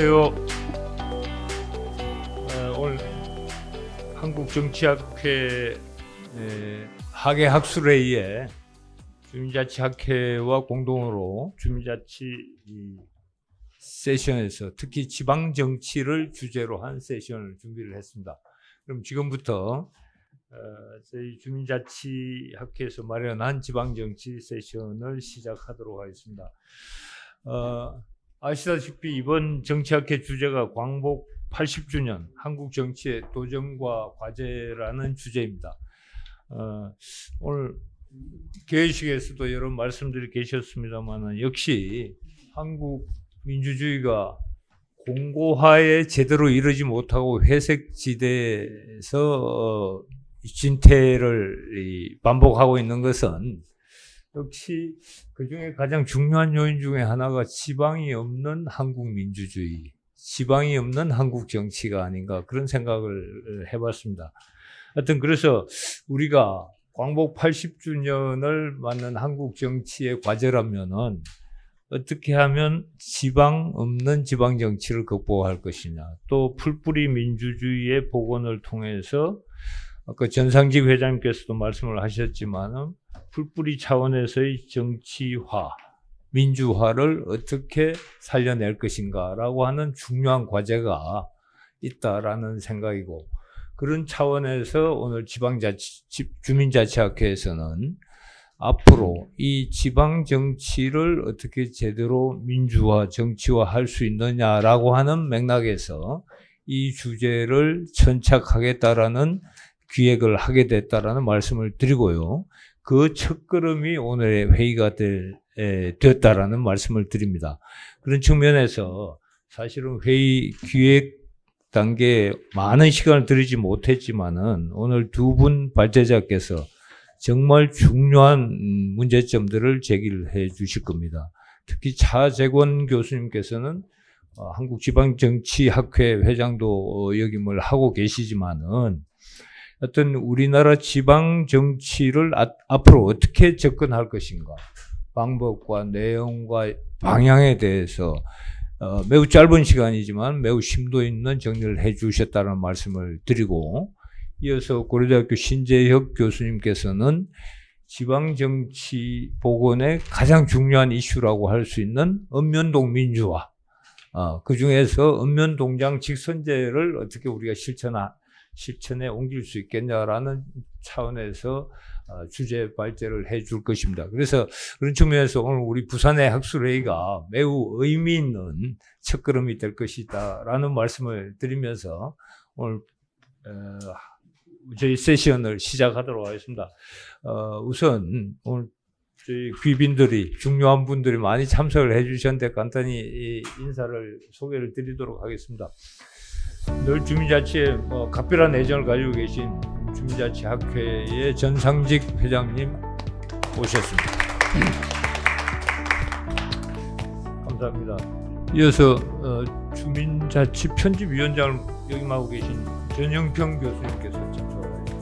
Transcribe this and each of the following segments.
안녕하세요. 오늘 한국정치학회 학예학술회의에 주민자치학회와 공동으로 주민자치 세션에서 특히 지방정치를 주제로 한 세션을 준비를 했습니다. 그럼 지금부터 저희 주민자치학회에서 마련한 지방정치 세션을 시작하도록 하겠습니다. 아시다시피 이번 정치학회 주제가 광복 80주년 한국 정치의 도전과 과제라는 주제입니다. 오늘 개회식에서도 여러 말씀들이 계셨습니다만 역시 한국 민주주의가 공고화에 제대로 이르지 못하고 회색지대에서 진퇴를 반복하고 있는 것은 역시 그중에 가장 중요한 요인 중에 하나가 지방이 없는 한국 민주주의, 지방이 없는 한국 정치가 아닌가 그런 생각을 해봤습니다. 하여튼 그래서 우리가 광복 80주년을 맞는 한국 정치의 과제라면은 어떻게 하면 지방 없는 지방 정치를 극복할 것이냐, 또 풀뿌리 민주주의의 복원을 통해서 아까 전상직 회장님께서도 말씀을 하셨지만은 풀뿌리 차원에서의 정치화, 민주화를 어떻게 살려낼 것인가라고 하는 중요한 과제가 있다라는 생각이고, 그런 차원에서 오늘 주민자치학회에서는 앞으로 이 지방정치를 어떻게 제대로 민주화, 정치화할 수 있느냐라고 하는 맥락에서 이 주제를 천착하겠다라는 기획을 하게 됐다라는 말씀을 드리고요. 그 첫걸음이 오늘의 회의가 되었다라는 말씀을 드립니다. 그런 측면에서 사실은 회의 기획 단계에 많은 시간을 들이지 못했지만은 오늘 두 분 발제자께서 정말 중요한 문제점들을 제기를 해 주실 겁니다. 특히 차재권 교수님께서는 한국지방정치학회 회장도 역임을 하고 계시지만은 어떤 우리나라 지방 정치를 앞으로 어떻게 접근할 것인가, 방법과 내용과 방향에 대해서 매우 짧은 시간이지만 매우 심도 있는 정리를 해 주셨다는 말씀을 드리고, 이어서 고려대학교 신재혁 교수님께서는 지방 정치 복원의 가장 중요한 이슈라고 할 수 있는 읍면동 민주화, 그 중에서 읍면동장 직선제를 어떻게 우리가 실천에 옮길 수 있겠냐라는 차원에서 주제 발제를 해 줄 것입니다. 그래서 그런 측면에서 오늘 우리 부산의 학술회의가 매우 의미 있는 첫걸음이 될 것이다라는 말씀을 드리면서 오늘 저희 세션을 시작하도록 하겠습니다. 우선 오늘 저희 귀빈들이, 중요한 분들이 많이 참석을 해 주셨는데 간단히 소개를 드리도록 하겠습니다. 늘 주민자치에 각별한 애정을 가지고 계신 주민자치학회의 전상직 회장님 오셨습니다. 감사합니다. 이어서 주민자치 편집위원장을 역임하고 계신 전영평 교수님께서 참석하셨습니다.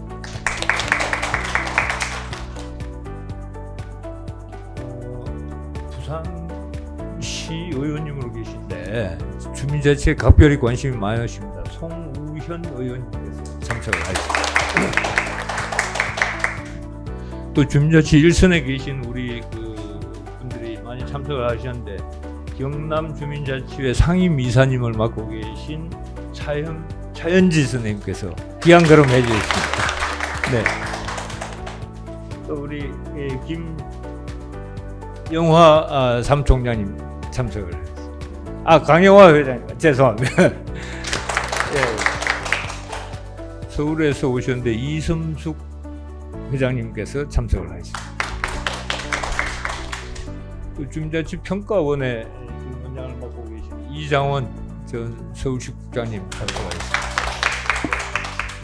부산시 의원님으로 계신데 주민자치에 각별히 관심이 많으십니다. 송우현 의원님께서 참석을 하셨습니다. 또 주민자치 일선에 계신 우리 분들이 많이 참석을 하셨는데, 경남 주민자치회 상임이사님을 맡고 계신 차현지 선생님께서 귀한 걸음 해주셨습니다. 네. 또 우리 김영화 사무총장님 참석을 했습니다. 강영화 회장님, 죄송합니다. 예. 서울에서 오셨는데 이섬숙 회장님께서 참석을 하셨습니다. 또 주민자치평가원의 원장을 맡고 계신 이장원 전 서울시 국장님 참석하셨습니다.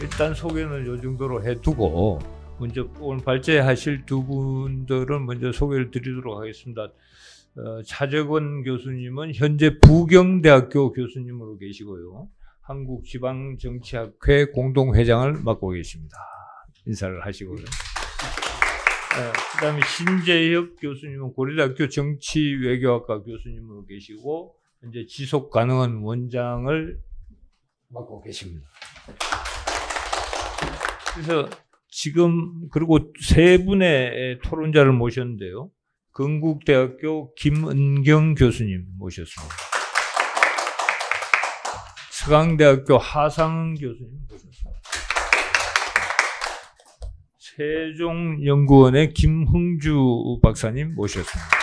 일단 소개는 이 정도로 해두고 먼저 오늘 발제하실 두 분들은 먼저 소개를 드리도록 하겠습니다. 차재권 교수님은 현재 부경대학교 교수님으로 계시고요. 한국지방정치학회 공동회장을 맡고 계십니다. 인사를 하시고요. 그 다음에 신재혁 교수님은 고려대학교 정치외교학과 교수님으로 계시고 현재 지속 가능한 원장을 맡고 계십니다. 그래서 지금 그리고 세 분의 토론자를 모셨는데요. 건국대학교 김은경 교수님 모셨습니다. 서강대학교 하상은 교수님 모셨습니다. 세종연구원의 김흥주 박사님 모셨습니다.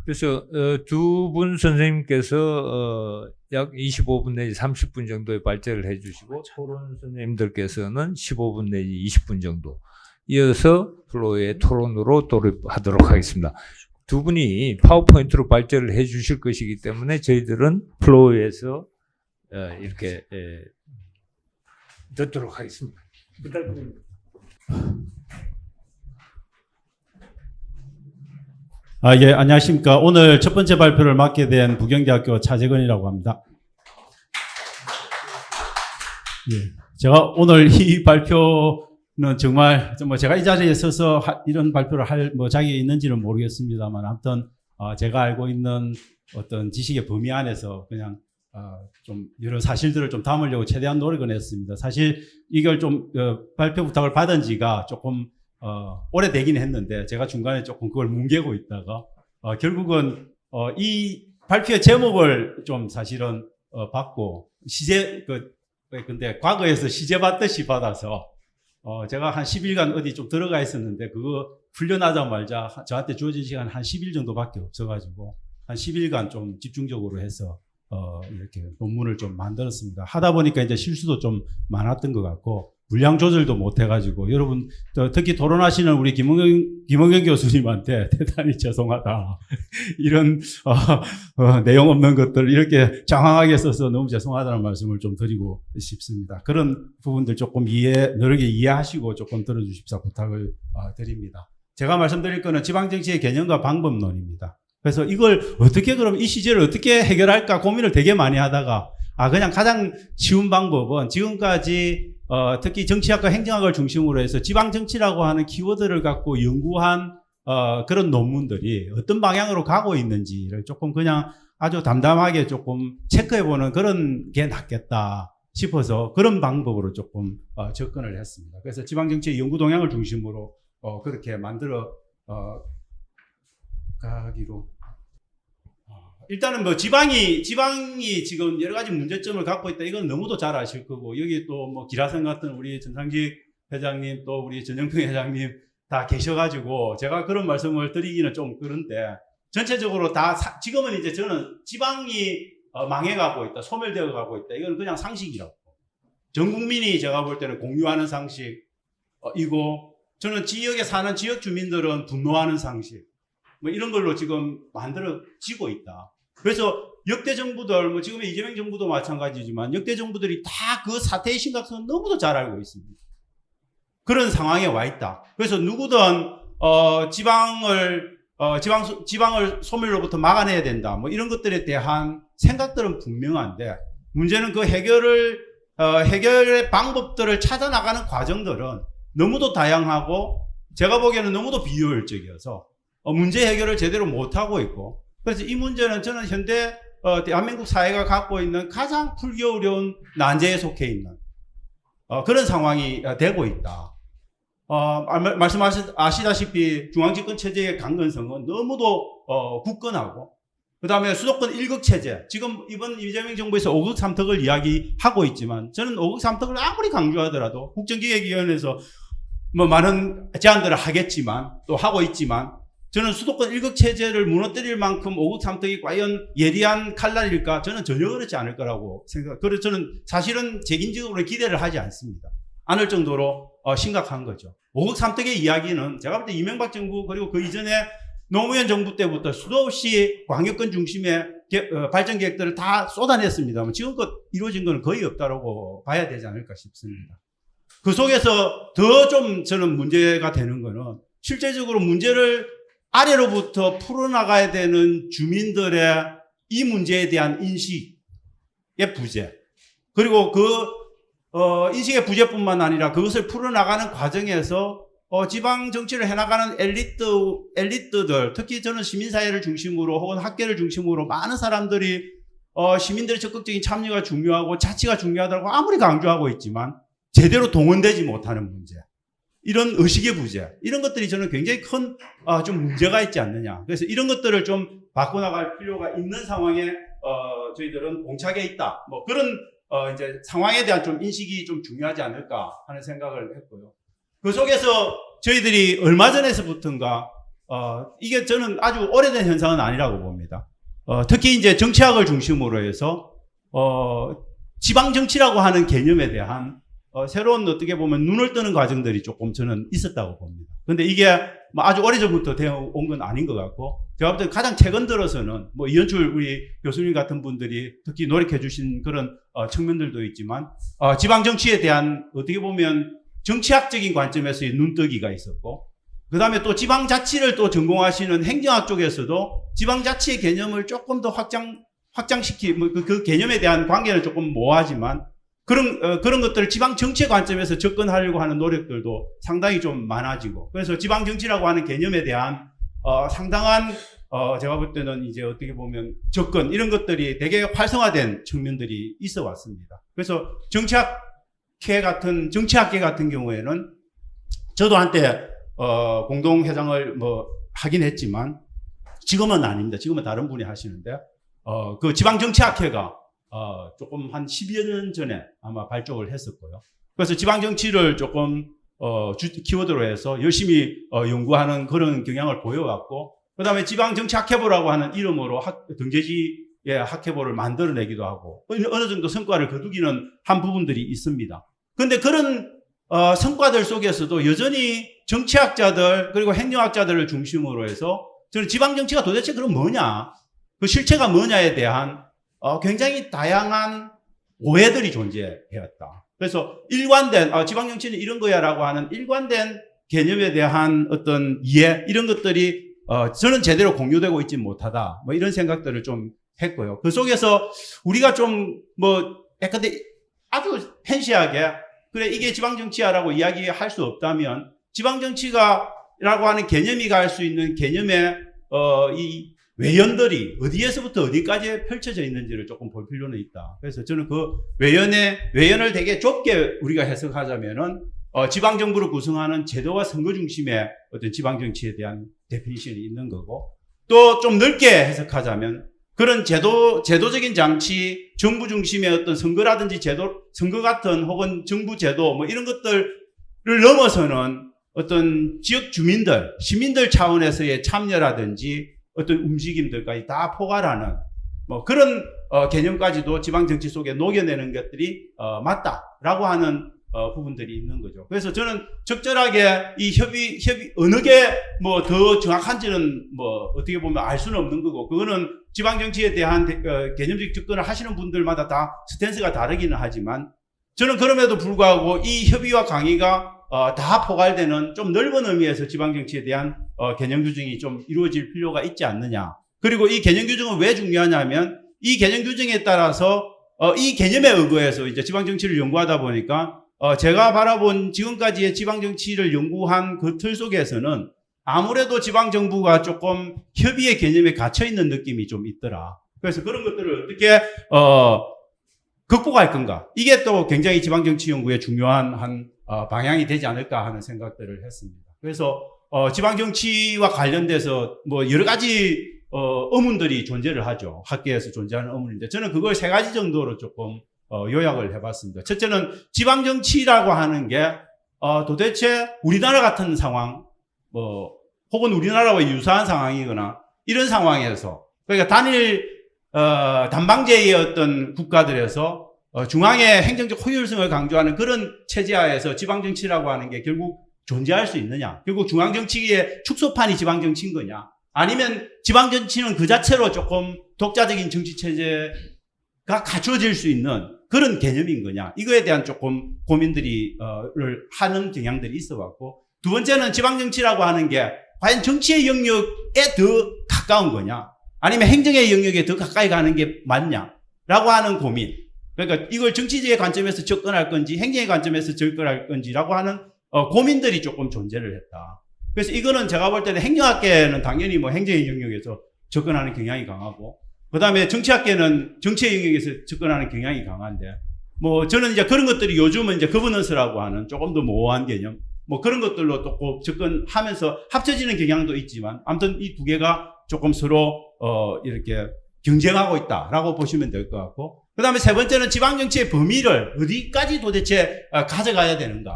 그래서 두 분 선생님께서 약 25분 내지 30분 정도의 발제를 해주시고 토론 선생님들께서는 15분 내지 20분 정도 이어서 플로의 토론으로 돌입하도록 하겠습니다. 두 분이 파워포인트로 발제를 해주실 것이기 때문에 저희들은 플로에서 이렇게 듣도록 하겠습니다. 부탁드립니다. 예, 안녕하십니까. 오늘 첫 번째 발표를 맡게 된 부경대학교 차재건이라고 합니다. 예, 제가 오늘 이 발표는 정말 제가 이 자리에 서서 이런 발표를 할 자격이 있는지는 모르겠습니다만 아무튼 제가 알고 있는 어떤 지식의 범위 안에서 그냥 좀 여러 사실들을 좀 담으려고 최대한 노력을 했습니다. 사실 이걸 좀 발표 부탁을 받은 지가 조금 오래되긴 했는데 제가 중간에 조금 그걸 뭉개고 있다가 결국은 이 발표의 제목을 좀 사실은 받고 근데 과거에서 시제 받듯이 받아서 제가 한 10일간 어디 좀 들어가 있었는데 그거 풀려나자마자 저한테 주어진 시간 한 10일 정도밖에 없어가지고 한 10일간 좀 집중적으로 해서 이렇게 논문을 좀 만들었습니다. 하다 보니까 이제 실수도 좀 많았던 것 같고 분량 조절도 못 해가지고 여러분 특히 토론하시는 우리 김은경 교수님한테 대단히 죄송하다. 이런 내용 없는 것들 이렇게 장황하게 써서 너무 죄송하다는 말씀을 좀 드리고 싶습니다. 그런 부분들 조금 너르게 이해하시고 조금 들어주십사 부탁을 드립니다. 제가 말씀드릴 거는 지방정치의 개념과 방법론입니다. 그래서 이걸 어떻게 그럼 이 시제를 어떻게 해결할까 고민을 되게 많이 하다가 그냥 가장 쉬운 방법은 지금까지 특히 정치학과 행정학을 중심으로 해서 지방정치라고 하는 키워드를 갖고 연구한 그런 논문들이 어떤 방향으로 가고 있는지를 조금 그냥 아주 담담하게 조금 체크해보는 그런 게 낫겠다 싶어서 그런 방법으로 조금 접근을 했습니다. 그래서 지방정치의 연구 동향을 중심으로 그렇게 만들어 가기로. 일단은 지방이 지금 여러 가지 문제점을 갖고 있다. 이건 너무도 잘 아실 거고, 여기 또 기라성 같은 우리 전상직 회장님, 또 우리 전영평 회장님 다 계셔가지고, 제가 그런 말씀을 드리기는 좀 그런데, 전체적으로 지금은 이제 저는 지방이 망해가고 있다. 소멸되어 가고 있다. 이건 그냥 상식이라고. 전 국민이 제가 볼 때는 공유하는 상식이고, 저는 지역에 사는 지역 주민들은 분노하는 상식. 이런 걸로 지금 만들어지고 있다. 그래서 역대 정부들, 지금의 이재명 정부도 마찬가지지만 역대 정부들이 다 그 사태의 심각성을 너무도 잘 알고 있습니다. 그런 상황에 와 있다. 그래서 누구든 지방을 소멸로부터 막아내야 된다. 이런 것들에 대한 생각들은 분명한데 문제는 그 해결의 방법들을 찾아 나가는 과정들은 너무도 다양하고 제가 보기에는 너무도 비효율적이어서 문제 해결을 제대로 못하고 있고, 그래서 이 문제는 저는 현대 대한민국 사회가 갖고 있는 가장 풀기 어려운 난제에 속해 있는 그런 상황이 되고 있다. 아시다시피 중앙집권 체제의 강건성은 너무도 굳건하고, 그 다음에 수도권 1극 체제, 지금 이번 이재명 정부에서 5극 3특을 이야기하고 있지만 저는 5극 3특을 아무리 강조하더라도 국정기획위원회에서 많은 제안들을 하겠지만 또 하고 있지만 저는 수도권 1극 체제를 무너뜨릴 만큼 5극 3특이 과연 예리한 칼날일까? 저는 전혀 그렇지 않을 거라고 생각합니다. 그래서 저는 사실은 개인적으로 기대를 하지 않습니다. 않을 정도로 심각한 거죠. 5극 3특의 이야기는 제가 볼 때 이명박 정부 그리고 그 이전에 노무현 정부 때부터 수도 없이 광역권 중심의 발전 계획들을 다 쏟아냈습니다만 지금껏 이루어진 건 거의 없다고 봐야 되지 않을까 싶습니다. 그 속에서 더 좀 저는 문제가 되는 거는 실제적으로 문제를 아래로부터 풀어나가야 되는 주민들의 이 문제에 대한 인식의 부재, 그리고 그 인식의 부재뿐만 아니라 그것을 풀어나가는 과정에서 지방 정치를 해나가는 엘리트들, 특히 저는 시민사회를 중심으로 혹은 학계를 중심으로 많은 사람들이 시민들의 적극적인 참여가 중요하고 자치가 중요하다고 아무리 강조하고 있지만 제대로 동원되지 못하는 문제, 이런 의식의 부재, 이런 것들이 저는 굉장히 큰 좀 문제가 있지 않느냐. 그래서 이런 것들을 좀 바꿔나갈 필요가 있는 상황에 저희들은 봉착해 있다. 뭐 그런 이제 상황에 대한 좀 인식이 좀 중요하지 않을까 하는 생각을 했고요. 그 속에서 저희들이 얼마 전에서부터인가 이게 저는 아주 오래된 현상은 아니라고 봅니다. 특히 이제 정치학을 중심으로 해서 지방 정치라고 하는 개념에 대한 새로운 어떻게 보면 눈을 뜨는 과정들이 조금 저는 있었다고 봅니다. 근데 이게 뭐 아주 오래전부터 되어 온 건 아닌 것 같고, 제가 볼 때 가장 최근 들어서는 뭐 이현출 우리 교수님 같은 분들이 특히 노력해 주신 그런 측면들도 있지만 지방 정치에 대한 어떻게 보면 정치학적인 관점에서의 눈뜨기가 있었고, 그 다음에 또 지방자치를 또 전공하시는 행정학 쪽에서도 지방자치의 개념을 조금 더 그 개념에 대한 관계는 조금 모호하지만 그런 것들을 지방정치의 관점에서 접근하려고 하는 노력들도 상당히 좀 많아지고, 그래서 지방정치라고 하는 개념에 대한 상당한 제가 볼 때는 이제 어떻게 보면 접근, 이런 것들이 되게 활성화된 측면들이 있어 왔습니다. 그래서 정치학계 같은 경우에는 저도 한때 공동회장을 뭐 하긴 했지만 지금은 아닙니다. 지금은 다른 분이 하시는데 그 지방정치학회가 조금 한 10여 년 전에 아마 발족을 했었고요. 그래서 지방정치를 조금 키워드로 해서 열심히 연구하는 그런 경향을 보여왔고, 그 다음에 지방정치학회보라고 하는 이름으로 등재지의 학회보를 만들어내기도 하고 어느 정도 성과를 거두기는 한 부분들이 있습니다. 그런데 그런 성과들 속에서도 여전히 정치학자들 그리고 행정학자들을 중심으로 해서 저는 지방정치가 도대체 그럼 뭐냐, 그 실체가 뭐냐에 대한 굉장히 다양한 오해들이 존재해왔다. 그래서 일관된 지방정치는 이런 거야라고 하는 일관된 개념에 대한 어떤 이해, 이런 것들이 저는 제대로 공유되고 있지 못하다, 뭐 이런 생각들을 좀 했고요. 그 속에서 우리가 좀 뭐 약간 아주 팬시하게 그래 이게 지방정치야라고 이야기할 수 없다면 지방정치가라고 하는 개념이 갈 수 있는 개념의 이 외연들이 어디에서부터 어디까지 펼쳐져 있는지를 조금 볼 필요는 있다. 그래서 저는 그 외연을 되게 좁게 우리가 해석하자면은 지방정부를 구성하는 제도와 선거 중심의 어떤 지방정치에 대한 데피니션이 있는 거고, 또 좀 넓게 해석하자면 그런 제도적인 장치, 정부 중심의 어떤 선거라든지 선거 같은 혹은 정부 제도 뭐 이런 것들을 넘어서는 어떤 지역 주민들, 시민들 차원에서의 참여라든지 어떤 움직임들까지 다 포괄하는 뭐 그런 개념까지도 지방정치 속에 녹여내는 것들이 맞다라고 하는 부분들이 있는 거죠. 그래서 저는 적절하게 이 협의 어느 게 뭐 더 정확한지는 뭐 어떻게 보면 알 수는 없는 거고, 그거는 지방정치에 대한 개념적 접근을 하시는 분들마다 다 스탠스가 다르기는 하지만 저는 그럼에도 불구하고 이 협의와 강의가 다 포괄되는 좀 넓은 의미에서 지방정치에 대한 개념 규정이 좀 이루어질 필요가 있지 않느냐. 그리고 이 개념 규정은 왜 중요하냐면 이 개념 규정에 따라서 이 개념에 의거해서 이제 지방정치를 연구하다 보니까 제가 바라본 지금까지의 지방정치를 연구한 그 틀 속에서는 아무래도 지방정부가 조금 협의의 개념에 갇혀있는 느낌이 좀 있더라. 그래서 그런 것들을 어떻게 극복할 건가. 이게 또 굉장히 지방정치 연구의 중요한 한 방향이 되지 않을까 하는 생각들을 했습니다. 그래서 지방정치와 관련돼서 뭐 여러 가지 의문들이 존재를 하죠. 학계에서 존재하는 의문인데 저는 그걸 세 가지 정도로 조금 요약을 해봤습니다. 첫째는 지방정치라고 하는 게 도대체 우리나라 같은 상황, 뭐 혹은 우리나라와 유사한 상황이거나 이런 상황에서, 그러니까 단방제의 어떤 국가들에서 중앙의 행정적 효율성을 강조하는 그런 체제하에서 지방정치라고 하는 게 결국 존재할 수 있느냐? 결국 중앙정치의 축소판이 지방정치인 거냐? 아니면 지방정치는 그 자체로 조금 독자적인 정치체제가 갖춰질 수 있는 그런 개념인 거냐? 이거에 대한 조금 고민들이 하는 경향들이 있어왔고, 두 번째는 지방정치라고 하는 게 과연 정치의 영역에 더 가까운 거냐? 아니면 행정의 영역에 더 가까이 가는 게 맞냐? 라고 하는 고민. 그러니까 이걸 정치적의 관점에서 접근할 건지 행정의 관점에서 접근할 건지라고 하는 고민들이 조금 존재를 했다. 그래서 이거는 제가 볼 때는 행정학계는 당연히 뭐 행정의 영역에서 접근하는 경향이 강하고, 그 다음에 정치학계는 정치의 영역에서 접근하는 경향이 강한데, 뭐 저는 이제 그런 것들이 요즘은 이제 거버넌스라고 하는 조금 더 모호한 개념, 뭐 그런 것들로 또 접근하면서 합쳐지는 경향도 있지만, 아무튼 이 두 개가 조금 서로 이렇게 경쟁하고 있다라고 보시면 될 것 같고, 그 다음에 세 번째는 지방정치의 범위를 어디까지 도대체 가져가야 되는가.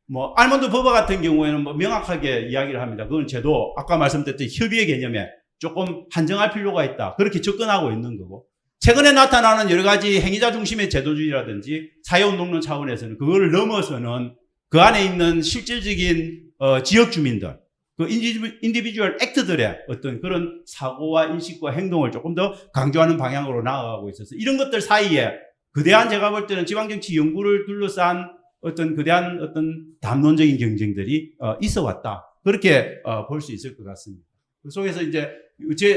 뭐 알몬드 버버 같은 경우에는 뭐 명확하게 이야기를 합니다. 그건 제도 아까 말씀드렸던 협의의 개념에 조금 한정할 필요가 있다. 그렇게 접근하고 있는 거고, 최근에 나타나는 여러 가지 행위자 중심의 제도주의라든지 사회운동론 차원에서는 그거를 넘어서는 그 안에 있는 실질적인 지역 주민들, 그 인디비주얼 액트들의 어떤 그런 사고와 인식과 행동을 조금 더 강조하는 방향으로 나아가고 있어서, 이런 것들 사이에 거대한, 제가 볼 때는 지방정치 연구를 둘러싼 어떤 거대한 어떤 담론적인 경쟁들이 있어 왔다. 그렇게 볼 수 있을 것 같습니다. 그 속에서 이제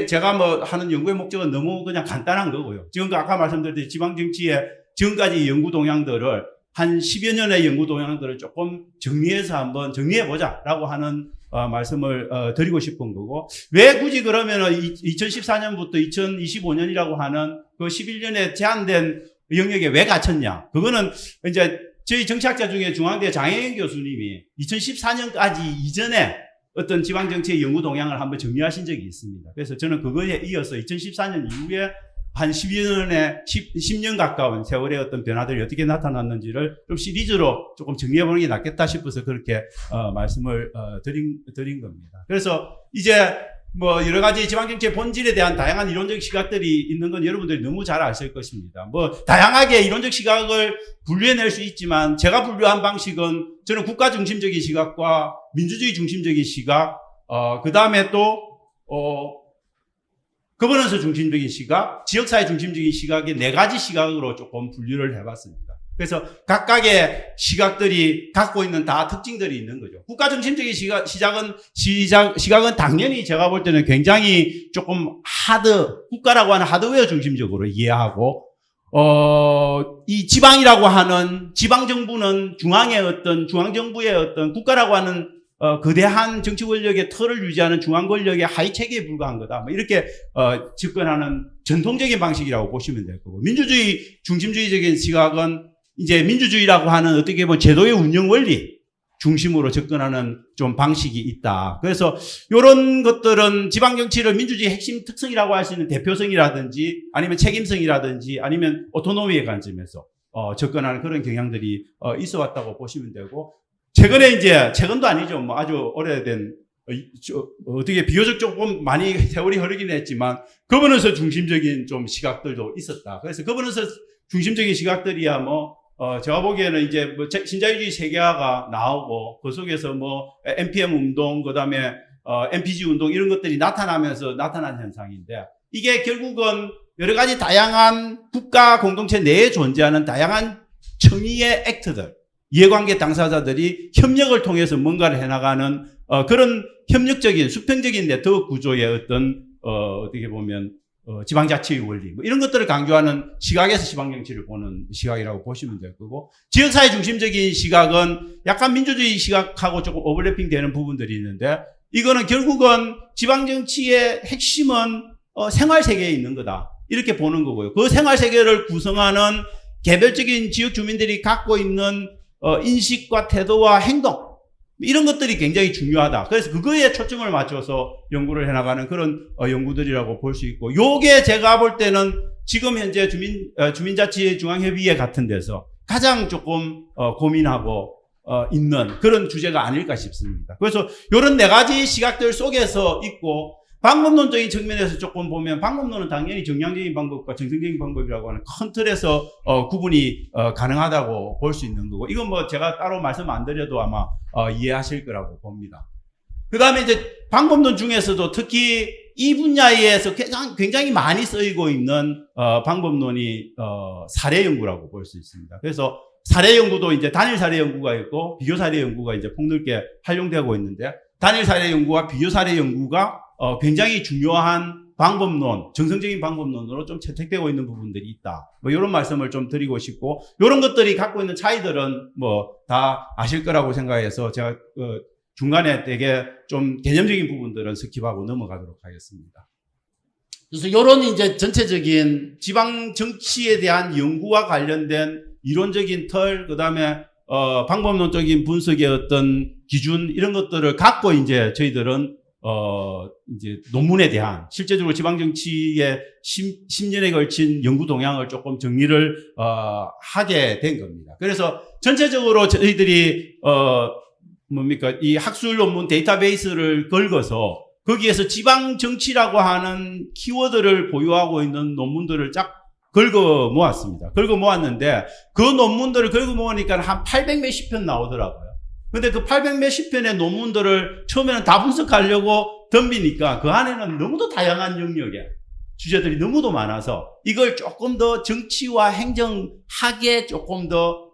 제가 뭐 하는 연구의 목적은 너무 그냥 간단한 거고요. 지금 아까 말씀드렸듯이 지방정치의 지금까지 연구 동향들을 한 10여 년의 연구 동향들을 조금 정리해서 한번 정리해보자라고 하는 말씀을 드리고 싶은 거고, 왜 굳이 그러면은 2014년부터 2025년이라고 하는 그 11년에 제한된 영역에 왜 갇혔냐? 그거는 이제 저희 정치학자 중에 중앙대 장혜영 교수님이 2014년까지 이전에 어떤 지방정치의 연구 동향을 한번 정리하신 적이 있습니다. 그래서 저는 그거에 이어서 2014년 이후에 한 10년 가까운 세월의 어떤 변화들이 어떻게 나타났는지를 좀 시리즈로 조금 정리해보는 게 낫겠다 싶어서 그렇게 말씀을 드린 겁니다. 그래서 이제 뭐 여러 가지 지방정치의 본질에 대한 다양한 이론적 시각들이 있는 건 여러분들이 너무 잘 아실 것입니다. 뭐 다양하게 이론적 시각을 분류해낼 수 있지만, 제가 분류한 방식은 저는 국가 중심적인 시각과 민주주의 중심적인 시각, 그 다음에 또 거버넌스 중심적인 시각, 지역사회 중심적인 시각의 네 가지 시각으로 조금 분류를 해봤습니다. 그래서 각각의 시각들이 갖고 있는 다 특징들이 있는 거죠. 국가 중심적인 시각은 당연히 제가 볼 때는 굉장히 조금 국가라고 하는 하드웨어 중심적으로 이해하고, 이 지방이라고 하는 지방정부는 중앙정부의 어떤 국가라고 하는 거대한 정치 권력의 틀을 유지하는 중앙 권력의 하위 체계에 불과한 거다. 뭐 이렇게 접근하는 전통적인 방식이라고 보시면 될 거고, 민주주의 중심주의적인 시각은 이제 민주주의라고 하는 어떻게 보면 제도의 운영 원리 중심으로 접근하는 좀 방식이 있다. 그래서 이런 것들은 지방정치를 민주주의 핵심 특성이라고 할 수 있는 대표성이라든지 아니면 책임성이라든지 아니면 오토노미의 관점에서 접근하는 그런 경향들이 있어 왔다고 보시면 되고, 최근도 아니죠. 뭐 아주 오래된, 어떻게 비교적 조금 많이 세월이 흐르긴 했지만, 거버넌스 중심적인 좀 시각들도 있었다. 그래서 거버넌스 중심적인 시각들이야 제가 보기에는 이제 뭐 신자유주의 세계화가 나오고, 그 속에서 뭐 NPM 운동, 그 다음에 MPG 운동 이런 것들이 나타나면서 나타난 현상인데, 이게 결국은 여러 가지 다양한 국가 공동체 내에 존재하는 다양한 청의의 액트들, 이해관계 당사자들이 협력을 통해서 뭔가를 해나가는 그런 협력적인 수평적인 네트워크 구조의 어떤 어떻게 보면 지방자치의 원리 뭐 이런 것들을 강조하는 시각에서 지방정치를 보는 시각이라고 보시면 될 거고, 지역사회 중심적인 시각은 약간 민주주의 시각하고 조금 오버래핑 되는 부분들이 있는데, 이거는 결국은 지방정치의 핵심은 생활세계에 있는 거다 이렇게 보는 거고요. 그 생활세계를 구성하는 개별적인 지역 주민들이 갖고 있는 인식과 태도와 행동, 이런 것들이 굉장히 중요하다. 그래서 그거에 초점을 맞춰서 연구를 해나가는 그런 연구들이라고 볼 수 있고, 요게 제가 볼 때는 지금 현재 주민자치중앙협의회 같은 데서 가장 조금 고민하고 있는 그런 주제가 아닐까 싶습니다. 그래서 요런 네 가지 시각들 속에서 있고, 방법론적인 측면에서 조금 보면, 방법론은 당연히 정량적인 방법과 정성적인 방법이라고 하는 큰 틀에서 구분이 가능하다고 볼 수 있는 거고, 이건 뭐 제가 따로 말씀 안 드려도 아마 이해하실 거라고 봅니다. 그 다음에 이제 방법론 중에서도 특히 이 분야에서 굉장히 많이 쓰이고 있는 방법론이 사례 연구라고 볼 수 있습니다. 그래서 사례 연구도 이제 단일 사례 연구가 있고 비교 사례 연구가 이제 폭넓게 활용되고 있는데, 단일 사례 연구와 비교 사례 연구가 굉장히 중요한 방법론, 정성적인 방법론으로 좀 채택되고 있는 부분들이 있다. 뭐 이런 말씀을 좀 드리고 싶고, 이런 것들이 갖고 있는 차이들은 뭐 다 아실 거라고 생각해서 제가 중간에 되게 좀 개념적인 부분들은 스킵하고 넘어가도록 하겠습니다. 그래서 이런 이제 전체적인 지방 정치에 대한 연구와 관련된 이론적인 틀, 그 다음에 방법론적인 분석의 어떤 기준 이런 것들을 갖고 이제 저희들은 이제 논문에 대한 실제적으로 지방 정치의 10년에 걸친 연구 동향을 조금 정리를 하게 된 겁니다. 그래서 전체적으로 저희들이 이 학술 논문 데이터베이스를 걸고서 거기에서 지방 정치라고 하는 키워드를 보유하고 있는 논문들을 쫙 긁어 모았습니다. 긁어 모았는데 그 논문들을 긁어 모으니까 한 800 몇십 편 나오더라고요. 근데 그 800 몇십 편의 논문들을 처음에는 다 분석하려고 덤비니까 그 안에는 너무도 다양한 영역의 주제들이 너무도 많아서 이걸 조금 더 정치와 행정학에 조금 더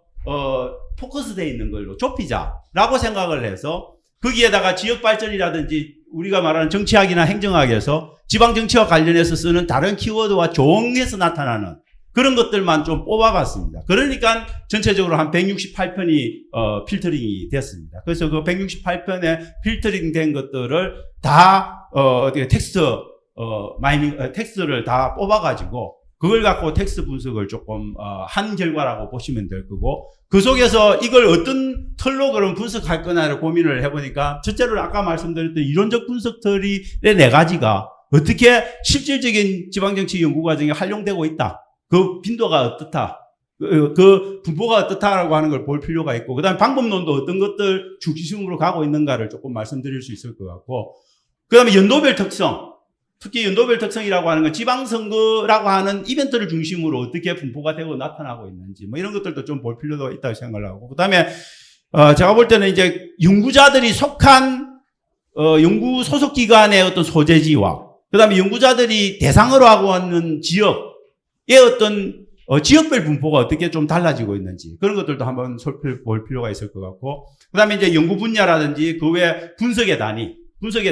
포커스되어 있는 걸로 좁히자라고 생각을 해서 거기에다가 지역발전이라든지 우리가 말하는 정치학이나 행정학에서 지방정치와 관련해서 쓰는 다른 키워드와 조응해서 나타나는 그런 것들만 좀 뽑아봤습니다. 그러니까 전체적으로 한 168편이 필터링이 됐습니다. 그래서 그 168편에 필터링 된 것들을 다 어떻게 텍스트를 다 뽑아가지고 그걸 갖고 텍스트 분석을 조금 한 결과라고 보시면 될 거고, 그 속에서 이걸 어떤 틀로 그럼 분석할 거나를 고민을 해보니까 첫째로 아까 말씀드렸던 이론적 분석들이 네 가지가 어떻게 실질적인 지방정치 연구 과정에 활용되고 있다, 그 빈도가 어떻다, 그 분포가 어떻다라고 하는 걸 볼 필요가 있고, 그 다음에 방법론도 어떤 것들 중심으로 가고 있는가를 조금 말씀드릴 수 있을 것 같고, 그 다음에 연도별 특성, 특히 연도별 특성이라고 하는 건 지방선거라고 하는 이벤트를 중심으로 어떻게 분포가 되고 나타나고 있는지 뭐 이런 것들도 좀 볼 필요가 있다고 생각을 하고, 그 다음에 제가 볼 때는 이제 연구자들이 속한 연구 소속 기관의 어떤 소재지와 그 다음에 연구자들이 대상으로 하고 있는 지역의 어떤 지역별 분포가 어떻게 좀 달라지고 있는지 그런 것들도 한번 살펴볼 필요가 있을 것 같고, 그 다음에 이제 연구 분야라든지 그 외 분석의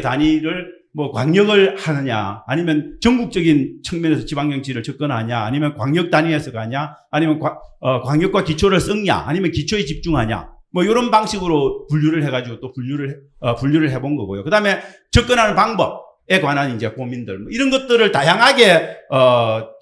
단위를 뭐 광역을 하느냐, 아니면 전국적인 측면에서 지방정치를 접근하냐, 아니면 광역 단위에서 가냐, 아니면 광역과 기초를 섞냐, 아니면 기초에 집중하냐, 뭐 이런 방식으로 분류를 해가지고 또 분류를 해본 거고요. 그 다음에 접근하는 방법에 관한 이제 고민들, 뭐 이런 것들을 다양하게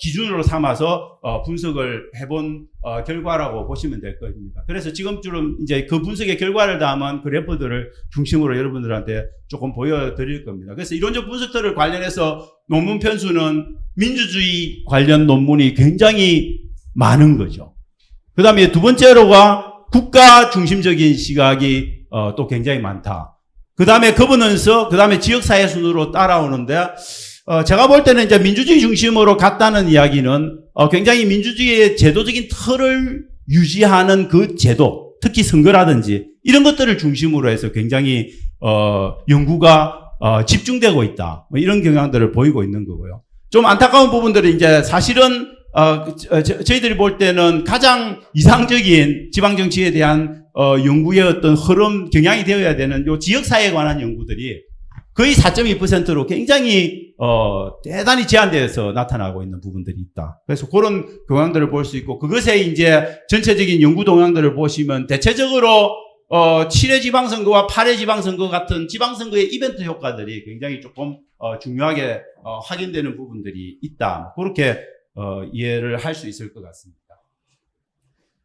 기준으로 삼아서 분석을 해본 결과라고 보시면 될 겁니다. 그래서 지금쯤 이제 그 분석의 결과를 담은 그래프들을 중심으로 여러분들한테 조금 보여드릴 겁니다. 그래서 이론적 분석들을 관련해서 논문 편수는 민주주의 관련 논문이 굉장히 많은 거죠. 그 다음에 두 번째로가 국가 중심적인 시각이 또 굉장히 많다. 그 다음에 거버넌스, 그 다음에 지역사회 순으로 따라오는데, 제가 볼 때는 이제 민주주의 중심으로 갔다는 이야기는 굉장히 민주주의의 제도적인 틀을 유지하는 그 제도, 특히 선거라든지 이런 것들을 중심으로 해서 굉장히 연구가 집중되고 있다, 뭐 이런 경향들을 보이고 있는 거고요. 좀 안타까운 부분들은 이제 사실은 저희들이 볼 때는 가장 이상적인 지방정치에 대한 연구의 어떤 흐름, 경향이 되어야 되는 요 지역사회에 관한 연구들이 거의 4.2%로 굉장히 대단히 제한되어서 나타나고 있는 부분들이 있다. 그래서 그런 경향들을 볼 수 있고, 그것에 이제 전체적인 연구 동향들을 보시면 대체적으로 7회 지방선거와 8회 지방선거 같은 지방선거의 이벤트 효과들이 굉장히 조금 중요하게 확인되는 부분들이 있다. 그렇게 이해를 할 수 있을 것 같습니다.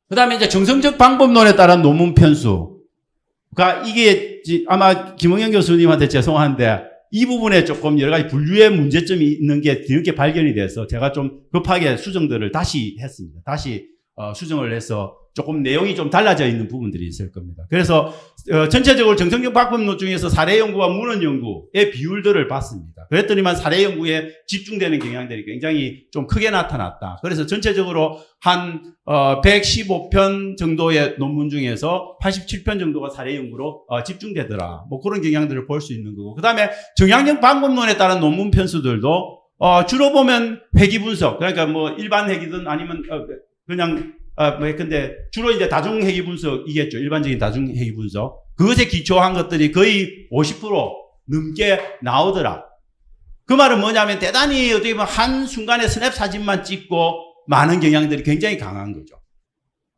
그 다음에 이제 정성적 방법론에 따른 논문 편수가 이게 아마 김홍현 교수님한테 죄송한데 이 부분에 조금 여러 가지 분류의 문제점이 있는 게 뒤늦게 발견이 돼서 제가 좀 급하게 수정들을 다시 했습니다. 다시 수정을 해서 조금 내용이 좀 달라져 있는 부분들이 있을 겁니다. 그래서 전체적으로 정성적 방법론 중에서 사례 연구와 문헌 연구의 비율들을 봤습니다. 그랬더니만 사례 연구에 집중되는 경향들이 굉장히 좀 크게 나타났다. 그래서 전체적으로 한 115편 정도의 논문 중에서 87편 정도가 사례 연구로 집중되더라. 뭐 그런 경향들을 볼 수 있는 거고, 그 다음에 정량적 방법론에 따른 논문 편수들도 주로 보면 회귀 분석, 그러니까 뭐 일반 회귀든 아니면 그냥 근데 주로 이제 다중회귀 분석이겠죠. 일반적인 다중회귀 분석. 그것에 기초한 것들이 거의 50% 넘게 나오더라. 그 말은 뭐냐면 대단히 어떻게 보면 한순간에 스냅 사진만 찍고 많은 경향들이 굉장히 강한 거죠.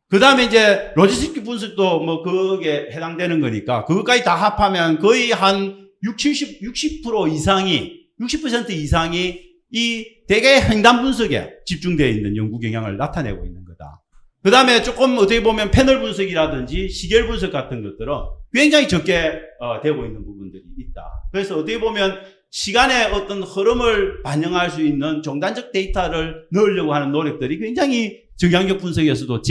그 다음에 이제 로지스틱 분석도 뭐 거기에 해당되는 거니까 그것까지 다 합하면 거의 한 60% 이상이, 60% 이상이 이 대개 횡단 분석에 집중되어 있는 연구 경향을 나타내고 있는 거다. 그 다음에 조금 어떻게 보면 패널 분석이라든지 시계열 분석 같은 것들은 굉장히 적게 되고 있는 부분들이 있다. 그래서 어떻게 보면 시간의 어떤 흐름을 반영할 수 있는 종단적 데이터를 넣으려고 하는 노력들이 굉장히 정량적 분석에서도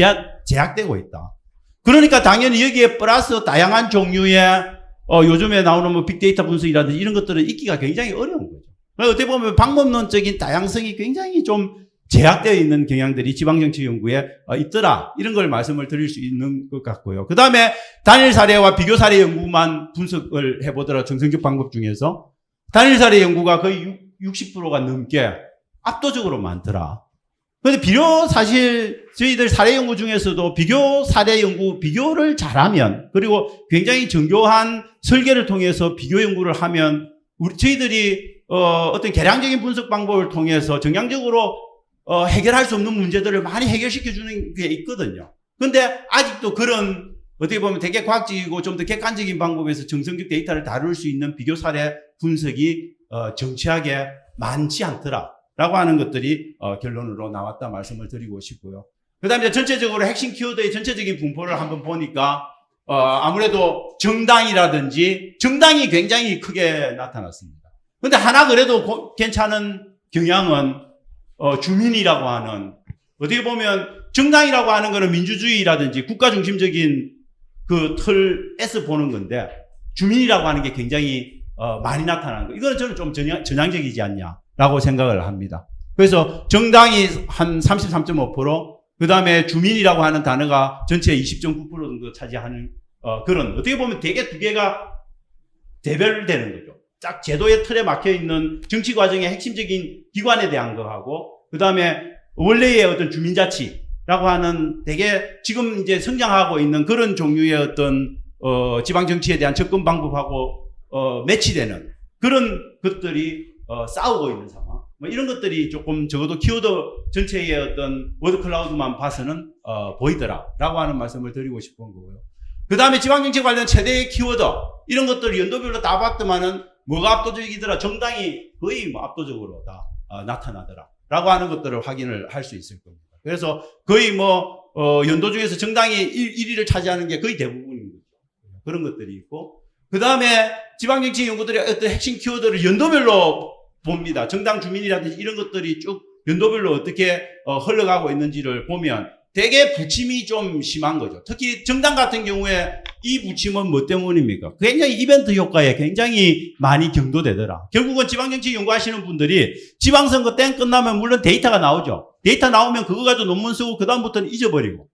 제약되고 있다. 그러니까 당연히 여기에 플러스 다양한 종류의 요즘에 나오는 뭐 빅데이터 분석이라든지 이런 것들은 있기가 굉장히 어려운 거죠. 어떻게 보면 방법론적인 다양성이 굉장히 좀 제약되어 있는 경향들이 지방정치 연구에 있더라. 이런 걸 말씀을 드릴 수 있는 것 같고요. 그 다음에 단일 사례와 비교 사례 연구만 분석을 해보더라. 정성적 방법 중에서 단일 사례 연구가 거의 60%가 넘게 압도적으로 많더라. 그런데 비교 사실 저희들 사례 연구 중에서도 비교 사례 연구 비교를 잘하면 그리고 굉장히 정교한 설계를 통해서 비교 연구를 하면 저희들이 어떤 계량적인 분석 방법을 통해서 정량적으로 해결할 수 없는 문제들을 많이 해결시켜 주는 게 있거든요. 근데 아직도 그런 어떻게 보면 되게 과학적이고 좀 더 객관적인 방법에서 정성적 데이터를 다룰 수 있는 비교 사례 분석이 정치하게 많지 않더라라고 하는 것들이 결론으로 나왔다 말씀을 드리고 싶고요. 그 다음에 전체적으로 핵심 키워드의 전체적인 분포를 한번 보니까 아무래도 정당이 굉장히 크게 나타났습니다. 근데 하나 그래도 괜찮은 경향은 주민이라고 하는, 어떻게 보면 정당이라고 하는 거는 민주주의라든지 국가 중심적인 그 틀에서 보는 건데 주민이라고 하는 게 굉장히 많이 나타나는 거. 이거는 저는 좀 전향적이지 않냐라고 생각을 합니다. 그래서 정당이 한 33.5%, 그 다음에 주민이라고 하는 단어가 전체의 20.9% 정도 차지하는 그런, 어떻게 보면 되게 두 개가 대별되는 거죠. 딱 제도의 틀에 막혀 있는 정치 과정의 핵심적인 기관에 대한 거하고, 그 다음에 원래의 어떤 주민자치라고 하는 되게 지금 이제 성장하고 있는 그런 종류의 어떤 지방 정치에 대한 접근 방법하고 매치되는 그런 것들이 싸우고 있는 상황. 뭐 이런 것들이 조금 적어도 키워드 전체의 어떤 워드 클라우드만 봐서는 보이더라라고 하는 말씀을 드리고 싶은 거고요. 그 다음에 지방정치 관련 최대의 키워드 이런 것들을 연도별로 다 봤더만은 뭐가 압도적이더라, 정당이 거의 뭐 압도적으로 다 나타나더라라고 하는 것들을 확인을 할 수 있을 겁니다. 그래서 거의 뭐 연도 중에서 정당이 1위를 차지하는 게 거의 대부분인 거죠. 그런 것들이 있고, 그 다음에 지방정치 연구들의 어떤 핵심 키워드를 연도별로 봅니다. 정당 주민이라든지 이런 것들이 쭉 연도별로 어떻게 흘러가고 있는지를 보면 되게 부침이 좀 심한 거죠. 특히 정당 같은 경우에 이 부침은 뭐 때문입니까? 굉장히 이벤트 효과에 굉장히 많이 경도되더라. 결국은 지방정치 연구하시는 분들이 지방선거 땡 끝나면 물론 데이터가 나오죠. 데이터 나오면 그거 가지고 논문 쓰고 그다음부터는 잊어버리고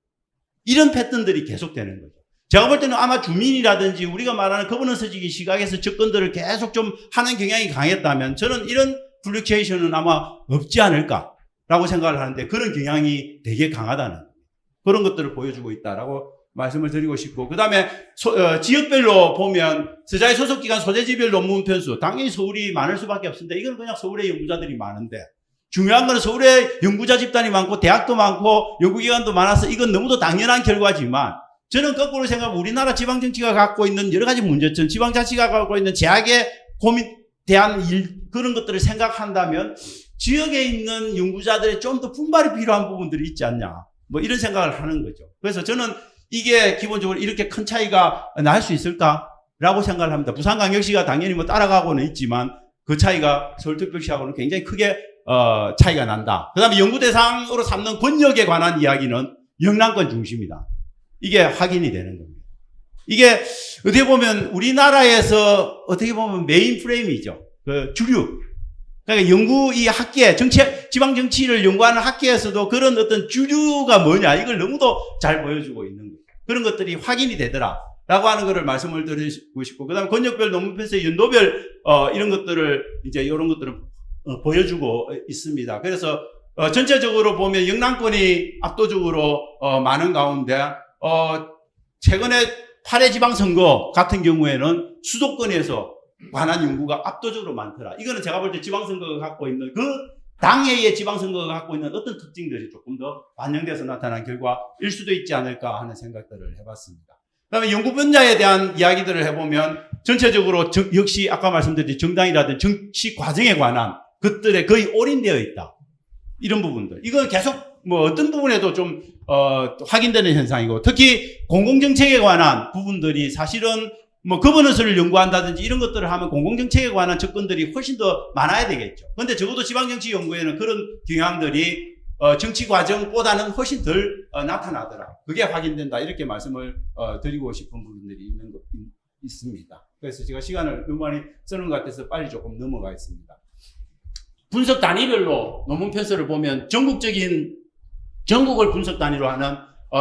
이런 패턴들이 계속되는 거죠. 제가 볼 때는 아마 주민이라든지 우리가 말하는 거버넌스적인 시각에서 접근들을 계속 좀 하는 경향이 강했다면 저는 이런 플루케이션은 아마 없지 않을까라고 생각을 하는데 그런 경향이 되게 강하다는 그런 것들을 보여주고 있다라고 말씀을 드리고 싶고, 그 다음에 지역별로 보면 서자의 소속기관 소재지별 논문 편수 당연히 서울이 많을 수밖에 없습니다. 이건 그냥 서울에 연구자들이 많은데 중요한 건 서울에 연구자 집단이 많고 대학도 많고 연구기관도 많아서 이건 너무도 당연한 결과지만 저는 거꾸로 생각하면 우리나라 지방정치가 갖고 있는 여러 가지 문제점, 지방자치가 갖고 있는 제약에 대한 그런 것들을 생각한다면 지역에 있는 연구자들의 좀 더 분발이 필요한 부분들이 있지 않냐. 뭐 이런 생각을 하는 거죠. 그래서 저는 이게 기본적으로 이렇게 큰 차이가 날 수 있을까라고 생각을 합니다. 부산광역시가 당연히 뭐 따라가고는 있지만 그 차이가 서울특별시하고는 굉장히 크게 차이가 난다. 그 다음에 연구 대상으로 삼는 권역에 관한 이야기는 영남권 중심이다. 이게 확인이 되는 겁니다. 이게 어떻게 보면 우리나라에서 어떻게 보면 메인 프레임이죠. 그 주류. 그러니까 연구 이 학계, 지방 정치를 연구하는 학계에서도 그런 어떤 주류가 뭐냐 이걸 너무도 잘 보여주고 있는 거예요. 그런 것들이 확인이 되더라라고 하는 것을 말씀을 드리고 싶고, 그다음에 권역별 논문 편수의 연도별 이런 것들을 이제 이런 것들을 보여주고 있습니다. 그래서 전체적으로 보면 영남권이 압도적으로 많은 가운데 최근에 8회 지방선거 같은 경우에는 수도권에서 관한 연구가 압도적으로 많더라. 이거는 제가 볼 때 지방선거가 갖고 있는 그 당회의 지방선거가 갖고 있는 어떤 특징들이 조금 더 반영돼서 나타난 결과일 수도 있지 않을까 하는 생각들을 해봤습니다. 그다음에 연구 분야에 대한 이야기들을 해보면 전체적으로 역시 아까 말씀드린 정당이라든 정치 과정에 관한 것들에 거의 올인되어 있다. 이런 부분들. 이건 계속 뭐 어떤 부분에도 좀 확인되는 현상이고, 특히 공공정책에 관한 부분들이 사실은 뭐 거버넌스를 연구한다든지 이런 것들을 하면 공공정책에 관한 접근들이 훨씬 더 많아야 되겠죠. 그런데 적어도 지방정치 연구에는 그런 경향들이 정치 과정보다는 훨씬 덜 나타나더라. 그게 확인된다. 이렇게 말씀을 드리고 싶은 부분들이 있습니다. 그래서 제가 시간을 너무 많이 쓰는 것 같아서 빨리 조금 넘어가겠습니다. 분석 단위별로 논문 편서를 보면 전국을 분석 단위로 하는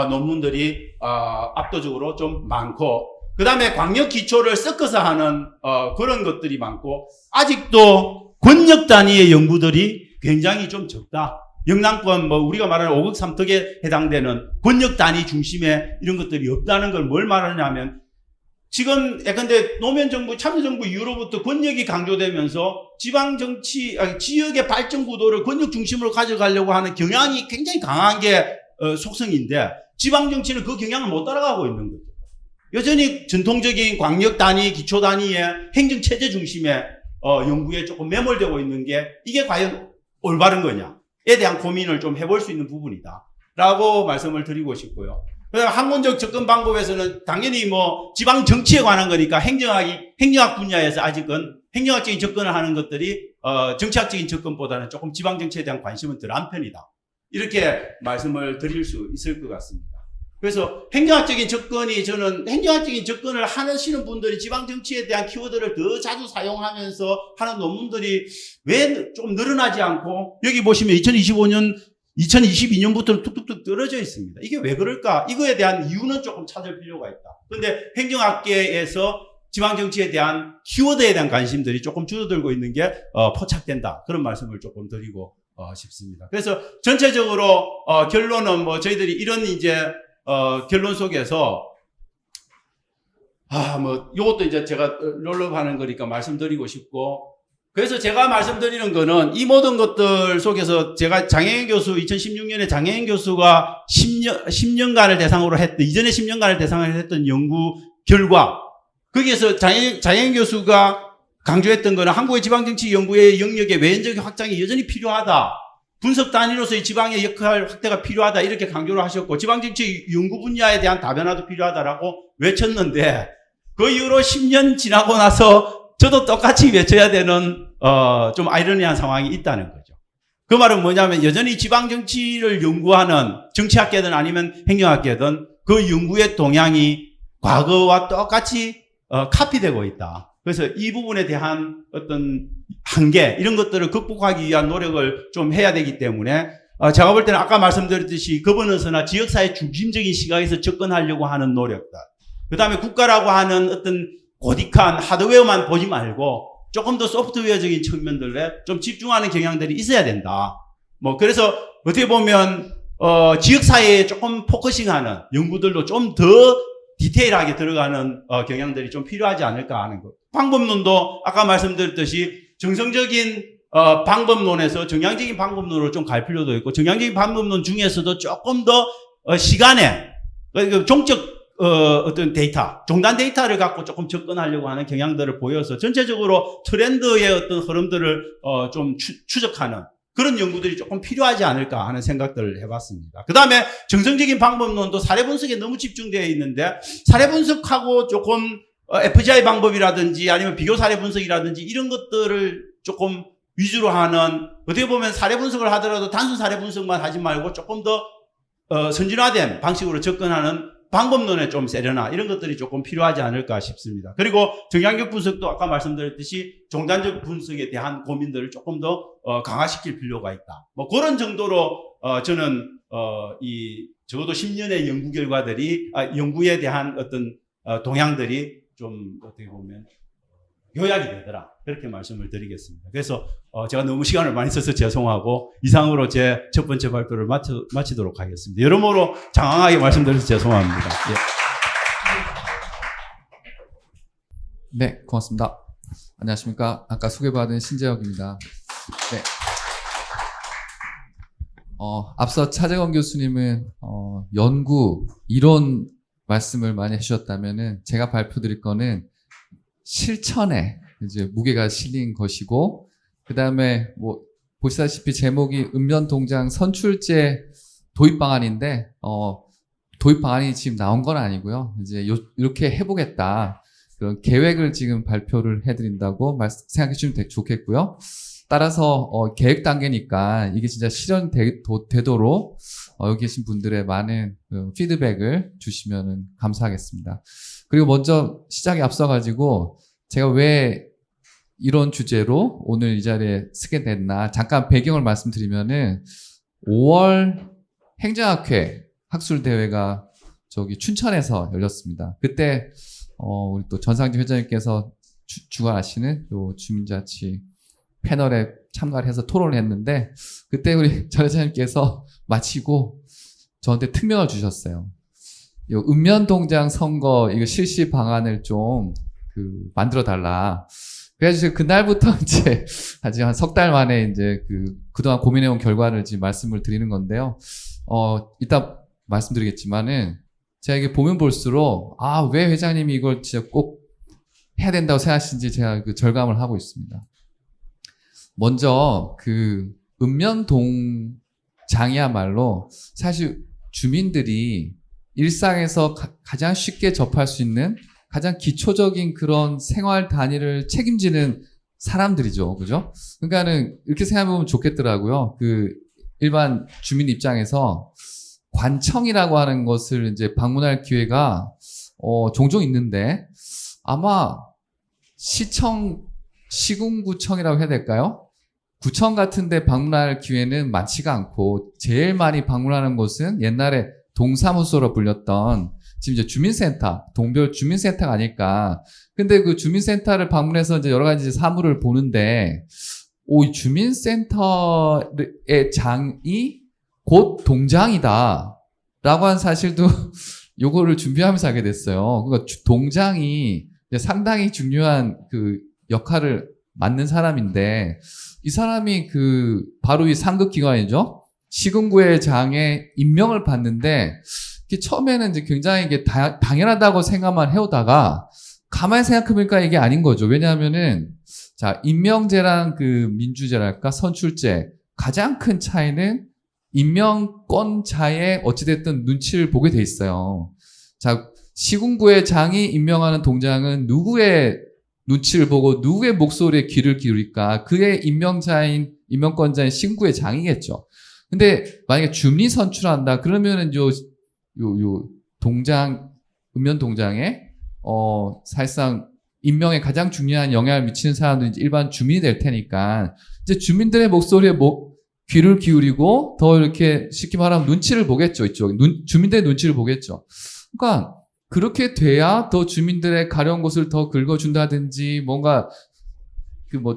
논문들이 압도적으로 좀 많고, 그 다음에 광역 기초를 섞어서 하는 그런 것들이 많고, 아직도 권역 단위의 연구들이 굉장히 좀 적다. 영남권 뭐 우리가 말하는 5극 3특에 해당되는 권역 단위 중심의 이런 것들이 없다는 걸 뭘 말하냐면, 지금 예컨대 노무현 정부, 참여정부 이후로부터 권역이 강조되면서 지방정치, 지역의 발전 구도를 권역 중심으로 가져가려고 하는 경향이 굉장히 강한 게 속성인데, 지방정치는 그 경향을 못 따라가고 있는 거죠. 여전히 전통적인 광역 단위, 기초 단위의 행정체제 중심의 연구에 조금 매몰되고 있는 게, 이게 과연 올바른 거냐에 대한 고민을 좀 해볼 수 있는 부분이다 라고 말씀을 드리고 싶고요. 그다음에 학문적 접근 방법에서는 당연히 뭐 지방 정치에 관한 거니까 행정학 분야에서 아직은 행정학적인 접근을 하는 것들이 정치학적인 접근보다는 조금 지방 정치에 대한 관심은 덜한 편이다. 이렇게 말씀을 드릴 수 있을 것 같습니다. 그래서 행정학적인 접근을 하시는 분들이 지방 정치에 대한 키워드를 더 자주 사용하면서 하는 논문들이 왜 좀 늘어나지 않고, 여기 보시면 2022년부터는 뚝뚝뚝 떨어져 있습니다. 이게 왜 그럴까? 이거에 대한 이유는 조금 찾을 필요가 있다. 그런데 행정학계에서 지방정치에 대한 키워드에 대한 관심들이 조금 줄어들고 있는 게 포착된다. 그런 말씀을 조금 드리고 싶습니다. 그래서 전체적으로 결론은 뭐 저희들이 이런 이제 결론 속에서 뭐 요것도 이제 제가 롤업 하는 거니까 말씀드리고 싶고, 그래서 제가 말씀드리는 거는 이 모든 것들 속에서 제가 2016년에 장혜인 교수가 10년간을 대상으로 이전에 10년간을 대상으로 했던 연구 결과, 거기에서 장혜인 교수가 강조했던 거는 한국의 지방정치 연구의 영역의 외연적 확장이 여전히 필요하다. 분석 단위로서의 지방의 역할 확대가 필요하다. 이렇게 강조를 하셨고, 지방정치 연구 분야에 대한 다변화도 필요하다라고 외쳤는데, 그 이후로 10년 지나고 나서 저도 똑같이 외쳐야 되는 좀 아이러니한 상황이 있다는 거죠. 그 말은 뭐냐면, 여전히 지방정치를 연구하는 정치학계든 아니면 행정학계든 그 연구의 동향이 과거와 똑같이 카피되고 있다. 그래서 이 부분에 대한 어떤 한계, 이런 것들을 극복하기 위한 노력을 좀 해야 되기 때문에, 제가 볼 때는 아까 말씀드렸듯이 거버넌스나 지역사회 중심적인 시각에서 접근하려고 하는 노력들, 그 다음에 국가라고 하는 어떤 고딕한 하드웨어만 보지 말고 조금 더 소프트웨어적인 측면들에 좀 집중하는 경향들이 있어야 된다. 뭐 그래서 어떻게 보면 지역사회에 조금 포커싱하는 연구들도 좀 더 디테일하게 들어가는 경향들이 좀 필요하지 않을까 하는 것. 방법론도 아까 말씀드렸듯이 정성적인 방법론에서 정량적인 방법론으로 좀 갈 필요도 있고, 정량적인 방법론 중에서도 조금 더 시간에 종적 어떤 데이터, 종단 데이터를 갖고 조금 접근하려고 하는 경향들을 보여서 전체적으로 트렌드의 어떤 흐름들을 좀 추적하는 그런 연구들이 조금 필요하지 않을까 하는 생각들을 해봤습니다. 그 다음에 정성적인 방법론도 사례 분석에 너무 집중되어 있는데, 사례 분석하고 조금 FGI 방법이라든지 아니면 비교 사례 분석이라든지 이런 것들을 조금 위주로 하는, 어떻게 보면 사례 분석을 하더라도 단순 사례 분석만 하지 말고 조금 더 선진화된 방식으로 접근하는 방법론에 좀 세려나 이런 것들이 조금 필요하지 않을까 싶습니다. 그리고 정량적 분석도 아까 말씀드렸듯이 종단적 분석에 대한 고민들을 조금 더 강화시킬 필요가 있다. 뭐 그런 정도로 저는 적어도 10년의 연구 결과들이 연구에 대한 어떤 동향들이 좀 어떻게 보면 요약이 되더라. 그렇게 말씀을 드리겠습니다. 그래서 제가 너무 시간을 많이 써서 죄송하고, 이상으로 제 첫 번째 발표를 마치도록 하겠습니다. 여러모로 장황하게 말씀드려서 죄송합니다. 예. 네, 고맙습니다. 안녕하십니까. 아까 소개받은 신재혁입니다. 네. 앞서 차재건 교수님은, 연구, 이론 말씀을 많이 해주셨다면은, 제가 발표드릴 거는 실천에 이제 무게가 실린 것이고, 그 다음에 뭐, 보시다시피 제목이 읍면동장 선출제 도입 방안인데, 도입 방안이 지금 나온 건 아니고요. 이제 이렇게 해보겠다. 그런 계획을 지금 발표를 해드린다고 생각해 주시면 좋겠고요. 따라서 계획 단계니까 이게 진짜 실현되도록 여기 계신 분들의 많은 피드백을 주시면 감사하겠습니다. 그리고 먼저 시작에 앞서가지고 제가 왜 이런 주제로 오늘 이 자리에 쓰게 됐나 잠깐 배경을 말씀드리면은 5월 행정학회 학술대회가 저기 춘천에서 열렸습니다. 그때 우리 또 전상진 회장님께서 주관하시는 요 주민자치 패널에 참가를 해서 토론을 했는데 그때 우리 전 회장님께서 마치고 저한테 특명을 주셨어요. 요 읍면동장 선거 이거 실시 방안을 좀 만들어 달라. 그래서 그날부터 이제 아직 한 석 달 만에 이제 그동안 고민해온 결과를 지금 말씀을 드리는 건데요. 이따 말씀드리겠지만은 제가 이게 보면 볼수록 왜 회장님이 이걸 진짜 꼭 해야 된다고 생각하시는지 제가 절감을 하고 있습니다. 먼저 읍면동장이야말로 사실 주민들이 일상에서 가장 쉽게 접할 수 있는 가장 기초적인 그런 생활 단위를 책임지는 사람들이죠. 그죠? 그러니까는 이렇게 생각해보면 좋겠더라고요. 일반 주민 입장에서 관청이라고 하는 것을 이제 방문할 기회가 종종 있는데 아마 시군구청이라고 해야 될까요? 구청 같은 데 방문할 기회는 많지가 않고 제일 많이 방문하는 곳은 옛날에 동사무소로 불렸던 지금 이제 주민센터, 동별 주민센터가 아닐까. 근데 그 주민센터를 방문해서 이제 여러 가지 사물을 보는데 이 주민센터의 장이 곧 동장이다. 라고 한 사실도 요거를 준비하면서 하게 됐어요. 그러니까 동장이 상당히 중요한 역할을 맡는 사람인데 이 사람이 바로 이 상급기관이죠. 시군구의 장에 임명을 받는데 처음에는 이제 굉장히 이게 당연하다고 생각만 해오다가 가만히 생각해보니까 이게 아닌 거죠. 왜냐하면은 자 임명제랑 민주제랄까 선출제 가장 큰 차이는 임명권자의 어찌됐든 눈치를 보게 돼 있어요. 자 시군구의 장이 임명하는 동장은 누구의 눈치를 보고 누구의 목소리에 귀를 기울일까? 그의 임명권자인 시군구의 장이겠죠. 근데 만약에 주민이 선출한다 그러면은 읍면동장에 사실상 임명에 가장 중요한 영향을 미치는 사람들이 일반 주민이 될 테니까 이제 주민들의 목소리에 귀를 기울이고 더 이렇게 쉽게 말하면 눈치를 보겠죠. 주민들의 눈치를 보겠죠. 그러니까 그렇게 돼야 더 주민들의 가려운 곳을 더 긁어준다든지 뭔가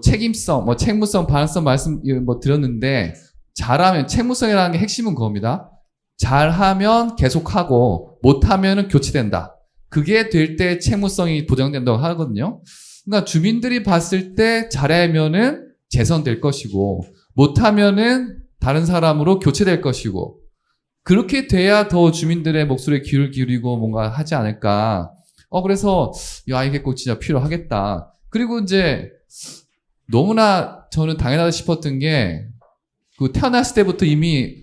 책임성, 책무성, 방향성 말씀 드렸는데 잘하면 책무성이라는 게 핵심은 그겁니다. 잘하면 계속하고 못하면은 교체된다. 그게 될 때 책무성이 보장된다고 하거든요. 그러니까 주민들이 봤을 때 잘하면은 재선될 것이고 못하면은 다른 사람으로 교체될 것이고 그렇게 돼야 더 주민들의 목소리에 귀를 기울이고 뭔가 하지 않을까. 그래서 이게 꼭 진짜 필요하겠다. 그리고 이제 너무나 저는 당연하다 싶었던 게 태어났을 때부터 이미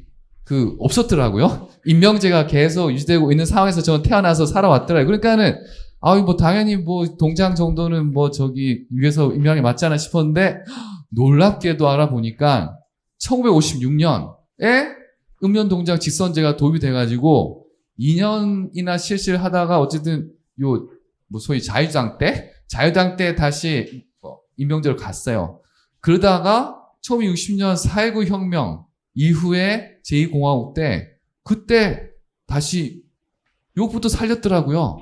없었더라고요. 임명제가 계속 유지되고 있는 상황에서 저는 태어나서 살아왔더라고요. 그러니까는 당연히 동장 정도는 위에서 임명이 맞잖아 싶었는데 놀랍게도 알아보니까 1956년에 읍면동장 직선제가 도입이 돼가지고 2년이나 실시를 하다가 어쨌든 소위 자유당 때 다시 임명제로 갔어요. 그러다가 1960년 4.19 혁명 이후에 제2공화국 때 그때 다시 요것부터 살렸더라고요.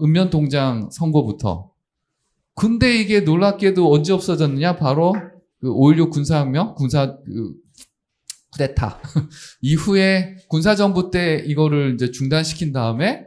읍면동장 선거부터. 근데 이게 놀랍게도 언제 없어졌느냐? 바로 5.16 군사혁명, 쿠데타 이후에 군사정부 때 이거를 이제 중단시킨 다음에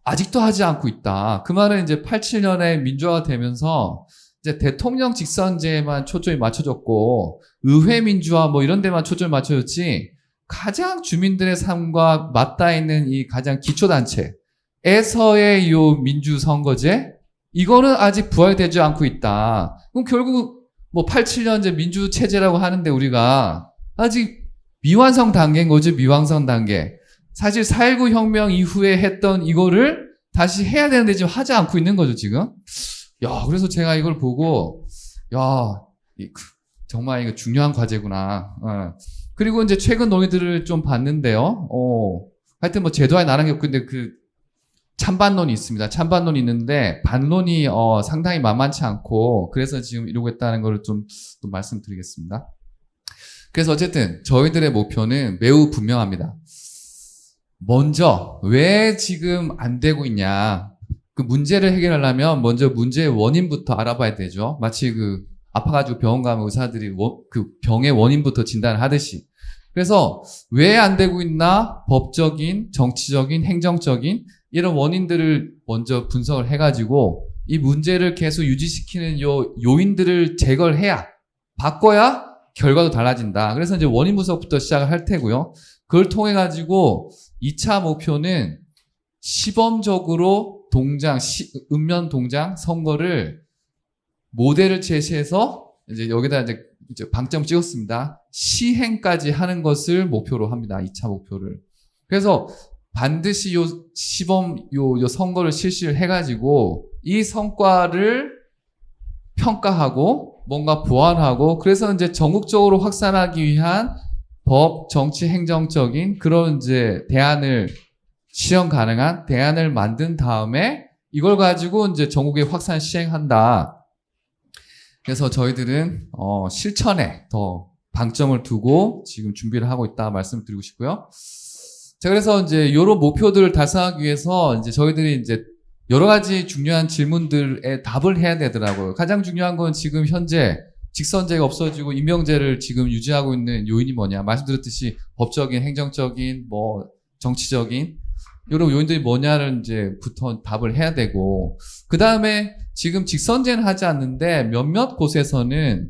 아직도 하지 않고 있다. 그 말은 이제 87년에 민주화가 되면서 이제 대통령 직선제에만 초점이 맞춰졌고 의회 민주화 뭐 이런 데만 초점이 맞춰졌지 가장 주민들의 삶과 맞닿아 있는 이 가장 기초단체에서의 요 민주선거제 이거는 아직 부활되지 않고 있다. 그럼 결국 뭐 87년제 민주체제라고 하는데 우리가 아직 미완성 단계인 거죠. 미완성 단계. 사실 4.19 혁명 이후에 했던 이거를 다시 해야 되는데 지금 하지 않고 있는 거죠, 지금. 야, 그래서 제가 이걸 보고, 야, 정말 이거 중요한 과제구나. 그리고 이제 최근 논의들을 좀 봤는데요. 하여튼 뭐 제도와의 나랑 겪는데 그 찬반론이 있습니다. 찬반론이 있는데 반론이 상당히 만만치 않고 그래서 지금 이러고 있다는 걸 좀 또 말씀드리겠습니다. 그래서 어쨌든 저희들의 목표는 매우 분명합니다. 먼저 왜 지금 안 되고 있냐. 그 문제를 해결하려면 먼저 문제의 원인부터 알아봐야 되죠. 마치 그 아파가지고 병원 가면 의사들이 그 병의 원인부터 진단을 하듯이. 그래서 왜 안 되고 있나 법적인, 정치적인, 행정적인 이런 원인들을 먼저 분석을 해가지고 이 문제를 계속 유지시키는 요인들을 제거를 해야 바꿔야 결과도 달라진다. 그래서 이제 원인 분석부터 시작을 할 테고요. 그걸 통해 가지고 2차 목표는 시범적으로 읍면 동장 선거를 모델을 제시해서 이제 여기다 이제 방점 찍었습니다. 시행까지 하는 것을 목표로 합니다. 2차 목표를. 그래서 반드시 요 선거를 실시를 해가지고 이 성과를 평가하고 뭔가 보완하고 그래서 이제 전국적으로 확산하기 위한 법, 정치, 행정적인 그런 이제 실현 가능한 대안을 만든 다음에 이걸 가지고 이제 전국에 확산 시행한다. 그래서 저희들은 실천에 더 방점을 두고 지금 준비를 하고 있다 말씀드리고 싶고요. 자, 그래서 이제 이런 목표들을 달성하기 위해서 이제 저희들이 이제 여러 가지 중요한 질문들에 답을 해야 되더라고요. 가장 중요한 건 지금 현재 직선제가 없어지고 임명제를 지금 유지하고 있는 요인이 뭐냐. 말씀드렸듯이 법적인, 행정적인, 뭐 정치적인 이런 요인들이 뭐냐를 이제부터 답을 해야 되고 그 다음에 지금 직선제는 하지 않는데 몇몇 곳에서는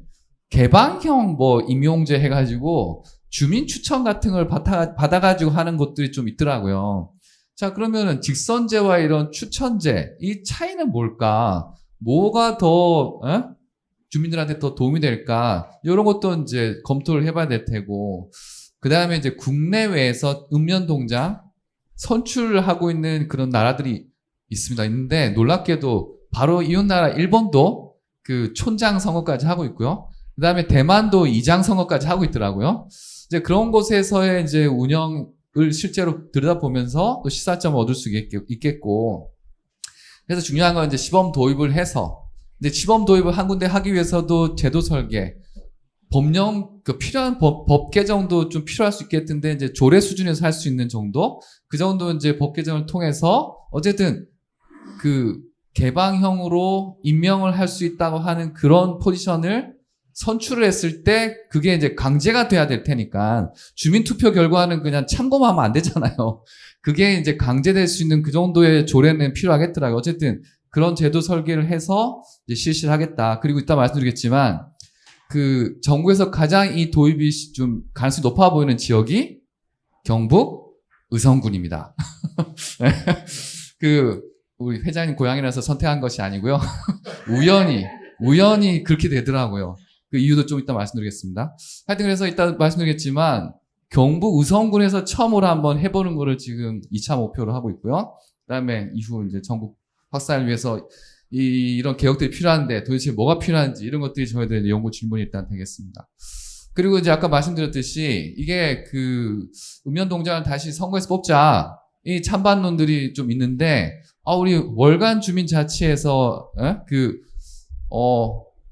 개방형 뭐 임용제 해가지고 주민 추천 같은 걸 받아가지고 하는 곳들이 좀 있더라고요. 자, 그러면은 직선제와 이런 추천제, 이 차이는 뭘까? 뭐가 더, 주민들한테 더 도움이 될까? 이런 것도 이제 검토를 해봐야 될 테고, 그 다음에 이제 국내외에서 읍면동장 선출을 하고 있는 그런 나라들이 있는데, 놀랍게도 바로 이웃나라 일본도 그 촌장 선거까지 하고 있고요. 그 다음에 대만도 이장 선거까지 하고 있더라고요. 이제 그런 곳에서의 이제 운영을 실제로 들여다보면서 또 시사점을 얻을 수 있겠고. 그래서 중요한 건 이제 시범 도입을 해서, 이제 시범 도입을 한 군데 하기 위해서도 제도 설계, 법령, 필요한 법 개정도 좀 필요할 수 있겠는데, 이제 조례 수준에서 할 수 있는 정도? 그 정도 이제 법 개정을 통해서, 어쨌든, 개방형으로 임명을 할 수 있다고 하는 그런 포지션을 선출을 했을 때 그게 이제 강제가 돼야 될 테니까 주민투표 결과는 그냥 참고만 하면 안 되잖아요. 그게 이제 강제될 수 있는 그 정도의 조례는 필요하겠더라고요. 어쨌든 그런 제도 설계를 해서 이제 실시를 하겠다. 그리고 이따 말씀드리겠지만 전국에서 가장 이 도입이 좀 가능성이 높아 보이는 지역이 경북 의성군입니다. 우리 회장님 고향이라서 선택한 것이 아니고요. 우연히 그렇게 되더라고요. 그 이유도 좀 이따 말씀드리겠습니다. 하여튼 그래서 이따 말씀드리겠지만 경북 의성군에서 처음으로 한번 해보는 거를 지금 2차 목표로 하고 있고요. 그다음에 이후 이제 전국 확산을 위해서 이런 개혁들이 필요한데 도대체 뭐가 필요한지 이런 것들이 저희들의 연구 질문이 일단 되겠습니다. 그리고 이제 아까 말씀드렸듯이 이게 읍면동장을 다시 선거에서 뽑자 이 찬반론들이 좀 있는데 우리 월간 주민자치에서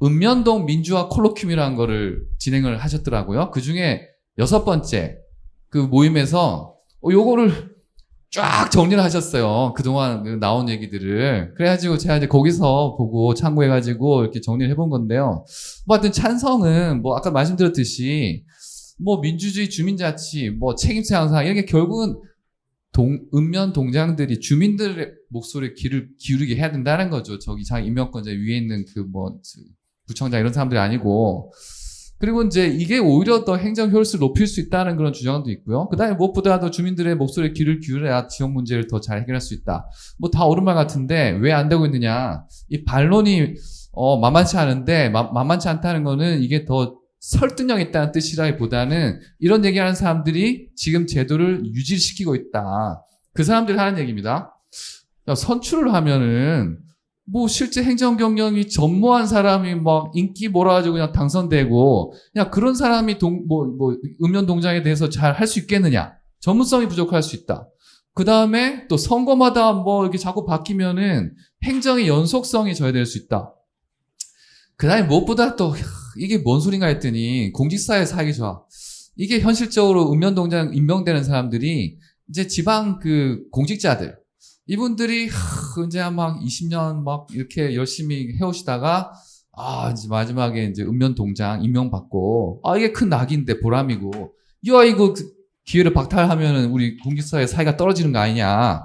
읍면동 민주화 콜로퀴움이라는 거를 진행을 하셨더라고요. 그 중에 6번째 모임에서 요거를 쫙 정리를 하셨어요. 그동안 나온 얘기들을. 그래가지고 제가 이제 거기서 보고 참고해가지고 이렇게 정리를 해본 건데요. 하여튼 찬성은 아까 말씀드렸듯이 민주주의 주민자치 책임세 항상 이렇게 결국은 읍면 동장들이 주민들의 목소리에 귀를 기울이게 해야 된다는 거죠. 저기 자기 임명권자 위에 있는 구청장 이런 사람들이 아니고. 그리고 이제 이게 오히려 더 행정 효율을 높일 수 있다는 그런 주장도 있고요. 그 다음에 무엇보다도 주민들의 목소리에 귀를 기울여야 지역 문제를 더 잘 해결할 수 있다. 뭐 다 옳은 말 같은데 왜 안 되고 있느냐. 이 반론이 만만치 않은데 만만치 않다는 거는 이게 더 설득력 있다는 뜻이라기보다는 이런 얘기하는 사람들이 지금 제도를 유지시키고 있다. 그 사람들이 하는 얘기입니다. 선출을 하면은 뭐 실제 행정 경력이 전무한 사람이 막 인기 몰아가지고 그냥 당선되고 그냥 그런 사람이 읍면 동장에 대해서 잘 할 수 있겠느냐? 전문성이 부족할 수 있다. 그 다음에 또 선거마다 뭐 이렇게 자꾸 바뀌면은 행정의 연속성이 저해될 수 있다. 그 다음에 무엇보다 또 이게 뭔 소린가 했더니 공직사회 사기 좋아. 이게 현실적으로 읍면동장 임명되는 사람들이 이제 지방 공직자들 이분들이 이제 막 20년 막 이렇게 열심히 해오시다가 이제 마지막에 이제 읍면동장 임명받고 이게 큰 낙인데 보람이고 이거 기회를 박탈하면은 우리 공직사회 사이가 떨어지는 거 아니냐.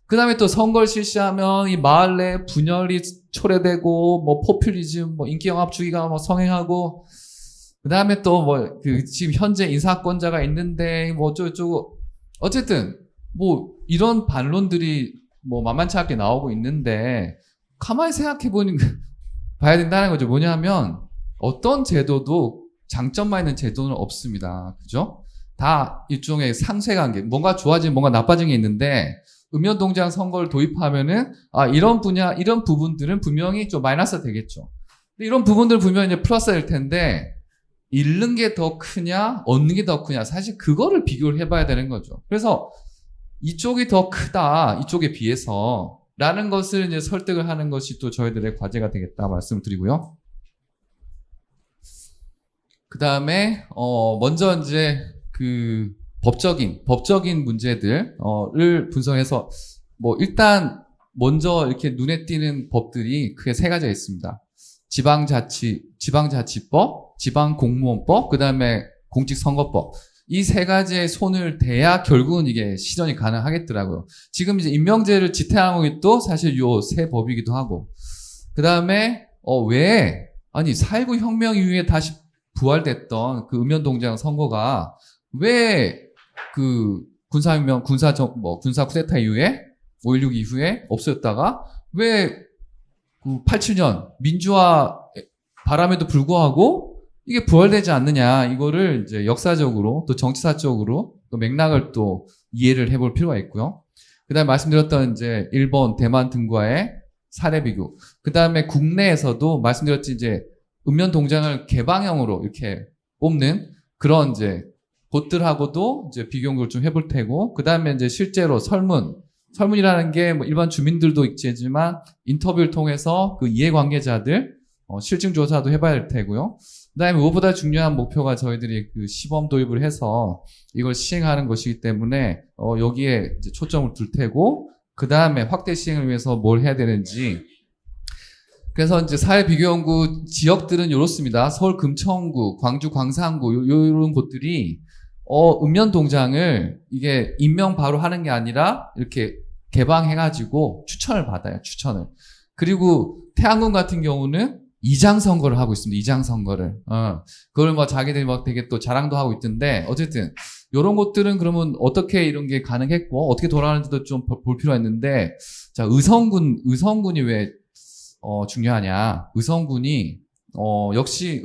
그 다음에 또 선거를 실시하면 이 마을 내 분열이 초래되고, 뭐, 포퓰리즘, 뭐, 인기영합 주의가 뭐 성행하고, 그 다음에 또 뭐, 지금 현재 인사권자가 있는데, 뭐, 어쩌고저쩌고. 어쨌든, 뭐, 이런 반론들이 뭐, 만만치 않게 나오고 있는데, 가만히 생각해보는, 봐야 된다는 거죠. 뭐냐면, 어떤 제도도 장점만 있는 제도는 없습니다. 그죠? 다 일종의 상쇄관계, 뭔가 좋아지면 뭔가 나빠진 게 있는데, 읍면동장 선거를 도입하면은, 이런 분야, 이런 부분들은 분명히 좀 마이너스가 되겠죠. 근데 이런 부분들 분명히 이제 플러스가 될 텐데, 잃는 게 더 크냐, 얻는 게 더 크냐, 사실 그거를 비교를 해봐야 되는 거죠. 그래서 이쪽이 더 크다, 이쪽에 비해서, 라는 것을 이제 설득을 하는 것이 또 저희들의 과제가 되겠다 말씀을 드리고요. 그 다음에, 먼저 이제 법적인 문제들을 분석해서 뭐 일단 먼저 이렇게 눈에 띄는 법들이 크게 세 가지가 있습니다. 지방자치법, 지방공무원법, 그 다음에 공직선거법. 이 세 가지의 손을 대야 결국은 이게 실현이 가능하겠더라고요. 지금 이제 임명제를 지탱하는 것도 사실 요 세 법이기도 하고. 그 다음에 왜 4.19 혁명 이후에 다시 부활됐던 그 읍면동장 선거가 왜 군사 쿠데타 이후에 5.16 이후에 없어졌다가 왜 87년 민주화 바람에도 불구하고 이게 부활되지 않느냐 이거를 이제 역사적으로 또 정치사적으로 또 맥락을 또 이해를 해볼 필요가 있고요. 그다음에 말씀드렸던 이제 일본, 대만 등과의 사례 비교. 그다음에 국내에서도 말씀드렸지 이제 읍면동장을 개방형으로 이렇게 뽑는 그런 이제 곳들하고도 이제 비교 연구를 좀 해볼 테고, 그 다음에 이제 실제로 설문이라는 게 뭐 일반 주민들도 있지만 인터뷰를 통해서 그 이해관계자들 실증 조사도 해봐야 될 테고요. 그 다음에 무엇보다 중요한 목표가 저희들이 그 시범 도입을 해서 이걸 시행하는 것이기 때문에 여기에 이제 초점을 둘 테고, 그 다음에 확대 시행을 위해서 뭘 해야 되는지. 그래서 이제 사회 비교 연구 지역들은 이렇습니다. 서울 금천구, 광주 광산구 이런 곳들이 읍면동장을 이게 임명 바로 하는 게 아니라 이렇게 개방해가지고 추천을 받아요. 추천을. 그리고 태안군 같은 경우는 이장 선거를 하고 있습니다. 이장 선거를. 그걸 뭐 자기들이 막 되게 또 자랑도 하고 있던데, 어쨌든 이런 것들은 그러면 어떻게 이런 게 가능했고 어떻게 돌아가는지도 좀 볼 필요가 있는데, 자, 의성군이 왜 중요하냐? 의성군이 역시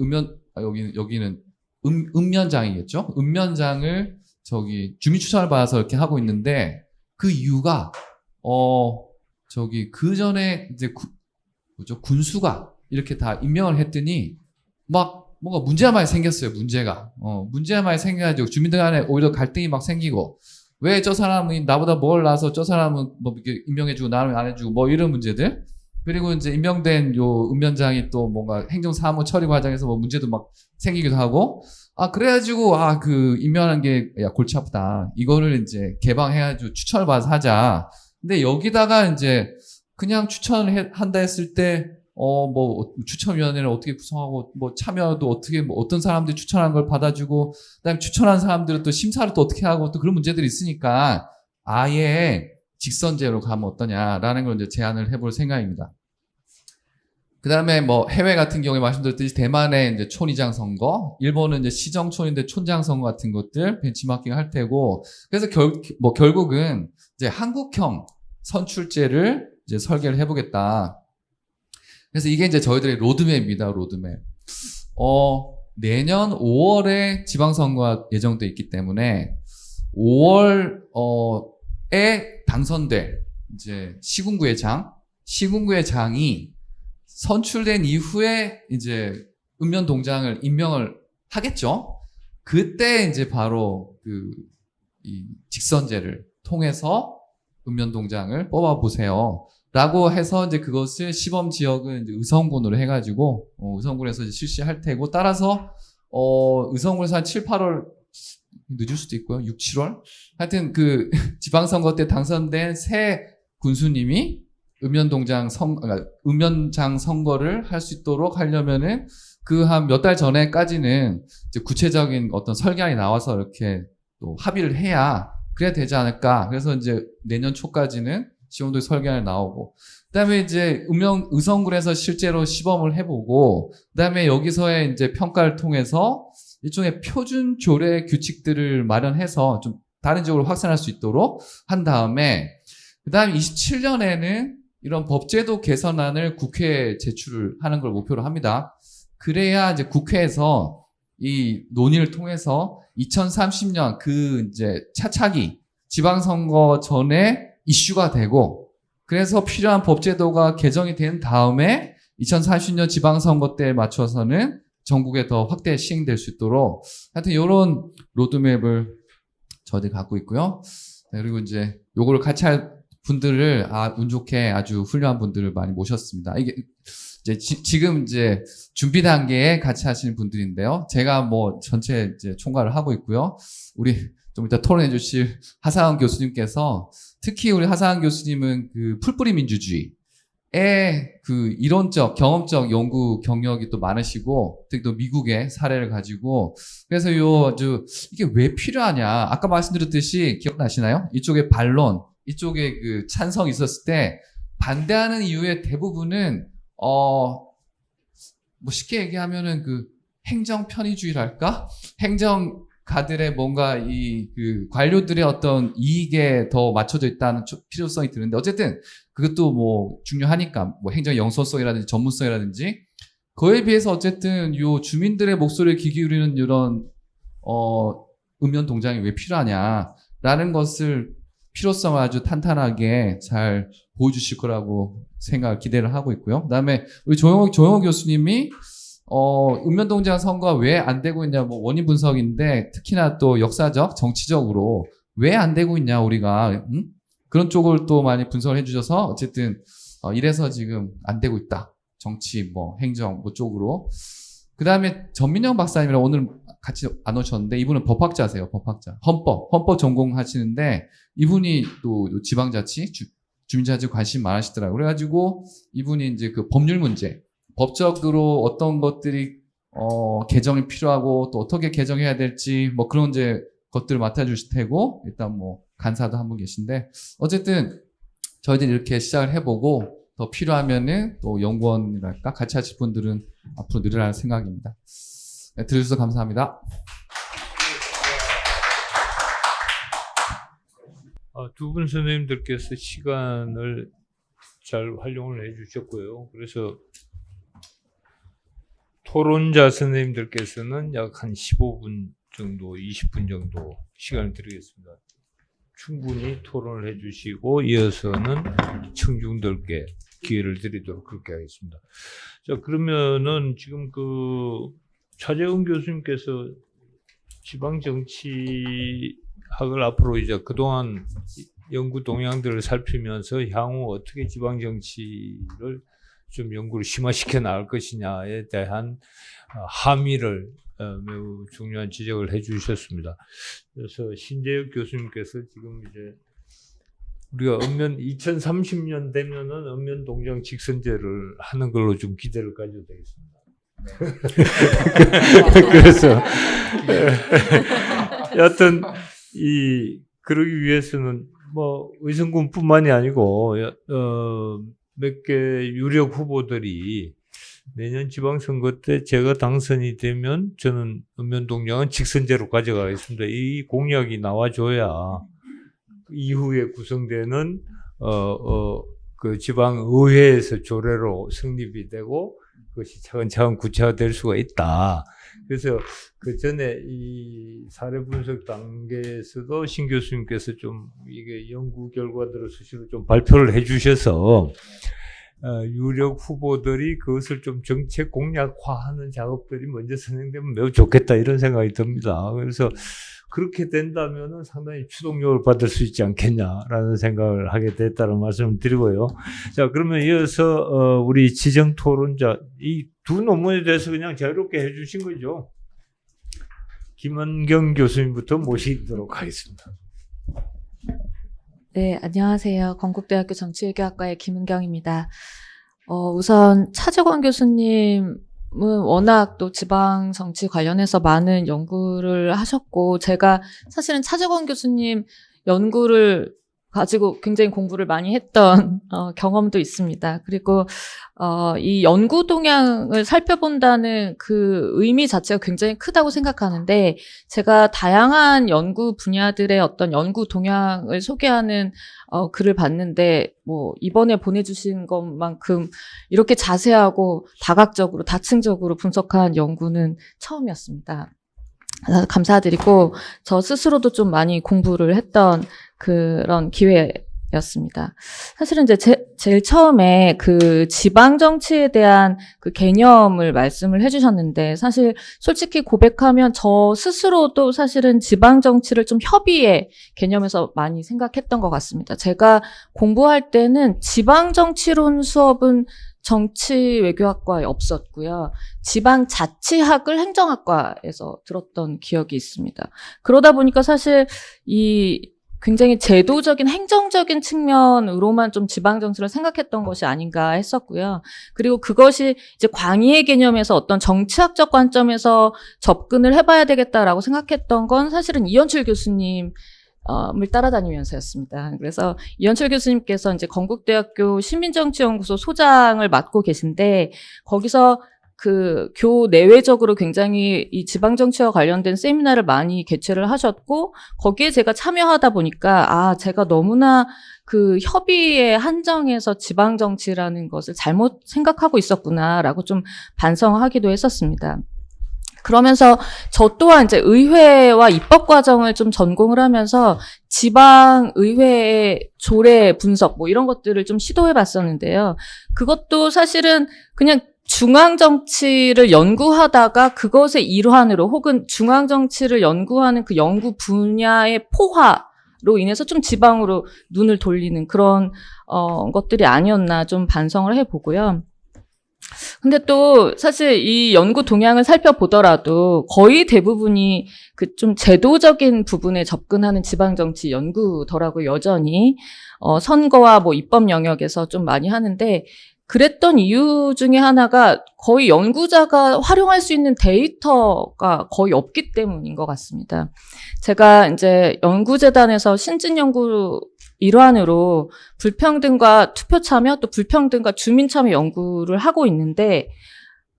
여기는 읍면장이겠죠? 읍면장을 주민 추천을 받아서 이렇게 하고 있는데, 그 이유가 그 전에 이제 군수가 이렇게 다 임명을 했더니 막 뭔가 문제가 많이 생겼어요. 문제가 많이 생겨가지고 주민들 간에 오히려 갈등이 막 생기고, 왜 저 사람이 나보다 뭘 나서 저 사람은 뭐 이렇게 임명해주고 나는 안 해주고 뭐 이런 문제들. 그리고 이제 임명된 요 읍면장이 또 뭔가 행정사무 처리 과정에서 뭐 문제도 막 생기기도 하고, 그래가지고, 임명하는 게, 골치 아프다. 이거를 이제 개방해가지고 추천을 받아서 하자. 근데 여기다가 이제 그냥 추천을 한다 했을 때, 추천위원회를 어떻게 구성하고, 참여도 어떻게, 어떤 사람들이 추천한 걸 받아주고, 그 다음에 추천한 사람들은 또 심사를 또 어떻게 하고, 또 그런 문제들이 있으니까, 아예 직선제로 가면 어떠냐라는 걸 이제 제안을 해볼 생각입니다. 그 다음에 뭐 해외 같은 경우에 말씀드렸듯이 대만의 이제 촌이장 선거, 일본은 이제 시정촌인데 촌장 선거 같은 것들 벤치마킹 할 테고, 그래서 결국은 이제 한국형 선출제를 이제 설계를 해보겠다. 그래서 이게 이제 저희들의 로드맵입니다, 로드맵. 내년 5월에 지방선거가 예정돼 있기 때문에 5월에 당선될 이제 시군구의 장이 선출된 이후에 이제 읍면동장을 임명을 하겠죠. 그때 이제 바로 이 직선제를 통해서 읍면동장을 뽑아보세요. 라고 해서 이제 그것을 시범 지역은 이제 의성군으로 해가지고, 의성군에서 이제 실시할 테고, 따라서, 의성군에서 한 7, 8월, 늦을 수도 있고요. 6, 7월? 하여튼 지방선거 때 당선된 새 군수님이 읍면장 선거를 할 수 있도록 하려면은 한 몇 달 전에까지는 이제 구체적인 어떤 설계안이 나와서 이렇게 또 합의를 해야 그래야 되지 않을까. 그래서 이제 내년 초까지는 지원도 설계안이 나오고, 그다음에 이제 의성군에서 실제로 시범을 해보고, 그다음에 여기서의 이제 평가를 통해서 일종의 표준 조례 규칙들을 마련해서 좀 다른 지역으로 확산할 수 있도록 한 다음에, 그다음 27년에는 이런 법제도 개선안을 국회에 제출을 하는 걸 목표로 합니다. 그래야 이제 국회에서 이 논의를 통해서 2030년 이제 차차기 지방선거 전에 이슈가 되고, 그래서 필요한 법제도가 개정이 된 다음에 2040년 지방선거 때에 맞춰서는 전국에 더 확대 시행될 수 있도록 하여튼 이런 로드맵을 저희들이 갖고 있고요. 네, 그리고 이제 요거를 같이 할 분들을 운 좋게 아주 훌륭한 분들을 많이 모셨습니다. 이게 이제 지금 이제 준비 단계에 같이 하시는 분들인데요. 제가 뭐 전체 이제 총괄을 하고 있고요. 우리 좀 이따 토론해 주실 하상원 교수님께서, 특히 우리 하상원 교수님은 풀뿌리 민주주의의 이론적, 경험적 연구 경력이 또 많으시고, 특히 또 미국의 사례를 가지고, 그래서 아주 이게 왜 필요하냐. 아까 말씀드렸듯이 기억나시나요? 이쪽에 반론, 이쪽에 찬성이 있었을 때 반대하는 이유의 대부분은, 뭐 쉽게 얘기하면은 행정 편의주의랄까? 행정가들의 뭔가 관료들의 어떤 이익에 더 맞춰져 있다는 필요성이 드는데, 어쨌든 그것도 뭐 중요하니까, 뭐 행정 영소성이라든지 전문성이라든지, 그에 비해서 어쨌든 주민들의 목소리를 귀 기울이는 이런, 읍면동장이 왜 필요하냐라는 것을 필요성을 아주 탄탄하게 잘 보여주실 거라고 기대를 하고 있고요. 그 다음에 우리 조영호 교수님이 읍면동장 선거가 왜 안 되고 있냐, 뭐 원인 분석인데, 특히나 또 역사적, 정치적으로 왜 안 되고 있냐, 우리가, 그런 쪽을 또 많이 분석을 해주셔서, 어쨌든, 이래서 지금 안 되고 있다. 정치, 행정, 쪽으로. 그 다음에 전민영 박사님이랑 오늘 같이 안 오셨는데, 이분은 법학자세요, 법학자. 헌법 전공하시는데, 이분이 또 지방자치, 주민자치 관심 많으시더라고요. 그래가지고, 이분이 이제 법률 문제, 법적으로 어떤 것들이 개정이 필요하고 또 어떻게 개정해야 될지 뭐 그런 이제 것들을 맡아주실 테고, 일단 뭐 간사도 한 분 계신데, 어쨌든 저희들이 이렇게 시작을 해보고 더 필요하면은 또 연구원이랄까 같이 하실 분들은 앞으로 늘어날 생각입니다. 네, 들어주셔서 감사합니다. 두 분 선생님들께서 시간을 잘 활용을 해주셨고요. 그래서 토론자 선생님들께서는 약 한 15분 정도, 20분 정도 시간을 드리겠습니다. 충분히 토론을 해주시고 이어서는 청중들께 기회를 드리도록 그렇게 하겠습니다. 자, 그러면은 지금 차재훈 교수님께서 지방정치학을 앞으로 이제 그동안 연구 동향들을 살피면서 향후 어떻게 지방정치를 좀 연구를 심화시켜 나갈 것이냐에 대한 함의를 매우 중요한 지적을 해 주셨습니다. 그래서 신재혁 교수님께서 지금 이제 우리가 2030년 되면은 읍면동장 직선제를 하는 걸로 좀 기대를 가져도 되겠습니다. 그래서 여하튼 그러기 위해서는 뭐 의성군뿐만이 아니고 몇 개 유력 후보들이 내년 지방선거 때 제가 당선이 되면 저는 읍면동량은 직선제로 가져가겠습니다. 이 공약이 나와줘야 이후에 구성되는 그 지방의회에서 조례로 성립이 되고 그것이 차근차근 구체화될 수가 있다. 그래서 그 전에 이 사례 분석 단계에서도 신 교수님께서 좀 이게 연구 결과들을 수시로 좀 발표를 해주셔서 유력 후보들이 그것을 좀 정책 공약화하는 작업들이 먼저 진행되면 매우 좋겠다 이런 생각이 듭니다. 그래서 그렇게 된다면은 상당히 추동력을 받을 수 있지 않겠냐라는 생각을 하게 됐다는 말씀을 드리고요. 자, 그러면 이어서 우리 지정 토론자 이 두 논문에 대해서 그냥 자유롭게 해주신 거죠. 김은경 교수님부터 모시도록 하겠습니다. 네, 안녕하세요. 건국대학교 정치외교학과의 김은경입니다. 우선 차재권 교수님은 워낙 또 지방 정치 관련해서 많은 연구를 하셨고, 제가 사실은 차재권 교수님 연구를 가지고 굉장히 공부를 많이 했던 경험도 있습니다. 그리고 이 연구 동향을 살펴본다는 그 의미 자체가 굉장히 크다고 생각하는데, 제가 다양한 연구 분야들의 어떤 연구 동향을 소개하는 글을 봤는데, 뭐 이번에 보내주신 것만큼 이렇게 자세하고 다각적으로 다층적으로 분석한 연구는 처음이었습니다. 감사드리고 저 스스로도 좀 많이 공부를 했던 그런 기회였습니다. 사실은 이제 제일 처음에 그 지방 정치에 대한 그 개념을 말씀을 해주셨는데, 사실 솔직히 고백하면 저 스스로도 사실은 지방 정치를 좀 협의의 개념에서 많이 생각했던 것 같습니다. 제가 공부할 때는 지방 정치론 수업은 정치외교학과에 없었고요. 지방자치학을 행정학과에서 들었던 기억이 있습니다. 그러다 보니까 사실 이 굉장히 제도적인 행정적인 측면으로만 좀 지방정치를 생각했던 것이 아닌가 했었고요. 그리고 그것이 이제 광의의 개념에서 어떤 정치학적 관점에서 접근을 해봐야 되겠다라고 생각했던 건 사실은 이현출 교수님 을 따라다니면서였습니다. 그래서 이현철 교수님께서 이제 건국대학교 시민정치연구소 소장을 맡고 계신데, 거기서 그 교내외적으로 굉장히 이 지방정치와 관련된 세미나를 많이 개최를 하셨고, 거기에 제가 참여하다 보니까 제가 너무나 그 협의의 한정에서 지방정치라는 것을 잘못 생각하고 있었구나라고 좀 반성하기도 했었습니다. 그러면서 저 또한 이제 의회와 입법 과정을 좀 전공을 하면서 지방 의회의 조례 분석 뭐 이런 것들을 좀 시도해 봤었는데요. 그것도 사실은 그냥 중앙 정치를 연구하다가 그것의 일환으로, 혹은 중앙 정치를 연구하는 그 연구 분야의 포화로 인해서 좀 지방으로 눈을 돌리는 그런 것들이 아니었나 좀 반성을 해보고요. 근데 또 사실 이 연구 동향을 살펴보더라도 거의 대부분이 그 좀 제도적인 부분에 접근하는 지방정치 연구더라고요, 여전히. 선거와 뭐 입법 영역에서 좀 많이 하는데, 그랬던 이유 중에 하나가 거의 연구자가 활용할 수 있는 데이터가 거의 없기 때문인 것 같습니다. 제가 이제 연구재단에서 신진연구 일환으로 불평등과 투표 참여, 또 불평등과 주민 참여 연구를 하고 있는데,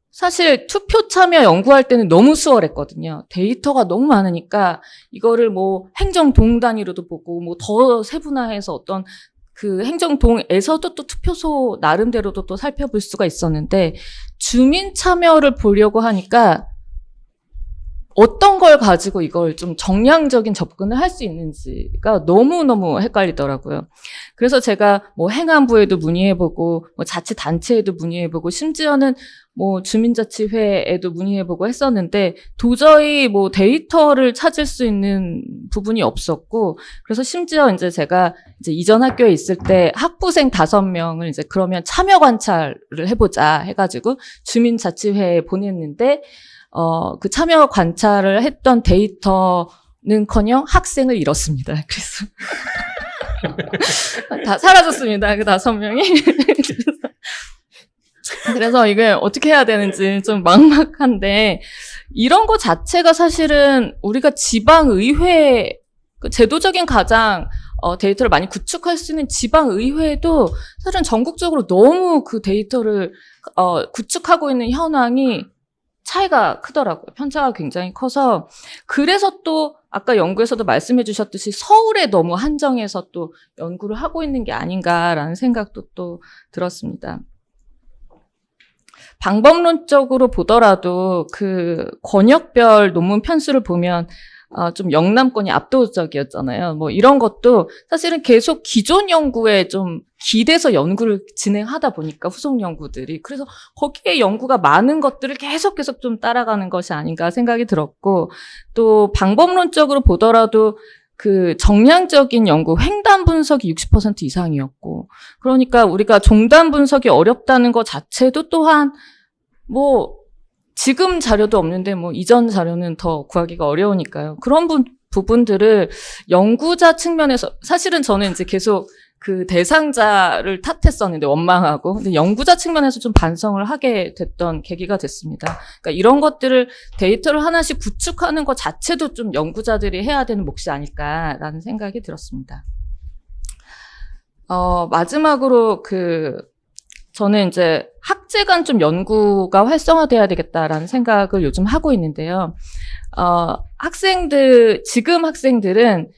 사실 투표 참여 연구할 때는 너무 수월했거든요. 데이터가 너무 많으니까 이거를 뭐 행정동 단위로도 보고 뭐 더 세분화해서 어떤 그 행정동에서도 또 투표소 나름대로도 또 살펴볼 수가 있었는데, 주민 참여를 보려고 하니까 어떤 걸 가지고 이걸 좀 정량적인 접근을 할 수 있는지가 너무너무 헷갈리더라고요. 그래서 제가 뭐 행안부에도 문의해보고, 뭐 자치단체에도 문의해보고, 심지어는 뭐 주민자치회에도 문의해보고 했었는데, 도저히 뭐 데이터를 찾을 수 있는 부분이 없었고, 그래서 심지어 이제 제가 이제 이전 학교에 있을 때 학부생 5명을 이제 그러면 참여 관찰을 해보자 해가지고 주민자치회에 보냈는데, 그 참여 관찰을 했던 데이터는커녕 학생을 잃었습니다. 그래서 다 사라졌습니다. 그 5명이. 그래서 이게 어떻게 해야 되는지 좀 막막한데, 이런 거 자체가 사실은 우리가 지방의회 그 제도적인 가장 데이터를 많이 구축할 수 있는 지방의회도 사실은 전국적으로 너무 그 데이터를 구축하고 있는 현황이 차이가 크더라고요. 편차가 굉장히 커서 그래서 또 아까 연구에서도 말씀해 주셨듯이 서울에 너무 한정해서 또 연구를 하고 있는 게 아닌가라는 생각도 또 들었습니다. 방법론적으로 보더라도 그 권역별 논문 편수를 보면 좀 영남권이 압도적이었잖아요. 뭐 이런 것도 사실은 계속 기존 연구에 좀 기대서 연구를 진행하다 보니까 후속 연구들이 그래서 거기에 연구가 많은 것들을 계속 좀 따라가는 것이 아닌가 생각이 들었고 또 방법론적으로 보더라도 그 정량적인 연구, 횡단 분석이 60% 이상이었고 그러니까 우리가 종단 분석이 어렵다는 것 자체도 또한 뭐 지금 자료도 없는데 뭐 이전 자료는 더 구하기가 어려우니까요. 그런 부분들을 연구자 측면에서 사실은 저는 이제 계속 그 대상자를 탓했었는데 원망하고 근데 연구자 측면에서 좀 반성을 하게 됐던 계기가 됐습니다. 그러니까 이런 것들을 데이터를 하나씩 구축하는 것 자체도 좀 연구자들이 해야 되는 몫이 아닐까라는 생각이 들었습니다. 마지막으로 저는 이제 학제 간 좀 연구가 활성화돼야 되겠다라는 생각을 요즘 하고 있는데요. 지금 학생들은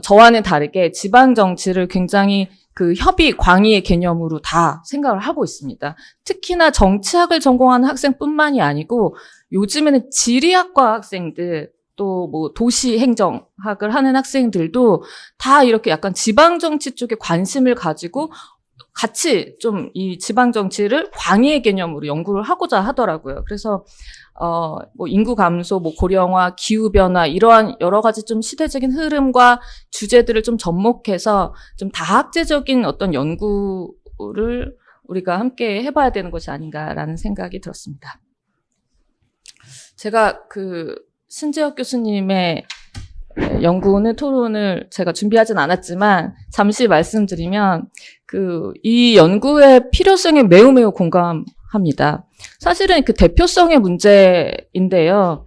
저와는 다르게 지방 정치를 굉장히 그 협의, 광의의 개념으로 다 생각을 하고 있습니다. 특히나 정치학을 전공하는 학생뿐만이 아니고 요즘에는 지리학과 학생들 또 뭐 도시 행정학을 하는 학생들도 다 이렇게 약간 지방 정치 쪽에 관심을 가지고 같이 좀 이 지방 정치를 광의의 개념으로 연구를 하고자 하더라고요. 그래서 뭐 인구 감소, 뭐 고령화, 기후 변화 이러한 여러 가지 좀 시대적인 흐름과 주제들을 좀 접목해서 좀 다학제적인 어떤 연구를 우리가 함께 해봐야 되는 것이 아닌가라는 생각이 들었습니다. 제가 신재혁 교수님의 연구는 토론을 제가 준비하진 않았지만 잠시 말씀드리면 이 연구의 필요성에 매우 공감합니다. 사실은 그 대표성의 문제인데요.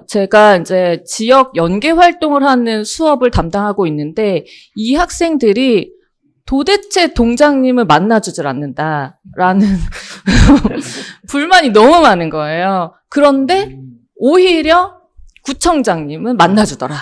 제가 이제 지역 연계 활동을 하는 수업을 담당하고 있는데 이 학생들이 도대체 동장님을 만나주질 않는다라는 불만이 너무 많은 거예요. 그런데 오히려 구청장님은 만나주더라.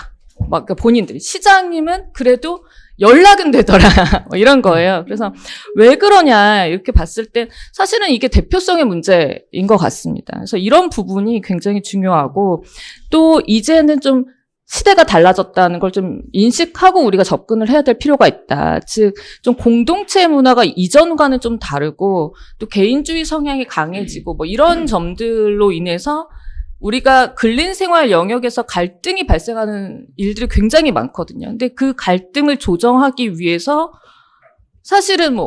막 본인들이 시장님은 그래도 연락은 되더라. 뭐 이런 거예요. 그래서 왜 그러냐 이렇게 봤을 때 사실은 이게 대표성의 문제인 것 같습니다. 그래서 이런 부분이 굉장히 중요하고 또 이제는 좀 시대가 달라졌다는 걸 좀 인식하고 우리가 접근을 해야 될 필요가 있다. 즉, 좀 공동체 문화가 이전과는 좀 다르고 또 개인주의 성향이 강해지고 뭐 이런 점들로 인해서 우리가 근린생활 영역에서 갈등이 발생하는 일들이 굉장히 많거든요. 근데 그 갈등을 조정하기 위해서 사실은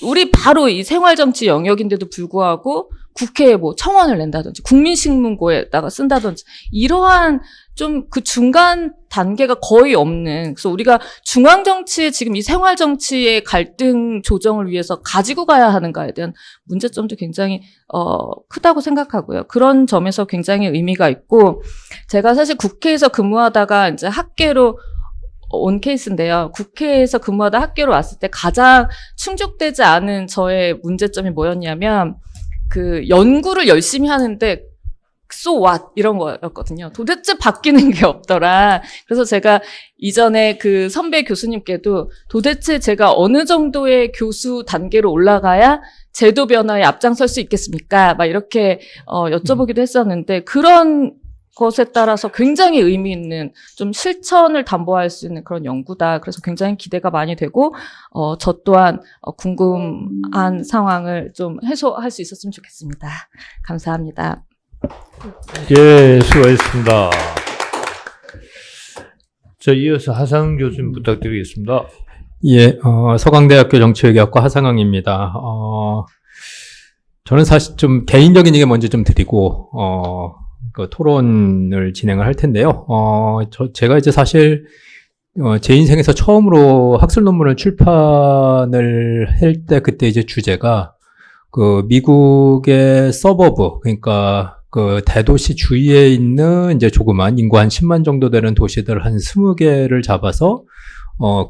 우리 바로 이 생활정치 영역인데도 불구하고 국회에 청원을 낸다든지 국민신문고에다가 쓴다든지 이러한 좀 그 중간 단계가 거의 없는 그래서 우리가 중앙정치에 지금 이 생활정치의 갈등 조정을 위해서 가지고 가야 하는가에 대한 문제점도 굉장히 크다고 생각하고요. 그런 점에서 굉장히 의미가 있고 제가 사실 국회에서 근무하다가 이제 학계로 온 케이스인데요. 국회에서 근무하다 학교로 왔을 때 가장 충족되지 않은 저의 문제점이 뭐였냐면 연구를 열심히 하는데 so what 이런 거였거든요. 도대체 바뀌는 게 없더라. 그래서 제가 이전에 선배 교수님께도 도대체 제가 어느 정도의 교수 단계로 올라가야 제도 변화에 앞장설 수 있겠습니까? 막 이렇게 여쭤보기도 했었는데 그런 것에 따라서 굉장히 의미 있는 좀 실천을 담보할 수 있는 그런 연구다. 그래서 굉장히 기대가 많이 되고 저 또한 궁금한 상황을 좀 해소할 수 있었으면 좋겠습니다. 감사합니다. 예, 수고하셨습니다. 이어서 하상영 교수님 부탁드리겠습니다. 예, 서강대학교 정치외교학과 하상영입니다. 저는 사실 좀 개인적인 얘기 먼저 좀 드리고, 토론을 진행을 할 텐데요. 제가 이제 사실, 제 인생에서 처음으로 학술 논문을 출판을 할 때 그때 이제 주제가 미국의 서버브, 그러니까 대도시 주위에 있는 이제 조그만 인구 한 10만 정도 되는 도시들 한 20개를 잡아서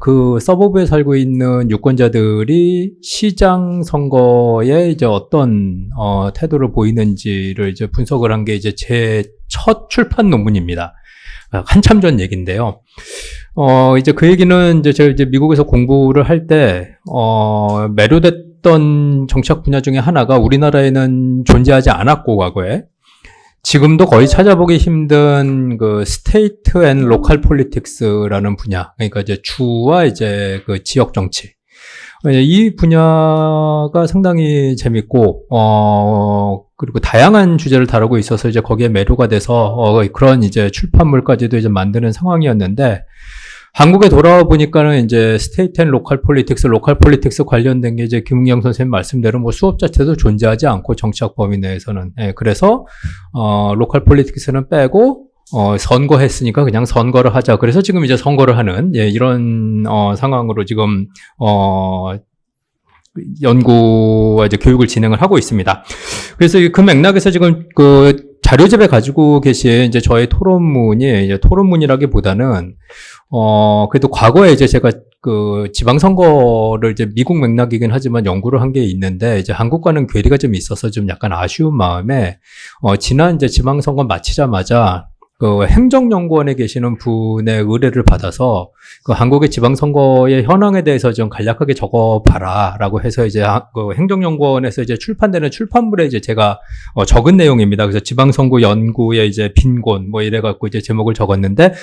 그 서버브에 살고 있는 유권자들이 시장 선거에 이제 어떤, 태도를 보이는지를 이제 분석을 한 게 이제 제 첫 출판 논문입니다. 한참 전 얘기인데요. 이제 그 얘기는 이제 제가 이제 미국에서 공부를 할 때, 매료됐던 정치학 분야 중에 하나가 우리나라에는 존재하지 않았고, 과거에. 지금도 거의 찾아보기 힘든 그 스테이트 앤 로컬 폴리틱스라는 분야. 그러니까 이제 주와 이제 그 지역 정치. 이 분야가 상당히 재밌고, 그리고 다양한 주제를 다루고 있어서 이제 거기에 매료가 돼서, 그런 이제 출판물까지도 이제 만드는 상황이었는데, 한국에 돌아와 보니까는 이제 스테이트 앤 로컬 폴리틱스 관련된 게 이제 김은경 선생님 말씀대로 뭐 수업 자체도 존재하지 않고 정치학 범위 내에서는. 그래서, 로컬 폴리틱스는 빼고, 선거했으니까 그냥 선거를 하자. 그래서 지금 이제 선거를 하는, 이런, 상황으로 지금, 연구와 이제 교육을 진행을 하고 있습니다. 그래서 그 맥락에서 지금 그 자료집에 가지고 계신 이제 저의 토론문이 이제 토론문이라기보다는, 그래도 과거에 이제 제가 그 지방선거를 이제 미국 맥락이긴 하지만 연구를 한 게 있는데 이제 한국과는 괴리가 좀 있어서 좀 약간 아쉬운 마음에, 지난 이제 지방선거 마치자마자 그 행정연구원에 계시는 분의 의뢰를 받아서 그 한국의 지방선거의 현황에 대해서 좀 간략하게 적어봐라라고 해서 이제 그 행정연구원에서 이제 출판되는 출판물에 이제 제가 적은 내용입니다. 그래서 지방선거 연구의 이제 빈곤 뭐 이래갖고 이제 제목을 적었는데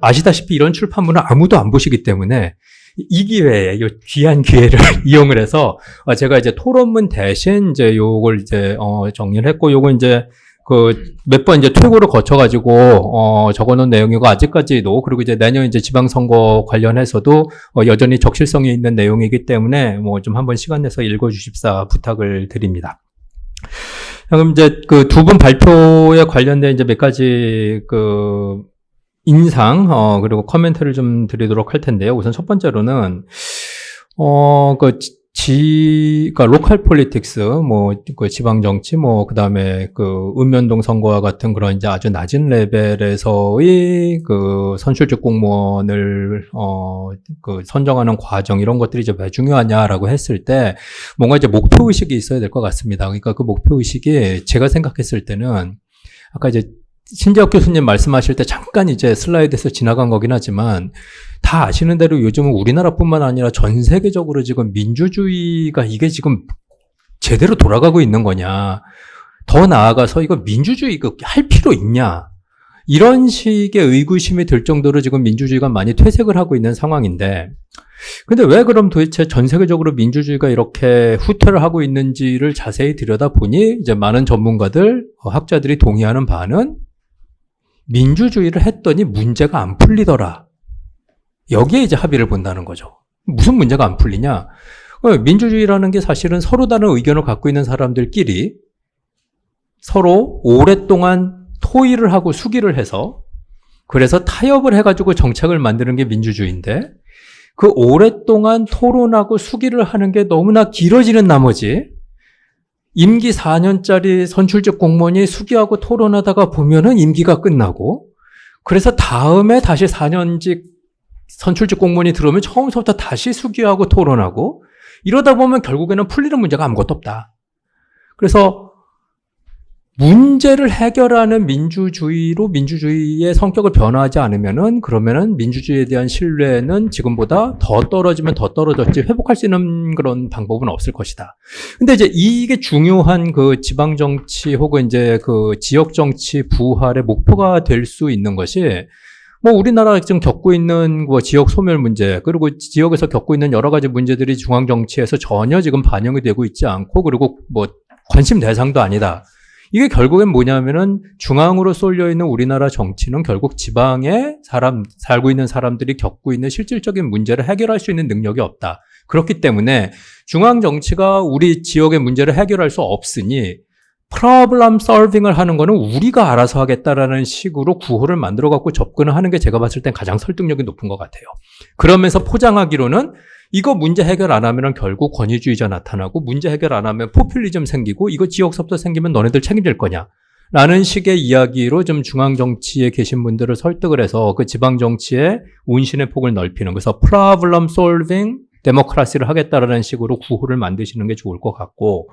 아시다시피 이런 출판물은 아무도 안 보시기 때문에 이 기회에, 이 귀한 기회를 이용을 해서 제가 이제 토론문 대신 이제 요걸 이제 정리를 했고 요거 이제 몇 번 이제 퇴고를 거쳐가지고, 적어놓은 내용이고, 아직까지도, 그리고 이제 내년 이제 지방선거 관련해서도, 여전히 적실성이 있는 내용이기 때문에, 뭐 좀 한번 시간 내서 읽어주십사 부탁을 드립니다. 그럼 이제 그 두 분 발표에 관련된 이제 몇 가지 인상, 그리고 코멘트를 좀 드리도록 할 텐데요. 우선 첫 번째로는, 그러니까 로컬 폴리틱스, 그 지방 정치, 그 다음에 그 읍면동 선거와 같은 그런 이제 아주 낮은 레벨에서의 그 선출직 공무원을 그 선정하는 과정 이런 것들이 이제 왜 중요하냐라고 했을 때 뭔가 이제 목표 의식이 있어야 될 것 같습니다. 그러니까 그 목표 의식이 제가 생각했을 때는 아까 이제 신재혁 교수님 말씀하실 때 잠깐 이제 슬라이드에서 지나간 거긴 하지만 다 아시는 대로 요즘은 우리나라뿐만 아니라 전 세계적으로 지금 민주주의가 이게 지금 제대로 돌아가고 있는 거냐. 더 나아가서 이거 민주주의 이거 할 필요 있냐. 이런 식의 의구심이 들 정도로 지금 민주주의가 많이 퇴색을 하고 있는 상황인데 근데 왜 그럼 도대체 전 세계적으로 민주주의가 이렇게 후퇴를 하고 있는지를 자세히 들여다보니 이제 많은 전문가들, 학자들이 동의하는 바는 민주주의를 했더니 문제가 안 풀리더라. 여기에 이제 합의를 본다는 거죠. 무슨 문제가 안 풀리냐? 민주주의라는 게 사실은 서로 다른 의견을 갖고 있는 사람들끼리 서로 오랫동안 토의를 하고 수기를 해서 그래서 타협을 해가지고 정책을 만드는 게 민주주의인데 그 오랫동안 토론하고 수기를 하는 게 너무나 길어지는 나머지 임기 4년짜리 선출직 공무원이 수기하고 토론하다가 보면은 임기가 끝나고 그래서 다음에 다시 4년직 선출직 공무원이 들어오면 처음부터 다시 수기하고 토론하고 이러다 보면 결국에는 풀리는 문제가 아무것도 없다. 그래서 문제를 해결하는 민주주의로 민주주의의 성격을 변화하지 않으면은 그러면은 민주주의에 대한 신뢰는 지금보다 더 떨어지면 더 떨어졌지 회복할 수 있는 그런 방법은 없을 것이다. 근데 이제 이게 중요한 그 지방 정치 혹은 이제 그 지역 정치 부활의 목표가 될 수 있는 것이 뭐 우리나라가 지금 겪고 있는 뭐 지역 소멸 문제 그리고 지역에서 겪고 있는 여러 가지 문제들이 중앙 정치에서 전혀 지금 반영이 되고 있지 않고 그리고 뭐 관심 대상도 아니다. 이게 결국엔 뭐냐면은 중앙으로 쏠려 있는 우리나라 정치는 결국 지방에 살고 있는 사람들이 겪고 있는 실질적인 문제를 해결할 수 있는 능력이 없다. 그렇기 때문에 중앙 정치가 우리 지역의 문제를 해결할 수 없으니 프로블럼 solving을 하는 거는 우리가 알아서 하겠다라는 식으로 구호를 만들어 갖고 접근을 하는 게 제가 봤을 땐 가장 설득력이 높은 것 같아요. 그러면서 포장하기로는 이거 문제 해결 안 하면 결국 권위주의자 나타나고 문제 해결 안 하면 포퓰리즘 생기고 이거 지역사업도 생기면 너네들 책임질 거냐 라는 식의 이야기로 좀 중앙 정치에 계신 분들을 설득을 해서 그 지방 정치의 운신의 폭을 넓히는, 그래서 problem solving 데모크라시를 하겠다라는 식으로 구호를 만드시는 게 좋을 것 같고,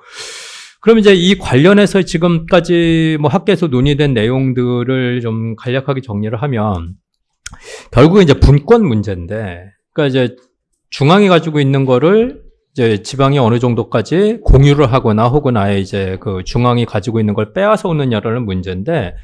그럼 이제 이 관련해서 지금까지 뭐 학계에서 논의된 내용들을 좀 간략하게 정리를 하면, 결국은 이제 분권 문제인데, 그러니까 이제 중앙이 가지고 있는 거를 이제 지방이 어느 정도까지 공유를 하거나 혹은 아예 이제 그 중앙이 가지고 있는 걸 빼앗아 오느냐라는 문제인데,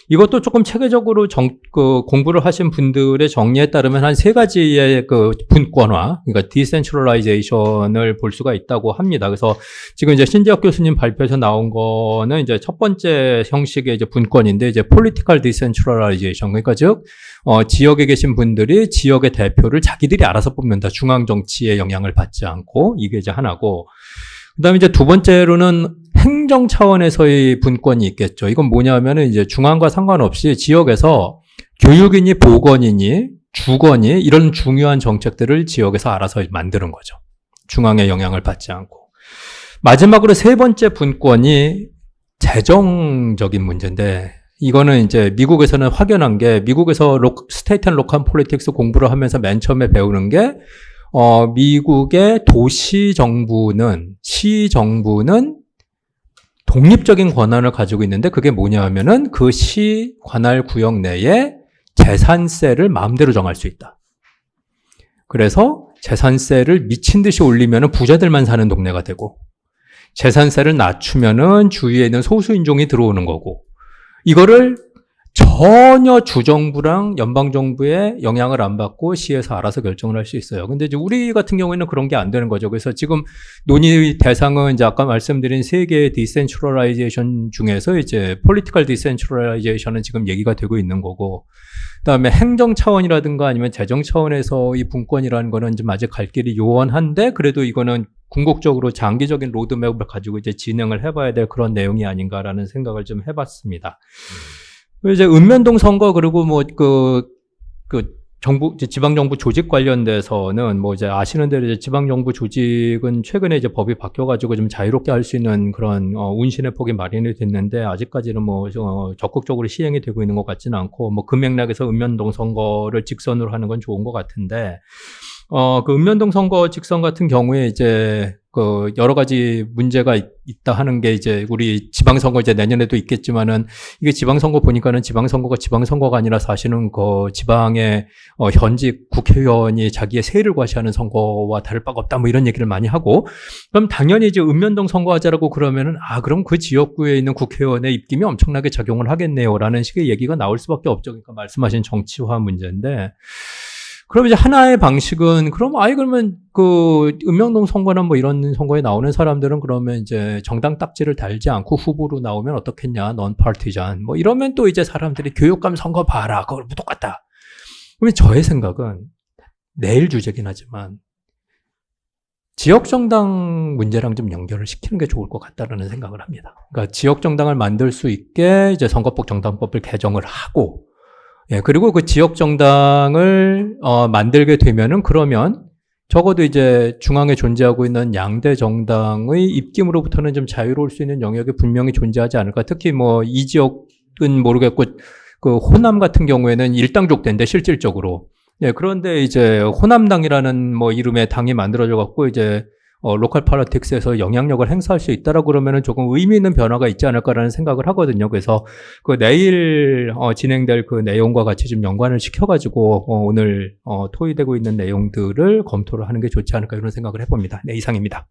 이것도 조금 체계적으로 공부를 하신 분들의 정리에 따르면 한 세 가지의 그 분권화, 그러니까 디센트럴라이제이션을 볼 수가 있다고 합니다. 그래서 지금 이제 신재혁 교수님 발표에서 나온 거는 이제 첫 번째 형식의 이제 분권인데, 이제 political decentralization, 그러니까 즉 지역에 계신 분들이 지역의 대표를 자기들이 알아서 뽑는다. 중앙 정치의 영향을 받지 않고, 이게 이제 하나고, 그다음에 이제 두 번째로는 행정 차원에서의 분권이 있겠죠. 이건 뭐냐면은 이제 중앙과 상관없이 지역에서 교육이니 보건이니 주거니 이런 중요한 정책들을 지역에서 알아서 만드는 거죠. 중앙의 영향을 받지 않고. 마지막으로 세 번째 분권이 재정적인 문제인데, 이거는 이제 미국에서는 확연한 게, 미국에서 스테이트 앤 로컬 폴리틱스 공부를 하면서 맨 처음에 배우는 게, 미국의 도시 정부는, 시 정부는 독립적인 권한을 가지고 있는데, 그게 뭐냐 하면은 그 시 관할 구역 내에 재산세를 마음대로 정할 수 있다. 그래서 재산세를 미친 듯이 올리면은 부자들만 사는 동네가 되고, 재산세를 낮추면은 주위에 있는 소수인종이 들어오는 거고, 이거를 전혀 주정부랑 연방정부의 영향을 안 받고 시에서 알아서 결정을 할 수 있어요. 근데 이제 우리 같은 경우에는 그런 게 안 되는 거죠. 그래서 지금 논의 대상은 이제 아까 말씀드린 세 개의 디센트럴라이제이션 중에서 이제 폴리티컬 디센트럴라이제이션은 지금 얘기가 되고 있는 거고, 그다음에 행정 차원이라든가 아니면 재정 차원에서 이 분권이라는 거는 좀 아직 갈 길이 요원한데, 그래도 이거는 궁극적으로 장기적인 로드맵을 가지고 이제 진행을 해봐야 될 그런 내용이 아닌가라는 생각을 좀 해봤습니다. 이제 읍면동 선거, 그리고 뭐 정부, 지방정부 조직 관련돼서는 뭐 이제 아시는 대로 이제 지방정부 조직은 최근에 이제 법이 바뀌어가지고 좀 자유롭게 할 수 있는 그런 운신의 폭이 마련이 됐는데, 아직까지는 뭐 적극적으로 시행이 되고 있는 것 같지는 않고, 뭐 그 맥락에서 읍면동 선거를 직선으로 하는 건 좋은 것 같은데, 그 읍면동 선거 직선 같은 경우에 이제 그 여러 가지 문제가 있다 하는 게, 이제 우리 지방선거 이제 내년에도 있겠지만은, 이게 지방선거 보니까는 지방선거가 지방선거가 아니라 사실은 그 지방의 현직 국회의원이 자기의 세를 과시하는 선거와 다를 바가 없다, 뭐 이런 얘기를 많이 하고, 그럼 당연히 이제 읍면동 선거하자라고 그러면은, 그럼 그 지역구에 있는 국회의원의 입김이 엄청나게 작용을 하겠네요라는 식의 얘기가 나올 수밖에 없죠. 그러니까 말씀하신 정치화 문제인데, 그럼 이제 하나의 방식은, 그러면 그 읍면동 선거나 뭐 이런 선거에 나오는 사람들은 그러면 이제 정당 딱지를 달지 않고 후보로 나오면 어떻겠냐, 넌 파티잔, 뭐 이러면 또 이제 사람들이 교육감 선거 봐라, 그걸 똑같다. 그러면 저의 생각은, 내일 주제긴 하지만 지역 정당 문제랑 좀 연결을 시키는 게 좋을 것 같다라는 생각을 합니다. 그러니까 지역 정당을 만들 수 있게 이제 선거법 정당법을 개정을 하고, 그리고 그 지역 정당을 만들게 되면은, 그러면 적어도 이제 중앙에 존재하고 있는 양대 정당의 입김으로부터는 좀 자유로울 수 있는 영역이 분명히 존재하지 않을까. 특히 뭐 이 지역은 모르겠고, 그 호남 같은 경우에는 일당족대인데 실질적으로. 그런데 이제 호남당이라는 뭐 이름의 당이 만들어져 갖고 이제 로컬 폴리틱스에서 영향력을 행사할 수 있다라고 그러면은 조금 의미 있는 변화가 있지 않을까라는 생각을 하거든요. 그래서 그 내일 진행될 그 내용과 같이 좀 연관을 시켜가지고 오늘 토의되고 있는 내용들을 검토를 하는 게 좋지 않을까, 이런 생각을 해봅니다. 네, 이상입니다.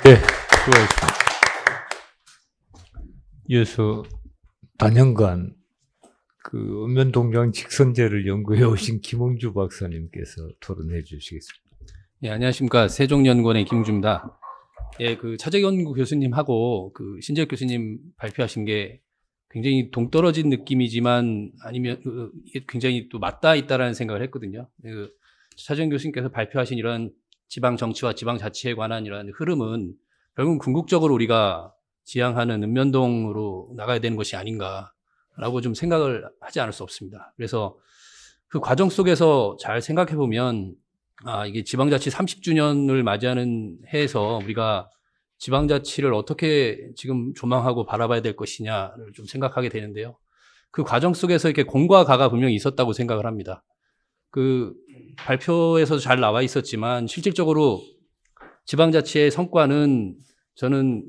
네, 수고하셨습니다. 이어서 단연간 그 읍면동장 직선제를 연구해 오신 김홍주 박사님께서 토론해 주시겠습니다. 예, 안녕하십니까. 세종연구원의 김웅주입니다. 예, 그 차재경구 교수님하고 그 신재혁 교수님 발표하신 게 굉장히 동떨어진 느낌이지만, 아니면 이게 굉장히 또 맞닿아 있다라는 생각을 했거든요. 그 차재경 교수님께서 발표하신 이런 지방 정치와 지방 자치에 관한 이런 흐름은 결국은 궁극적으로 우리가 지향하는 읍면동으로 나가야 되는 것이 아닌가라고 좀 생각을 하지 않을 수 없습니다. 그래서 그 과정 속에서 잘 생각해 보면, 이게 지방자치 30주년을 맞이하는 해에서 우리가 지방자치를 어떻게 지금 조망하고 바라봐야 될 것이냐를 좀 생각하게 되는데요. 그 과정 속에서 이렇게 공과 가가 분명히 있었다고 생각을 합니다. 그 발표에서도 잘 나와 있었지만 실질적으로 지방자치의 성과는 저는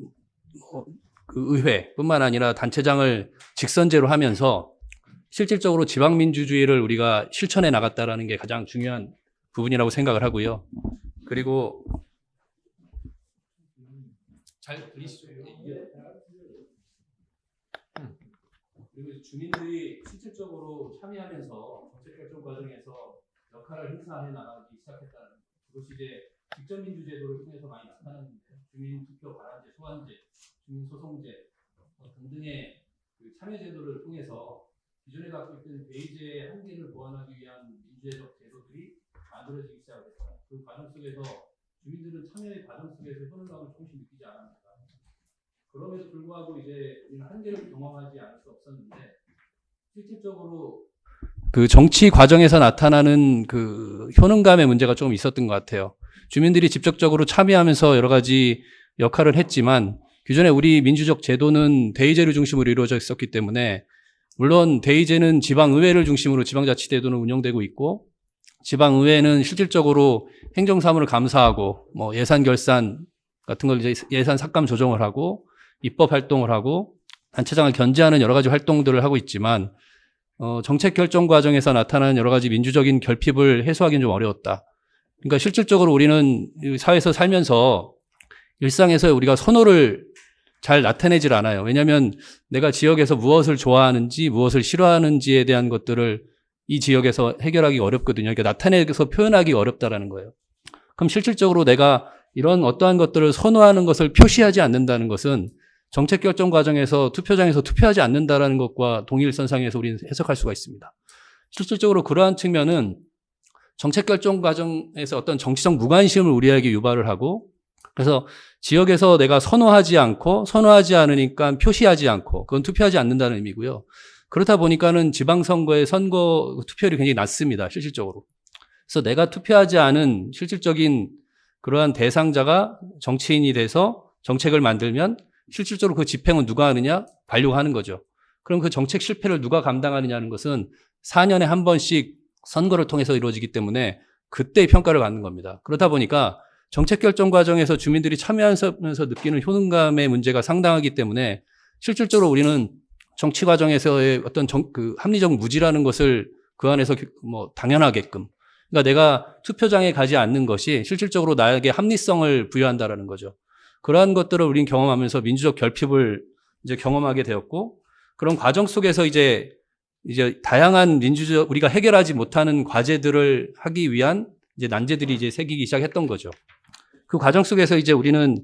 그 의회뿐만 아니라 단체장을 직선제로 하면서 실질적으로 지방민주주의를 우리가 실천해 나갔다라는 게 가장 중요한 부분이라고 생각을 하고요. 그리고 잘 들리시죠? 그리고 주민들이 실질적으로 참여하면서 정책 결정 과정에서 역할을 행사해 나가기 시작했다는 그것이 이제 직접 민주제도를 통해서 많이 나타났는데 주민 투표 발언제, 소환제, 주민 소송제 등등의 그 참여 제도를 통해서 기존에 갖고 있던 대의제의 한계를 보완하기 위한 민주제적 제도들이 만들어지기 시작했다. 그 과정 속에서 주민들은 참여의 과정 속에서 효능감을 조금씩 느끼지 않았는가. 그럼에도 불구하고 이제 우리는 한계를 경험하지 않을 수 없었는데 실질적으로 그 정치 과정에서 나타나는 그 효능감의 문제가 좀 있었던 것 같아요. 주민들이 직접적으로 참여하면서 여러 가지 역할을 했지만 기존에 우리 민주적 제도는 대의제를 중심으로 이루어져 있었기 때문에 물론 대의제는 지방의회를 중심으로 지방자치제도는 운영되고 있고 지방의회는 실질적으로 행정사무를 감사하고 뭐 예산 결산 같은 걸 이제 예산 삭감 조정을 하고 입법 활동을 하고 단체장을 견제하는 여러 가지 활동들을 하고 있지만 정책 결정 과정에서 나타나는 여러 가지 민주적인 결핍을 해소하기는 좀 어려웠다. 그러니까 실질적으로 우리는 사회에서 살면서 일상에서 우리가 선호를 잘 나타내질 않아요. 왜냐하면 내가 지역에서 무엇을 좋아하는지 무엇을 싫어하는지에 대한 것들을 이 지역에서 해결하기 어렵거든요. 그러니까 나타내서 표현하기 어렵다라는 거예요. 그럼 실질적으로 내가 이런 어떠한 것들을 선호하는 것을 표시하지 않는다는 것은 정책 결정 과정에서 투표장에서 투표하지 않는다라는 것과 동일선상에서 우리는 해석할 수가 있습니다. 실질적으로 그러한 측면은 정책 결정 과정에서 어떤 정치적 무관심을 우리에게 유발을 하고 그래서 지역에서 내가 선호하지 않으니까 표시하지 않고 그건 투표하지 않는다는 의미고요. 그렇다 보니까는 지방선거의 선거 투표율이 굉장히 낮습니다. 실질적으로. 그래서 내가 투표하지 않은 실질적인 그러한 대상자가 정치인이 돼서 정책을 만들면 실질적으로 그 집행은 누가 하느냐? 관료가 하는 거죠. 그럼 그 정책 실패를 누가 감당하느냐는 것은 4년에 한 번씩 선거를 통해서 이루어지기 때문에 그때의 평가를 받는 겁니다. 그러다 보니까 정책 결정 과정에서 주민들이 참여하면서 느끼는 효능감의 문제가 상당하기 때문에 실질적으로 우리는 정치 과정에서의 어떤 그 합리적 무지라는 것을 그 안에서 뭐 당연하게끔 그러니까 내가 투표장에 가지 않는 것이 실질적으로 나에게 합리성을 부여한다라는 거죠. 그러한 것들을 우리는 경험하면서 민주적 결핍을 이제 경험하게 되었고 그런 과정 속에서 이제 다양한 우리가 해결하지 못하는 과제들을 하기 위한 이제 난제들이 이제 생기기 시작했던 거죠. 그 과정 속에서 이제 우리는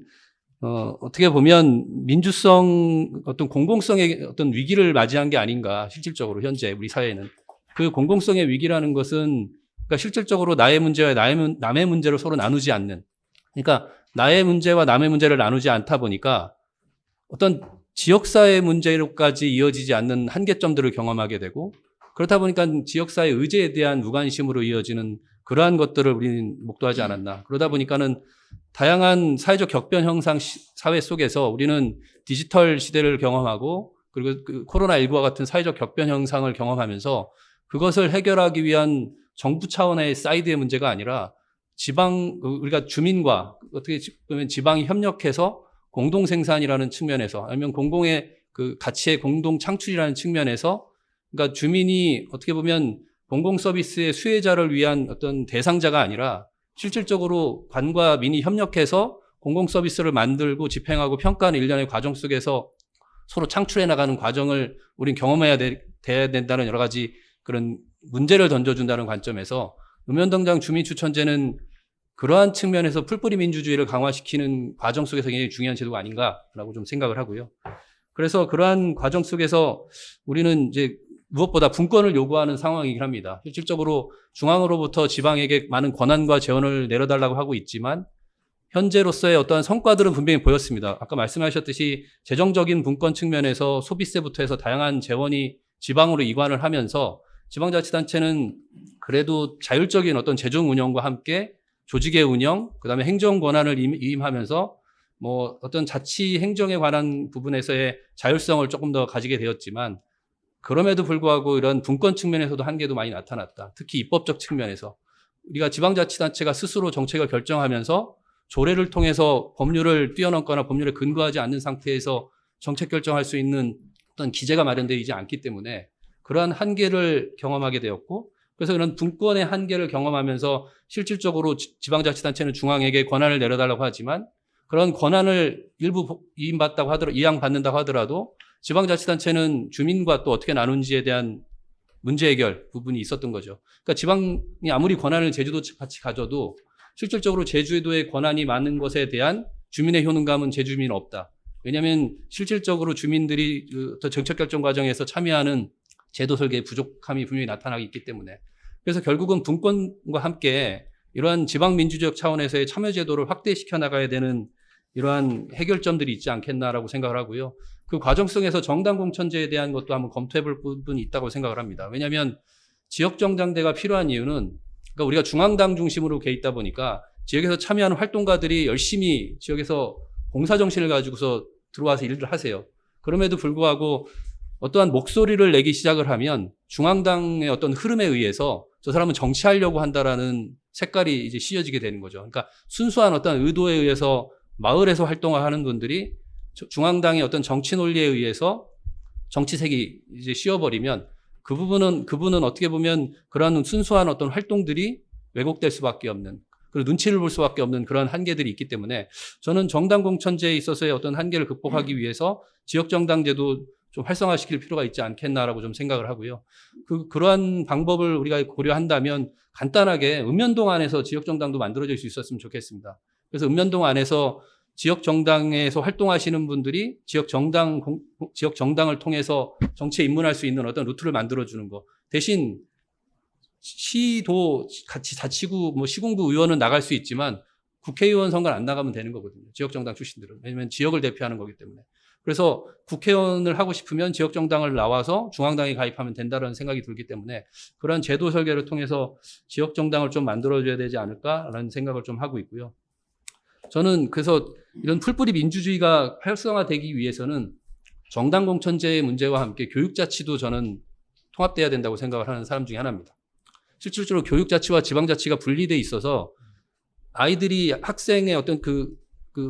어떻게 보면 민주성 어떤 공공성의 어떤 위기를 맞이한 게 아닌가 실질적으로 현재 우리 사회는 그 공공성의 위기라는 것은 그러니까 실질적으로 나의 문제와 남의 문제를 서로 나누지 않는 그러니까 나의 문제와 남의 문제를 나누지 않다 보니까 어떤 지역사회 문제로까지 이어지지 않는 한계점들을 경험하게 되고 그렇다 보니까 지역사회 의제에 대한 무관심으로 이어지는 그러한 것들을 우리는 목도하지 않았나. 그러다 보니까는 다양한 사회적 격변 형상 사회 속에서 우리는 디지털 시대를 경험하고 그리고 그 코로나19와 같은 사회적 격변 형상을 경험하면서 그것을 해결하기 위한 정부 차원의 사이드의 문제가 아니라 우리가 주민과 어떻게 보면 지방이 협력해서 공동 생산이라는 측면에서 아니면 공공의 그 가치의 공동 창출이라는 측면에서 그러니까 주민이 어떻게 보면 공공 서비스의 수혜자를 위한 어떤 대상자가 아니라 실질적으로 관과 민이 협력해서 공공 서비스를 만들고 집행하고 평가하는 일련의 과정 속에서 서로 창출해 나가는 과정을 우린 경험해야 돼야 된다는 여러 가지 그런 문제를 던져준다는 관점에서 읍면동장 주민추천제는 그러한 측면에서 풀뿌리 민주주의를 강화시키는 과정 속에서 굉장히 중요한 제도가 아닌가라고 좀 생각을 하고요. 그래서 그러한 과정 속에서 우리는 이제 무엇보다 분권을 요구하는 상황이긴 합니다. 실질적으로 중앙으로부터 지방에게 많은 권한과 재원을 내려달라고 하고 있지만 현재로서의 어떠한 성과들은 분명히 보였습니다. 아까 말씀하셨듯이 재정적인 분권 측면에서 소비세부터 해서 다양한 재원이 지방으로 이관을 하면서 지방자치단체는 그래도 자율적인 어떤 재정 운영과 함께 조직의 운영, 그다음에 행정 권한을 위임하면서 뭐 어떤 자치 행정에 관한 부분에서의 자율성을 조금 더 가지게 되었지만 그럼에도 불구하고 이런 분권 측면에서도 한계도 많이 나타났다. 특히 입법적 측면에서 우리가 지방자치단체가 스스로 정책을 결정하면서 조례를 통해서 법률을 뛰어넘거나 법률에 근거하지 않는 상태에서 정책 결정할 수 있는 어떤 기제가 마련되지 않기 때문에 그러한 한계를 경험하게 되었고, 그래서 이런 분권의 한계를 경험하면서 실질적으로 지방자치단체는 중앙에게 권한을 내려달라고 하지만 그런 권한을 일부 이양받는다고 하더라도 지방자치단체는 주민과 또 어떻게 나눈지에 대한 문제 해결 부분이 있었던 거죠. 그러니까 지방이 아무리 권한을 제주도 같이 가져도 실질적으로 제주도의 권한이 많은 것에 대한 주민의 효능감은 제주민은 없다. 왜냐하면 실질적으로 주민들이 그 정책 결정 과정에서 참여하는 제도 설계의 부족함이 분명히 나타나고 있기 때문에, 그래서 결국은 분권과 함께 이러한 지방민주주의적 차원에서의 참여 제도를 확대시켜 나가야 되는 이러한 해결점들이 있지 않겠나라고 생각을 하고요. 그 과정 속에서 정당 공천제에 대한 것도 한번 검토해 볼 부분이 있다고 생각을 합니다. 왜냐하면 지역 정당제가 필요한 이유는, 그러니까 우리가 중앙당 중심으로 돼 있다 보니까 지역에서 참여하는 활동가들이 열심히 지역에서 봉사정신을 가지고서 들어와서 일을 하세요. 그럼에도 불구하고 어떠한 목소리를 내기 시작을 하면 중앙당의 어떤 흐름에 의해서 저 사람은 정치하려고 한다라는 색깔이 이제 씌워지게 되는 거죠. 그러니까 순수한 어떤 의도에 의해서 마을에서 활동을 하는 분들이 중앙당의 어떤 정치 논리에 의해서 정치색이 이제 씌워버리면 그분은 어떻게 보면 그러한 순수한 어떤 활동들이 왜곡될 수밖에 없는, 그리고 눈치를 볼 수밖에 없는 그런 한계들이 있기 때문에 저는 정당 공천제에 있어서의 어떤 한계를 극복하기 위해서 지역 정당제도 좀 활성화시킬 필요가 있지 않겠나라고 좀 생각을 하고요. 그러한 방법을 우리가 고려한다면 간단하게 읍면동 안에서 지역 정당도 만들어질 수 있었으면 좋겠습니다. 그래서 읍면동 안에서 지역 정당에서 활동하시는 분들이 지역 정당을 통해서 정치에 입문할 수 있는 어떤 루트를 만들어주는 거. 대신 시도 같이 자치구 시군구 의원은 나갈 수 있지만 국회의원 선거는 안 나가면 되는 거거든요. 지역 정당 출신들은. 왜냐하면 지역을 대표하는 거기 때문에. 그래서 국회의원을 하고 싶으면 지역 정당을 나와서 중앙당에 가입하면 된다는 생각이 들기 때문에 그런 제도 설계를 통해서 지역 정당을 좀 만들어줘야 되지 않을까라는 생각을 좀 하고 있고요. 저는 그래서 이런 풀뿌리 민주주의가 활성화되기 위해서는 정당 공천제의 문제와 함께 교육자치도 저는 통합돼야 된다고 생각을 하는 사람 중에 하나입니다. 실질적으로 교육자치와 지방자치가 분리돼 있어서 아이들이 학생의 어떤 그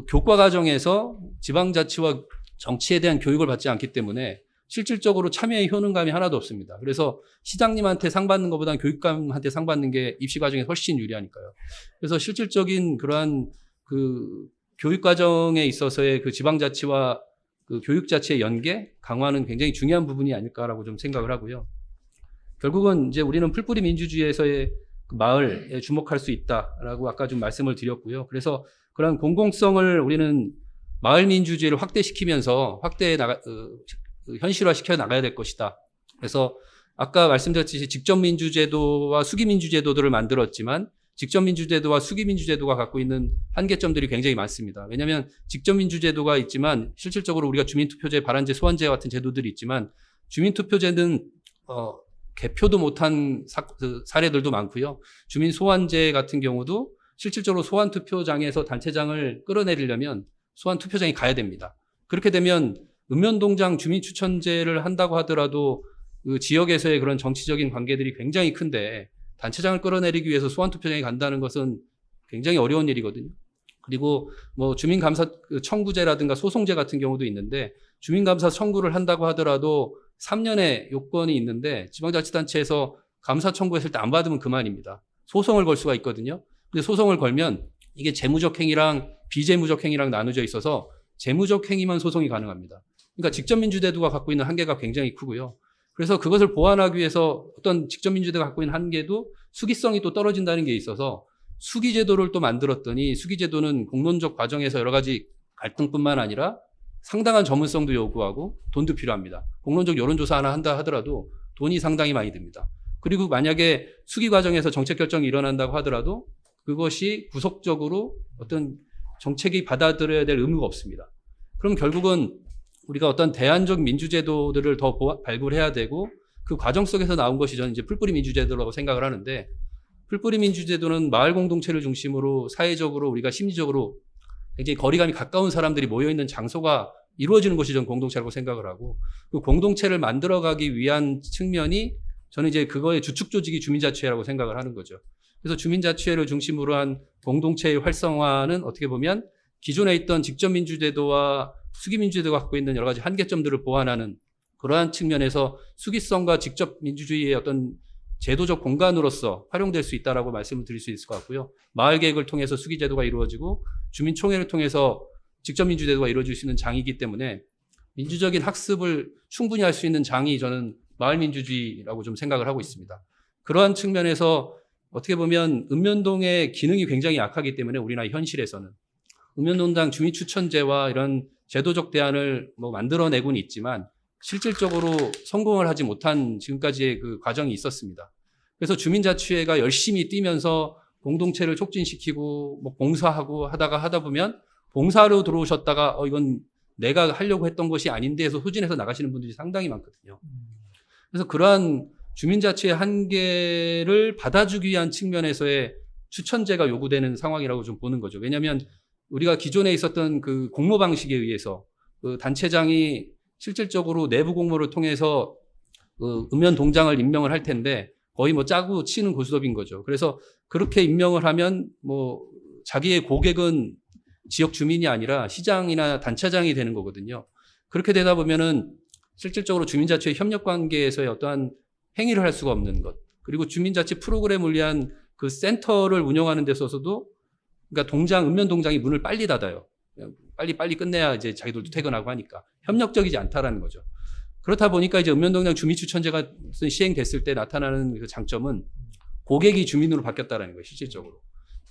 교과 과정에서 지방자치와 정치에 대한 교육을 받지 않기 때문에 실질적으로 참여의 효능감이 하나도 없습니다. 그래서 시장님한테 상 받는 것보다는 교육감한테 상 받는 게 입시 과정에 훨씬 유리하니까요. 그래서 실질적인 그러한 그 교육 과정에 있어서의 그 지방자치와 그 교육자치의 연계 강화는 굉장히 중요한 부분이 아닐까라고 좀 생각을 하고요. 결국은 이제 우리는 풀뿌리 민주주의에서의 그 마을에 주목할 수 있다라고 아까 좀 말씀을 드렸고요. 그래서 그런 공공성을 우리는 마을 민주주의를 확대시키면서 현실화시켜 나가야 될 것이다. 그래서 아까 말씀드렸듯이 직접민주제도와 수기민주제도들을 만들었지만 직접민주제도와 수기민주제도가 갖고 있는 한계점들이 굉장히 많습니다. 왜냐하면 직접민주제도가 있지만 실질적으로 우리가 주민투표제, 발안제, 소환제 같은 제도들이 있지만 주민투표제는 개표도 못한 사례들도 많고요. 주민소환제 같은 경우도 실질적으로 소환투표장에서 단체장을 끌어내리려면 소환투표장에 가야 됩니다. 그렇게 되면 읍면동장 주민추천제를 한다고 하더라도 그 지역에서의 그런 정치적인 관계들이 굉장히 큰데 단체장을 끌어내리기 위해서 소환투표장에 간다는 것은 굉장히 어려운 일이거든요. 그리고 뭐 주민감사 청구제라든가 소송제 같은 경우도 있는데 주민감사 청구를 한다고 하더라도 3년의 요건이 있는데 지방자치단체에서 감사 청구했을 때 안 받으면 그만입니다. 소송을 걸 수가 있거든요. 근데 소송을 걸면 이게 재무적 행위랑 비재무적 행위랑 나누어져 있어서 재무적 행위만 소송이 가능합니다. 그러니까 직접민주제도가 갖고 있는 한계가 굉장히 크고요. 그래서 그것을 보완하기 위해서 어떤 직접민주제도가 갖고 있는 한계도 수기성이 또 떨어진다는 게 있어서 수기제도를 또 만들었더니 수기제도는 공론적 과정에서 여러 가지 갈등뿐만 아니라 상당한 전문성도 요구하고 돈도 필요합니다. 공론적 여론조사 하나 한다 하더라도 돈이 상당히 많이 듭니다. 그리고 만약에 수기 과정에서 정책 결정이 일어난다고 하더라도 그것이 구속적으로 어떤 정책이 받아들여야 될 의무가 없습니다. 그럼 결국은 우리가 어떤 대안적 민주제도들을 더 발굴해야 되고 그 과정 속에서 나온 것이 저는 이제 풀뿌리 민주제도라고 생각을 하는데 풀뿌리 민주제도는 마을 공동체를 중심으로 사회적으로 우리가 심리적으로 굉장히 거리감이 가까운 사람들이 모여있는 장소가 이루어지는 곳이 저는 공동체라고 생각을 하고, 그 공동체를 만들어가기 위한 측면이 저는 이제 그거의 주축 조직이 주민자치회라고 생각을 하는 거죠. 그래서 주민자치회를 중심으로 한 공동체의 활성화는 어떻게 보면 기존에 있던 직접민주제도와 수기민주제도가 갖고 있는 여러 가지 한계점들을 보완하는 그러한 측면에서 수기성과 직접민주주의의 어떤 제도적 공간으로서 활용될 수 있다라고 말씀을 드릴 수 있을 것 같고요. 마을계획을 통해서 수기제도가 이루어지고 주민총회를 통해서 직접민주제도가 이루어질 수 있는 장이기 때문에 민주적인 학습을 충분히 할 수 있는 장이 저는 마을민주주의라고 좀 생각을 하고 있습니다. 그러한 측면에서 어떻게 보면 읍면동의 기능이 굉장히 약하기 때문에 우리나라 현실에서는 읍면동당 주민추천제와 이런 제도적 대안을 뭐 만들어내고는 있지만 실질적으로 성공을 하지 못한 지금까지의 그 과정이 있었습니다. 그래서 주민자치회가 열심히 뛰면서 공동체를 촉진시키고 뭐 봉사하고 하다 보면 봉사로 들어오셨다가 이건 내가 하려고 했던 것이 아닌데 해서 후진해서 나가시는 분들이 상당히 많거든요. 그래서 그러한 주민자치의 한계를 받아주기 위한 측면에서의 추천제가 요구되는 상황이라고 좀 보는 거죠. 왜냐하면 우리가 기존에 있었던 그 공모 방식에 의해서 그 단체장이 실질적으로 내부 공모를 통해서 그 읍면동장을 임명을 할 텐데 거의 뭐 짜고 치는 고스톱인 거죠. 그래서 그렇게 임명을 하면 뭐 자기의 고객은 지역 주민이 아니라 시장이나 단체장이 되는 거거든요. 그렇게 되다 보면은 실질적으로 주민자치의 협력 관계에서의 어떠한 행위를 할 수가 없는 것. 그리고 주민자치 프로그램을 위한 그 센터를 운영하는 데 있어서도 그러니까 읍면동장이 문을 빨리 닫아요. 빨리 끝내야 이제 자기들도 퇴근하고 하니까 협력적이지 않다라는 거죠. 그렇다 보니까 이제 읍면동장 주민추천제가 시행됐을 때 나타나는 그 장점은 고객이 주민으로 바뀌었다라는 거예요, 실질적으로.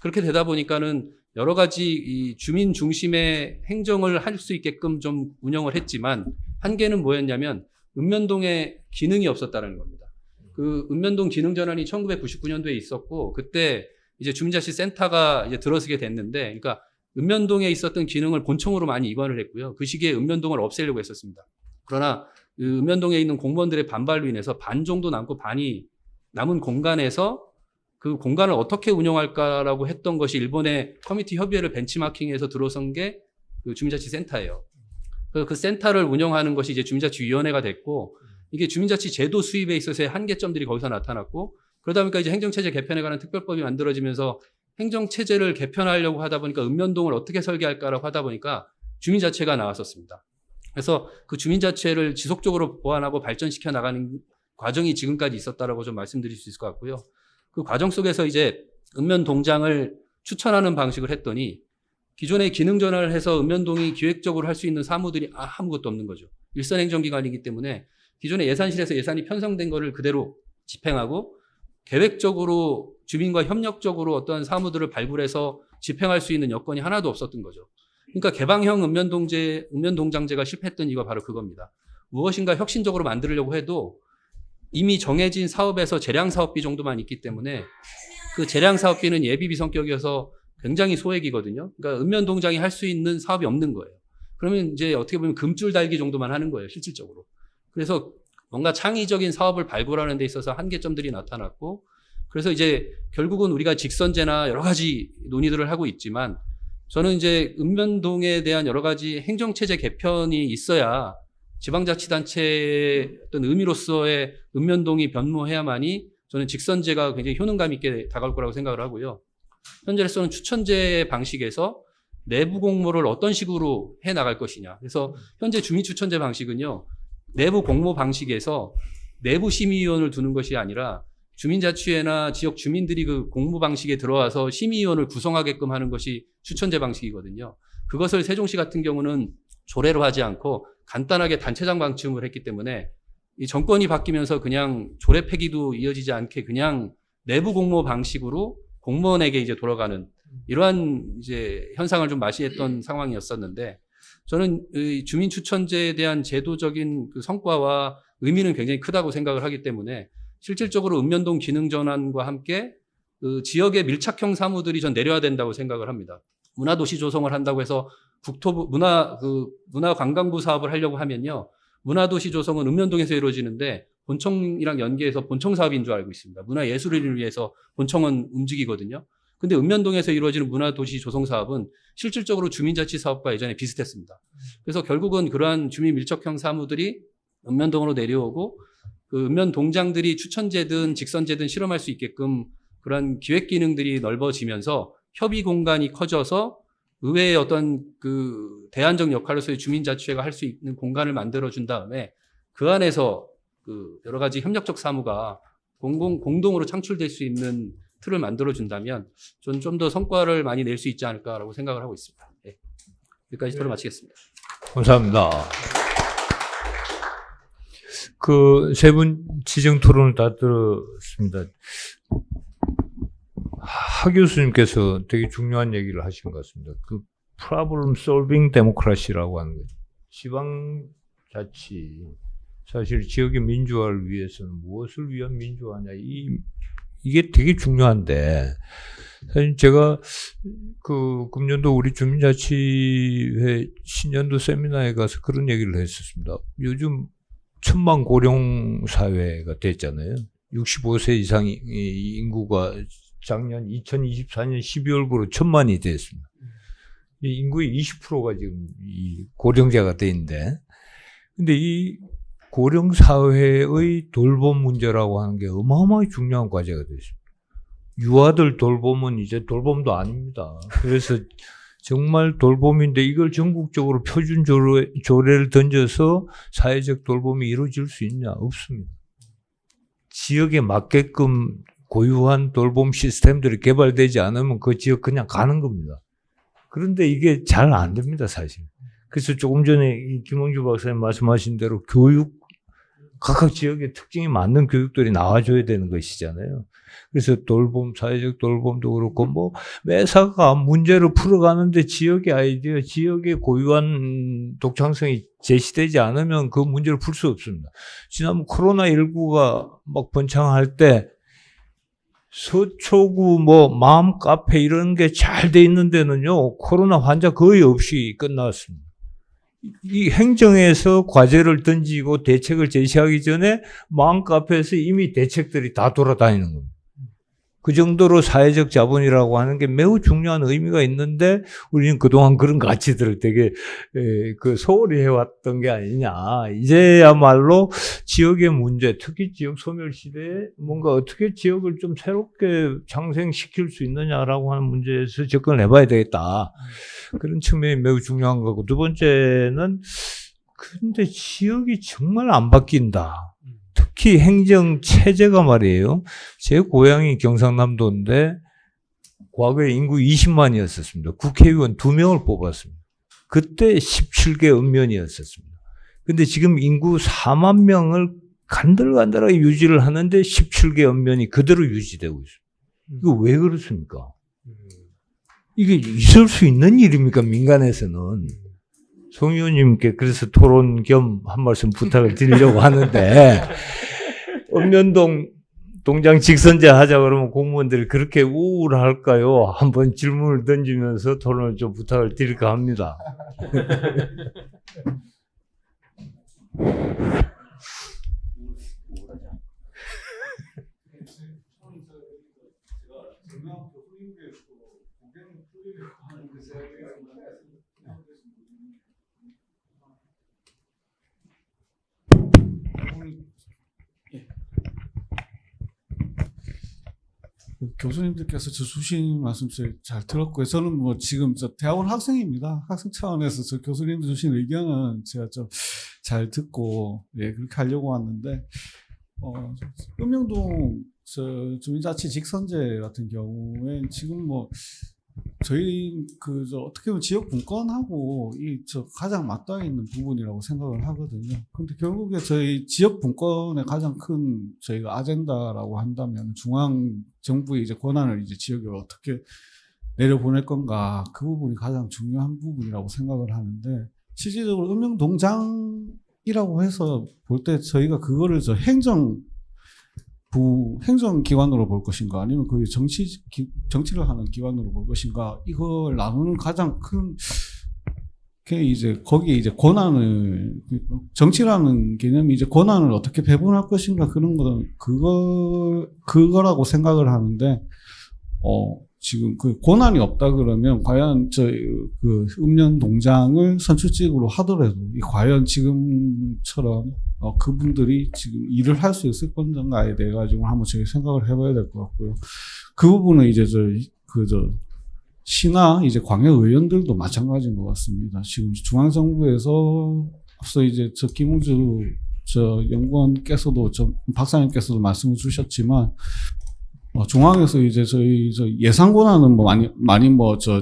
그렇게 되다 보니까는 여러 가지 이 주민 중심의 행정을 할 수 있게끔 좀 운영을 했지만 한계는 뭐였냐면 읍면동에 기능이 없었다는 겁니다. 그 읍면동 기능전환이 1999년도에 있었고 그때 이제 주민자치 센터가 이제 들어서게 됐는데, 그러니까 읍면동에 있었던 기능을 본청으로 많이 이관을 했고요. 그 시기에 읍면동을 없애려고 했었습니다. 그러나 읍면동에 있는 공무원들의 반발로 인해서 반 정도 남고 반이 남은 공간에서 그 공간을 어떻게 운영할까라고 했던 것이 일본의 커뮤니티 협의회를 벤치마킹해서 들어선 게 그 주민자치 센터예요. 그 센터를 운영하는 것이 이제 주민자치위원회가 됐고, 이게 주민자치 제도 수입에 있어서의 한계점들이 거기서 나타났고, 그러다 보니까 이제 행정체제 개편에 관한 특별법이 만들어지면서 행정체제를 개편하려고 하다 보니까 읍면동을 어떻게 설계할까라고 하다 보니까 주민자치회가 나왔었습니다. 그래서 그 주민자치회를 지속적으로 보완하고 발전시켜 나가는 과정이 지금까지 있었다라고 좀 말씀드릴 수 있을 것 같고요. 그 과정 속에서 이제 읍면동장을 추천하는 방식을 했더니 기존의 기능 전환을 해서 읍면동이 기획적으로 할 수 있는 사무들이 아무것도 없는 거죠. 일선행정기관이기 때문에 기존의 예산실에서 예산이 편성된 거를 그대로 집행하고 계획적으로 주민과 협력적으로 어떠한 사무들을 발굴해서 집행할 수 있는 여건이 하나도 없었던 거죠. 그러니까 개방형 읍면동장제가 실패했던 이유가 바로 그겁니다. 무엇인가 혁신적으로 만들려고 해도 이미 정해진 사업에서 재량사업비 정도만 있기 때문에 그 재량사업비는 예비비 성격이어서 굉장히 소액이거든요. 그러니까 읍면동장이 할 수 있는 사업이 없는 거예요. 그러면 이제 어떻게 보면 금줄 달기 정도만 하는 거예요, 실질적으로. 그래서 뭔가 창의적인 사업을 발굴하는 데 있어서 한계점들이 나타났고, 그래서 이제 결국은 우리가 직선제나 여러 가지 논의들을 하고 있지만 저는 이제 읍면동에 대한 여러 가지 행정체제 개편이 있어야 지방자치단체의 어떤 의미로서의 읍면동이 변모해야만이 저는 직선제가 굉장히 효능감 있게 다가올 거라고 생각을 하고요. 현재로서는 추천제 방식에서 내부 공모를 어떤 식으로 해 나갈 것이냐. 그래서 현재 주민추천제 방식은요, 내부 공모 방식에서 내부 심의위원을 두는 것이 아니라 주민자치회나 지역 주민들이 그 공모 방식에 들어와서 심의위원을 구성하게끔 하는 것이 추천제 방식이거든요. 그것을 세종시 같은 경우는 조례로 하지 않고 간단하게 단체장 방침을 했기 때문에 이 정권이 바뀌면서 그냥 조례 폐기도 이어지지 않게 그냥 내부 공모 방식으로 공무원에게 이제 돌아가는 이러한 이제 현상을 좀 맞이했던 상황이었었는데, 저는 이 주민추천제에 대한 제도적인 그 성과와 의미는 굉장히 크다고 생각을 하기 때문에 실질적으로 읍면동 기능전환과 함께 그 지역의 밀착형 사무들이 전 내려야 된다고 생각을 합니다. 문화도시 조성을 한다고 해서 국토부 문화관광부 사업을 하려고 하면요, 문화도시 조성은 읍면동에서 이루어지는데 본청이랑 연계해서 본청 사업인 줄 알고 있습니다. 문화예술을 위해서 본청은 움직이거든요. 근데 읍면동에서 이루어지는 문화도시 조성 사업은 실질적으로 주민자치 사업과 예전에 비슷했습니다. 그래서 결국은 그러한 주민 밀접형 사무들이 읍면동으로 내려오고 그 읍면 동장들이 추천제든 직선제든 실험할 수 있게끔 그런 기획 기능들이 넓어지면서 협의 공간이 커져서 의회의 어떤 그 대안적 역할로서의 주민자치회가 할 수 있는 공간을 만들어준 다음에 그 안에서 그 여러 가지 협력적 사무가 공동으로 창출될 수 있는 틀을 만들어준다면 저는 좀 더 성과를 많이 낼 수 있지 않을까라고 생각을 하고 있습니다. 네. 여기까지 토론 마치겠습니다. 감사합니다. 그 세 분 지정 토론을 다 들었습니다. 하 교수님께서 되게 중요한 얘기를 하신 것 같습니다. 그 problem solving democracy라고 하는 거죠. 지방자치, 사실 지역의 민주화를 위해서는 무엇을 위한 민주화냐, 이게 되게 중요한데, 사실 제가 그 금년도 우리 주민자치회 신년도 세미나에 가서 그런 얘기를 했었습니다. 요즘 1000만 고령 사회가 됐잖아요. 65세 이상 인구가 작년 2024년 12월부로 1000만이 됐습니다. 이 인구의 20%가 지금 이 고령자가 돼 있는데, 근데 이 고령 사회의 돌봄 문제라고 하는 게 어마어마하게 중요한 과제가 됐습니다. 유아들 돌봄은 이제 돌봄도 아닙니다. 그래서 정말 돌봄인데 이걸 전국적으로 표준 조례를 던져서 사회적 돌봄이 이루어질 수 있냐? 없습니다. 지역에 맞게끔 고유한 돌봄 시스템들이 개발되지 않으면 그 지역 그냥 가는 겁니다. 그런데 이게 잘 안 됩니다, 사실. 그래서 조금 전에 김홍주 박사님 말씀하신 대로 각각 지역의 특징에 맞는 교육들이 나와줘야 되는 것이잖아요. 그래서 돌봄, 사회적 돌봄도 그렇고, 뭐, 매사가 문제를 풀어가는데 지역의 아이디어, 지역의 고유한 독창성이 제시되지 않으면 그 문제를 풀 수 없습니다. 지난번 코로나19가 막 번창할 때, 서초구 뭐 마음 카페 이런 게 잘 돼 있는 데는요, 코로나 환자 거의 없이 끝났습니다. 이 행정에서 과제를 던지고 대책을 제시하기 전에 마음 카페에서 이미 대책들이 다 돌아다니는 겁니다. 그 정도로 사회적 자본이라고 하는 게 매우 중요한 의미가 있는데 우리는 그동안 그런 가치들을 되게 소홀히 해왔던 게 아니냐. 이제야말로 지역의 문제, 특히 지역 소멸 시대에 뭔가 어떻게 지역을 좀 새롭게 창생시킬 수 있느냐라고 하는 문제에서 접근을 해봐야 되겠다. 그런 측면이 매우 중요한 거고, 두 번째는 근데 지역이 정말 안 바뀐다. 특히 행정 체제가 말이에요. 제 고향이 경상남도인데 과거에 인구 20만이었었습니다. 국회의원 2명을 뽑았습니다. 그때 17개 읍면이었었습니다. 근데 지금 인구 4만 명을 간들간들하게 유지를 하는데 17개 읍면이 그대로 유지되고 있습니다. 이거 왜 그렇습니까? 이게 있을 수 있는 일입니까, 민간에서는? 송 의원님께 그래서 토론 겸 한 말씀 부탁을 드리려고 하는데, 읍면동 동장 직선제 하자 그러면 공무원들이 그렇게 우울할까요? 한번 질문을 던지면서 토론을 좀 부탁을 드릴까 합니다. 교수님들께서 저 주신 말씀 잘 들었고요. 저는 뭐 지금 저 대학원 학생입니다. 학생 차원에서 저 교수님들 주신 의견은 제가 좀 잘 듣고 그렇게 하려고 왔는데, 읍면동 저 주민자치 직선제 같은 경우에 지금 뭐 저희 어떻게 보면 지역 분권하고 가장 맞닿아 있는 부분이라고 생각을 하거든요. 근데 결국에 저희 지역 분권의 가장 큰 저희가 아젠다라고 한다면 중앙 정부의 이제 권한을 이제 지역에 어떻게 내려보낼 건가, 그 부분이 가장 중요한 부분이라고 생각을 하는데, 실질적으로 읍면동장이라고 해서 볼 때 저희가 그거를 행정기관으로 볼 것인가, 아니면 그 정치를 하는 기관으로 볼 것인가, 이걸 나누는 가장 큰 게 이제 거기에 이제 권한을, 정치라는 개념이 이제 권한을 어떻게 배분할 것인가, 그런 거는 그거라고 생각을 하는데, 지금 그 권한이 없다 그러면 과연 그 읍면 동장을 선출직으로 하더라도 과연 지금처럼 그분들이 지금 일을 할 수 있을 건가에 대해 가지고 한번 저희 생각을 해봐야 될 것 같고요. 그 부분은 이제 시나 이제 광역 의원들도 마찬가지인 것 같습니다. 지금 중앙정부에서 앞서 이제 김웅주 연구원께서도 박사님께서도 말씀을 주셨지만 중앙에서 이제 저희 예산 권한은 많이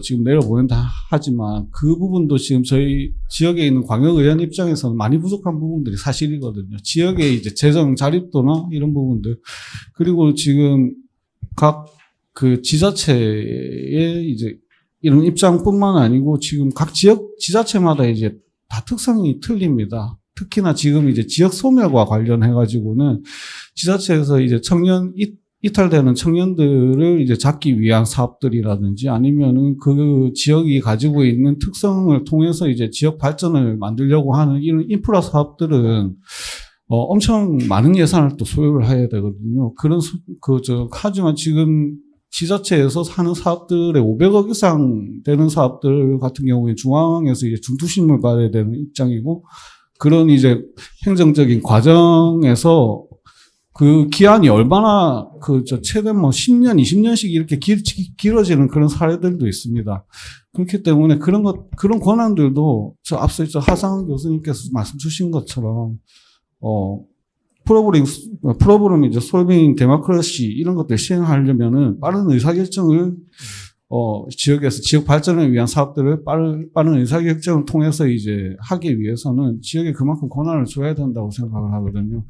지금 내려보낸다 하지만 그 부분도 지금 저희 지역에 있는 광역의원 입장에서는 많이 부족한 부분들이 사실이거든요. 지역의 이제 재정 자립도나 이런 부분들, 그리고 지금 각 그 지자체의 이제 이런 입장뿐만 아니고 지금 각 지역 지자체마다 이제 다 특성이 틀립니다. 특히나 지금 이제 지역 소멸과 관련해가지고는 지자체에서 이제 이탈되는 청년들을 이제 잡기 위한 사업들이라든지 아니면은 그 지역이 가지고 있는 특성을 통해서 이제 지역 발전을 만들려고 하는 이런 인프라 사업들은 엄청 많은 예산을 또 소요를 해야 되거든요. 하지만 지금 지자체에서 하는 사업들의 500억 이상 되는 사업들 같은 경우에 중앙에서 이제 중투심을 받아야 되는 입장이고, 그런 이제 행정적인 과정에서 그 기한이 얼마나 최대 10년, 20년씩 이렇게 길어지는 그런 사례들도 있습니다. 그렇기 때문에 그런 권한들도 앞서 하상훈 교수님께서 말씀 주신 것처럼, 프로그램 이제 솔빙 데모크라시 이런 것들 시행하려면은 빠른 의사결정을 지역에서 지역 발전을 위한 사업들을 빠른 의사결정을 통해서 이제 하기 위해서는 지역에 그만큼 권한을 줘야 된다고 생각을 하거든요.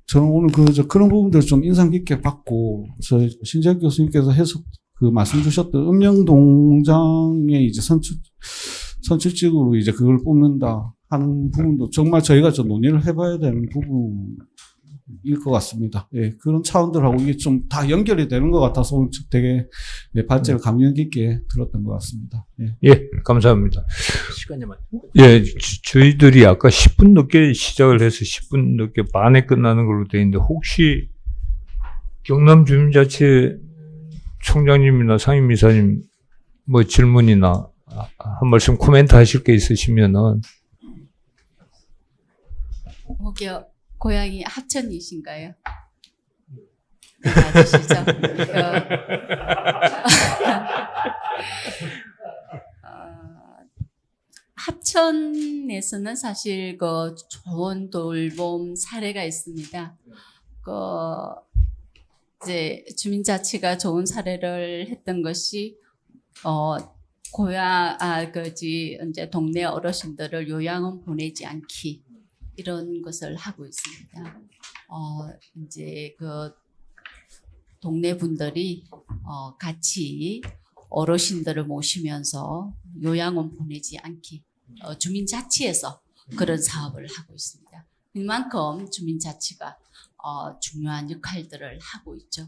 저는 오늘 그런 부분들 좀 인상 깊게 봤고, 신재혁 교수님께서 말씀 주셨던 읍면동장의 이제 선출직으로 이제 그걸 뽑는다 하는 부분도 정말 저희가 좀 논의를 해봐야 되는 부분일 것 같습니다. 예, 그런 차원들하고 이게 좀 다 연결이 되는 것 같아서 오늘 되게 발제를 감명 깊게 들었던 것 같습니다. 예, 감사합니다. 시간이 많이. 예, 저희들이 아까 10분 늦게 시작을 해서 10분 늦게 반에 끝나는 걸로 되어 있는데, 혹시 경남주민자치 총장님이나 상임이사님 질문이나 한 말씀 코멘트 하실 게 있으시면은. 고향이 합천이신가요? 맞으시죠? 합천에서는 사실 좋은 돌봄 사례가 있습니다. 이제 주민자치가 좋은 사례를 했던 것이 이제 동네 어르신들을 요양원 보내지 않기, 이런 것을 하고 있습니다. 이제 동네 분들이 같이 어르신들을 모시면서 요양원 보내지 않기, 주민자치에서 그런 사업을 하고 있습니다. 그만큼 주민자치가 중요한 역할들을 하고 있죠.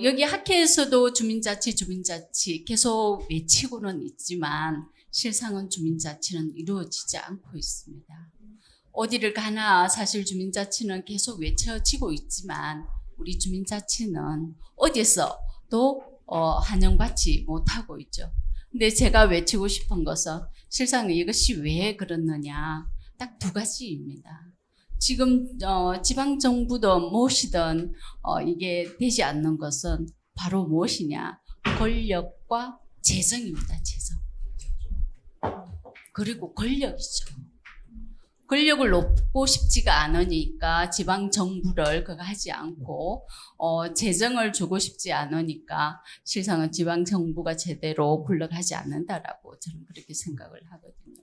여기 학회에서도 주민자치 계속 외치고는 있지만 실상은 주민자치는 이루어지지 않고 있습니다. 어디를 가나 사실 주민자치는 계속 외쳐지고 있지만 우리 주민자치는 어디에서도 환영받지 못하고 있죠. 근데 제가 외치고 싶은 것은 실상 이것이 왜 그렇느냐, 딱 두 가지입니다. 지금 지방정부든 무엇이든 이게 되지 않는 것은 바로 무엇이냐, 권력과 재정입니다. 재정. 그리고 권력이죠. 권력을 놓고 싶지가 않으니까 지방정부를 그거 하지 않고 재정을 주고 싶지 않으니까 실상은 지방정부가 제대로 굴러가지 않는다라고 저는 그렇게 생각을 하거든요.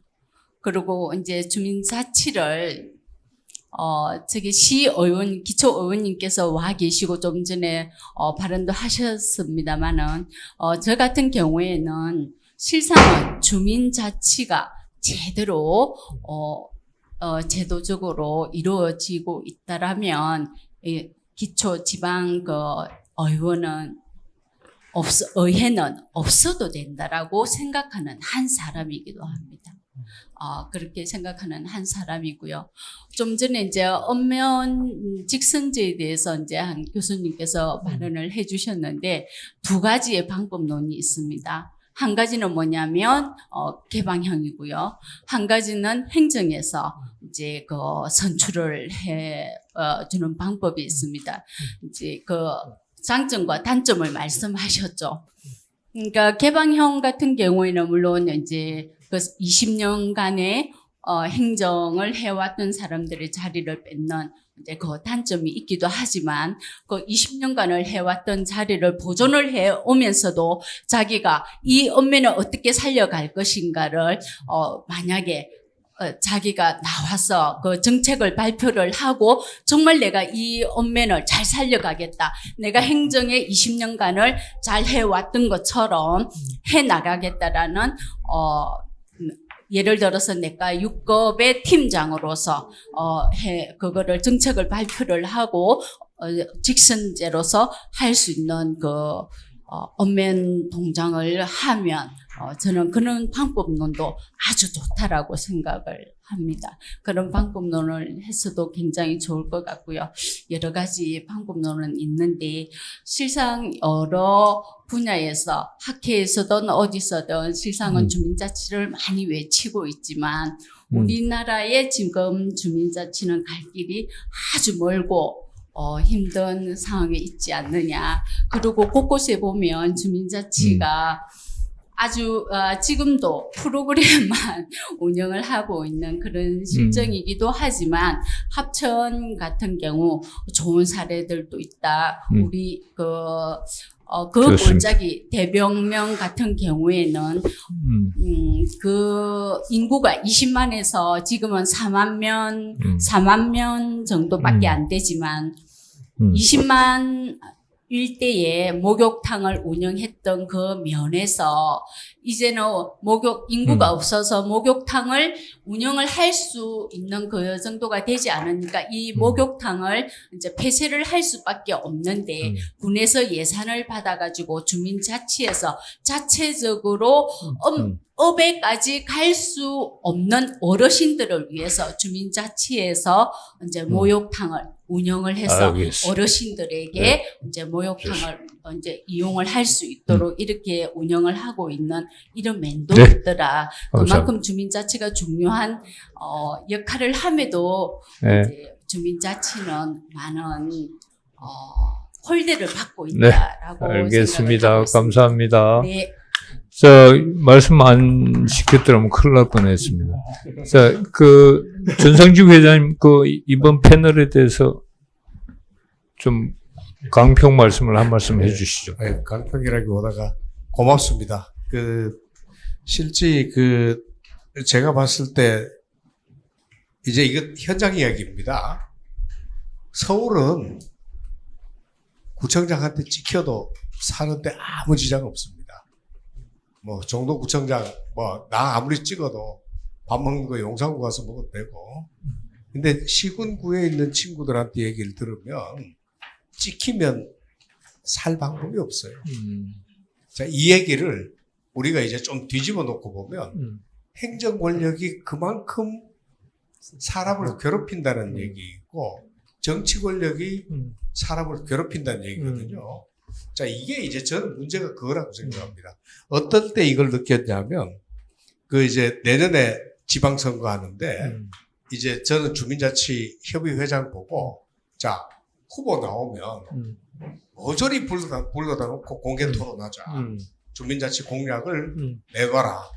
그리고 이제 주민자치를 시의원, 기초의원님께서 와 계시고 좀 전에 발언도 하셨습니다만은 저 같은 경우에는 실상은 주민자치가 제대로 제도적으로 이루어지고 있다라면 기초 지방 의회는 없어도 된다라고 생각하는 한 사람이기도 합니다. 그렇게 생각하는 한 사람이고요. 좀 전에 이제 엄면 직선제에 대해서 이제 한 교수님께서 발언을 해주셨는데 두 가지의 방법론이 있습니다. 한 가지는 뭐냐면 개방형이고요. 한 가지는 행정에서 이제 그 선출을 해 주는 방법이 있습니다. 이제 그 장점과 단점을 말씀하셨죠. 그러니까 개방형 같은 경우에는 물론 이제 그 20년간의 행정을 해왔던 사람들의 자리를 뺏는 이제 그 단점이 있기도 하지만 그 20년간을 해왔던 자리를 보존을 해 오면서도 자기가 이 읍면을 어떻게 살려갈 것인가를 만약에 자기가 나와서 그 정책을 발표를 하고 정말 내가 이 읍면을 잘 살려가겠다. 내가 행정에 20년간을 잘 해왔던 것처럼 해나가겠다라는 예를 들어서 내가 6급의 팀장으로서 그거를 정책을 발표를 하고 직선제로서 할 수 있는 그 읍면 동장을 하면 저는 그런 방법론도 아주 좋다라고 생각을 합니다. 그런 방법론을 했어도 굉장히 좋을 것 같고요. 여러 가지 방법론은 있는데 실상 여러 분야에서 학회에서든 어디서든 실상은 주민자치를 많이 외치고 있지만 우리나라의 지금 주민자치는 갈 길이 아주 멀고 힘든 상황에 있지 않느냐. 그리고 곳곳에 보면 주민자치가 아주 지금도 프로그램만 운영을 하고 있는 그런 실정이기도 하지만 합천 같은 경우 좋은 사례들도 있다. 우리 그 골짜기 대병명 같은 경우에는 그 인구가 20만에서 지금은 4만 명 정도밖에 안 되지만 20만 일대에 목욕탕을 운영했던 그 면에서 이제는 인구가 없어서 목욕탕을 운영을 할 수 있는 그 정도가 되지 않으니까 이 목욕탕을 이제 폐쇄를 할 수밖에 없는데 군에서 예산을 받아가지고 주민자치에서 자체적으로 업에까지 갈 수 없는 어르신들을 위해서 주민자치에서 이제 목욕탕을 운영을 해서 어르신들에게 이제 목욕탕을 이제 이용을 할 수 있도록 이렇게 운영을 하고 있는 이런 면도 있더라. 그만큼 주민자치가 중요한 역할을 함에도 이제 주민자치는 많은 홀대를 받고 있다라고 알겠습니다. 생각을 감사합니다. 네. 자, 말씀 안 시켰더라면 큰일 날 뻔했습니다. 자, 전상직 회장님, 이번 패널에 대해서 좀 강평 말씀을 한 말씀 해주시죠. 네, 강평이라기보다가 고맙습니다. 실제 제가 봤을 때 이제 이거 현장 이야기입니다. 서울은 구청장한테 찍혀도 사는데 아무 지장 없습니다. 종로구청장, 나 아무리 찍어도 밥 먹는 거 용산구 가서 먹어도 되고. 근데 시군구에 있는 친구들한테 얘기를 들으면 찍히면 살 방법이 없어요. 자, 이 얘기를 우리가 이제 좀 뒤집어 놓고 보면 행정 권력이 그만큼 사람을 괴롭힌다는 얘기고 정치 권력이 사람을 괴롭힌다는 얘기거든요. 자, 이게 이제 저는 문제가 그거라고 생각합니다. 어떨 때 이걸 느꼈냐면, 이제 내년에 지방선거 하는데, 이제 저는 주민자치 협의회장 보고, 자, 후보 나오면, 모조리 불러다 놓고 공개 토론하자. 주민자치 공약을 내거라.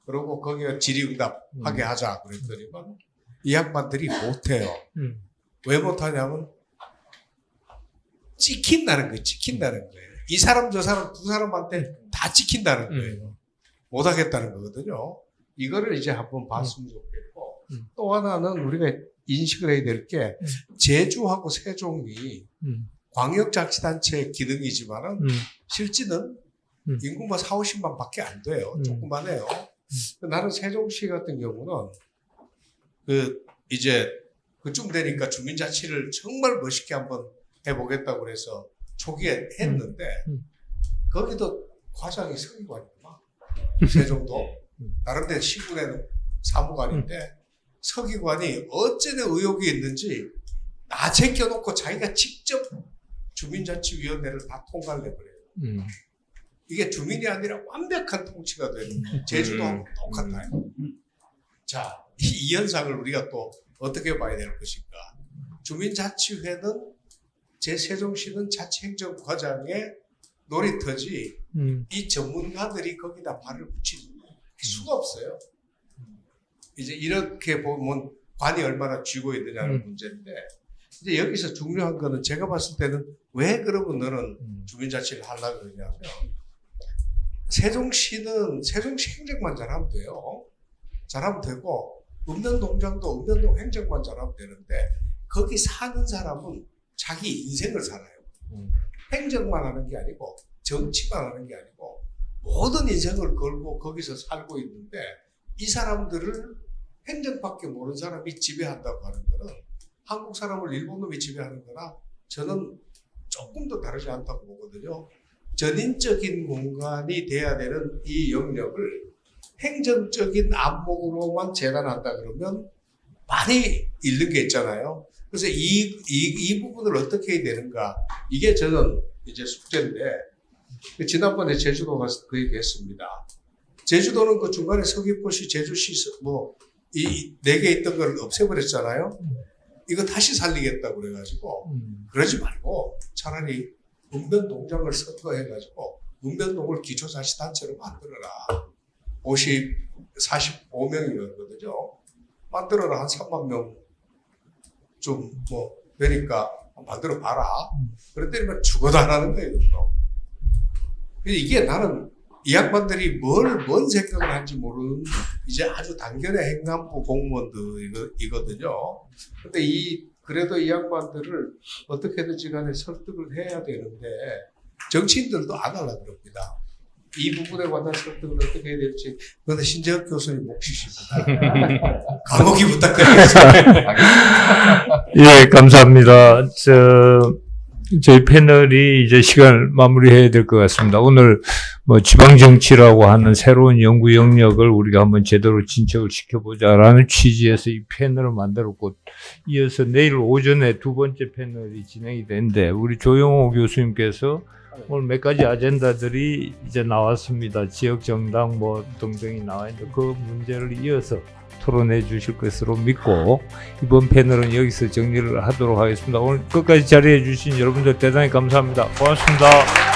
그리고 거기에 질의응답 하게 하자. 그랬더니만, 이 양반들이 못해요. 왜 못하냐면, 찍힌다는 거예요. 이 사람 저 사람 두 사람한테 다 찍힌다는 거예요. 못하겠다는 거거든요. 이거를 이제 한번 봤으면 좋겠고 또 하나는 우리가 인식을 해야 될 게 제주하고 세종이 광역자치단체의 기능이지만은 실제는 인구가 4, 50만 밖에 안 돼요. 조그만해요. 나는 세종시 같은 경우는 이제 그쯤 되니까 주민자치를 정말 멋있게 한번 해보겠다고 그래서 초기에 했는데 거기도 과장이 서기관이구나. 세종도 다른 데 시군에는 사무관인데 서기관이 어쩌네 의혹이 있는지 다 제껴놓고 자기가 직접 주민자치위원회를 다 통과를 해버려요. 이게 주민이 아니라 완벽한 통치가 되는 제주도하고 똑같아요. 자, 이 현상을 우리가 또 어떻게 봐야 될 것인가. 주민자치회는 세종시는 자치행정과장의 놀이터지 이 전문가들이 거기다 발을 붙일 수가 없어요. 이제 이렇게 보면 관이 얼마나 쥐고 있느냐는 문제인데 이제 여기서 중요한 거는 제가 봤을 때는 왜 그러면 너는 주민자치를 하려고 그러냐면 세종시는 세종시 행정만 잘하면 돼요. 잘하면 되고 읍면동장도 읍면동 행정만 잘하면 되는데 거기 사는 사람은 자기 인생을 살아요. 행정만 하는 게 아니고 정치만 하는 게 아니고 모든 인생을 걸고 거기서 살고 있는데 이 사람들을 행정밖에 모르는 사람이 지배한다고 하는 거는 한국 사람을 일본 놈이 지배하는 거나 저는 조금 더 다르지 않다고 보거든요. 전인적인 공간이 돼야 되는 이 영역을 행정적인 안목으로만 재단한다 그러면 많이 잃는 게 있잖아요. 그래서 이 부분을 어떻게 해야 되는가. 이게 저는 이제 숙제인데, 지난번에 제주도 가서 그 얘기 했습니다. 제주도는 그 중간에 서귀포시, 제주시, 이 4개 있던 걸 없애버렸잖아요. 이거 다시 살리겠다고 그래가지고, 그러지 말고 차라리 읍면동장을 선거해가지고, 읍면동을 기초자치단체로 만들어라. 45명이거든요. 만들어라. 한 3만 명 좀 되니까 만들어 봐라. 그랬더니 죽어도 안 하는 거예요, 이것도. 이게 나는 이 양반들이 뭔 생각을 하는지 모르는 이제 아주 단견의 행안부 공무원들이거든요. 근데 그래도 이 양반들을 어떻게든지 간에 설득을 해야 되는데 정치인들도 안 하려고 그럽니다. 이 부분에 관한 설득을 어떻게 해야 될지 그런데 신재혁 교수님 몫이십니다. 감옥이 부탁드리겠습니다. 예, 감사합니다. 저희 패널이 이제 시간을 마무리해야 될 것 같습니다. 오늘 지방정치라고 하는 새로운 연구 영역을 우리가 한번 제대로 진척을 시켜보자라는 취지에서 이 패널을 만들었고, 이어서 내일 오전에 2번째 패널이 진행이 되는데, 우리 조영호 교수님께서 오늘 몇 가지 아젠다들이 이제 나왔습니다. 지역 정당 등등이 나와 있는데 그 문제를 이어서 토론해 주실 것으로 믿고 이번 패널은 여기서 정리를 하도록 하겠습니다. 오늘 끝까지 자리해 주신 여러분들 대단히 감사합니다. 고맙습니다.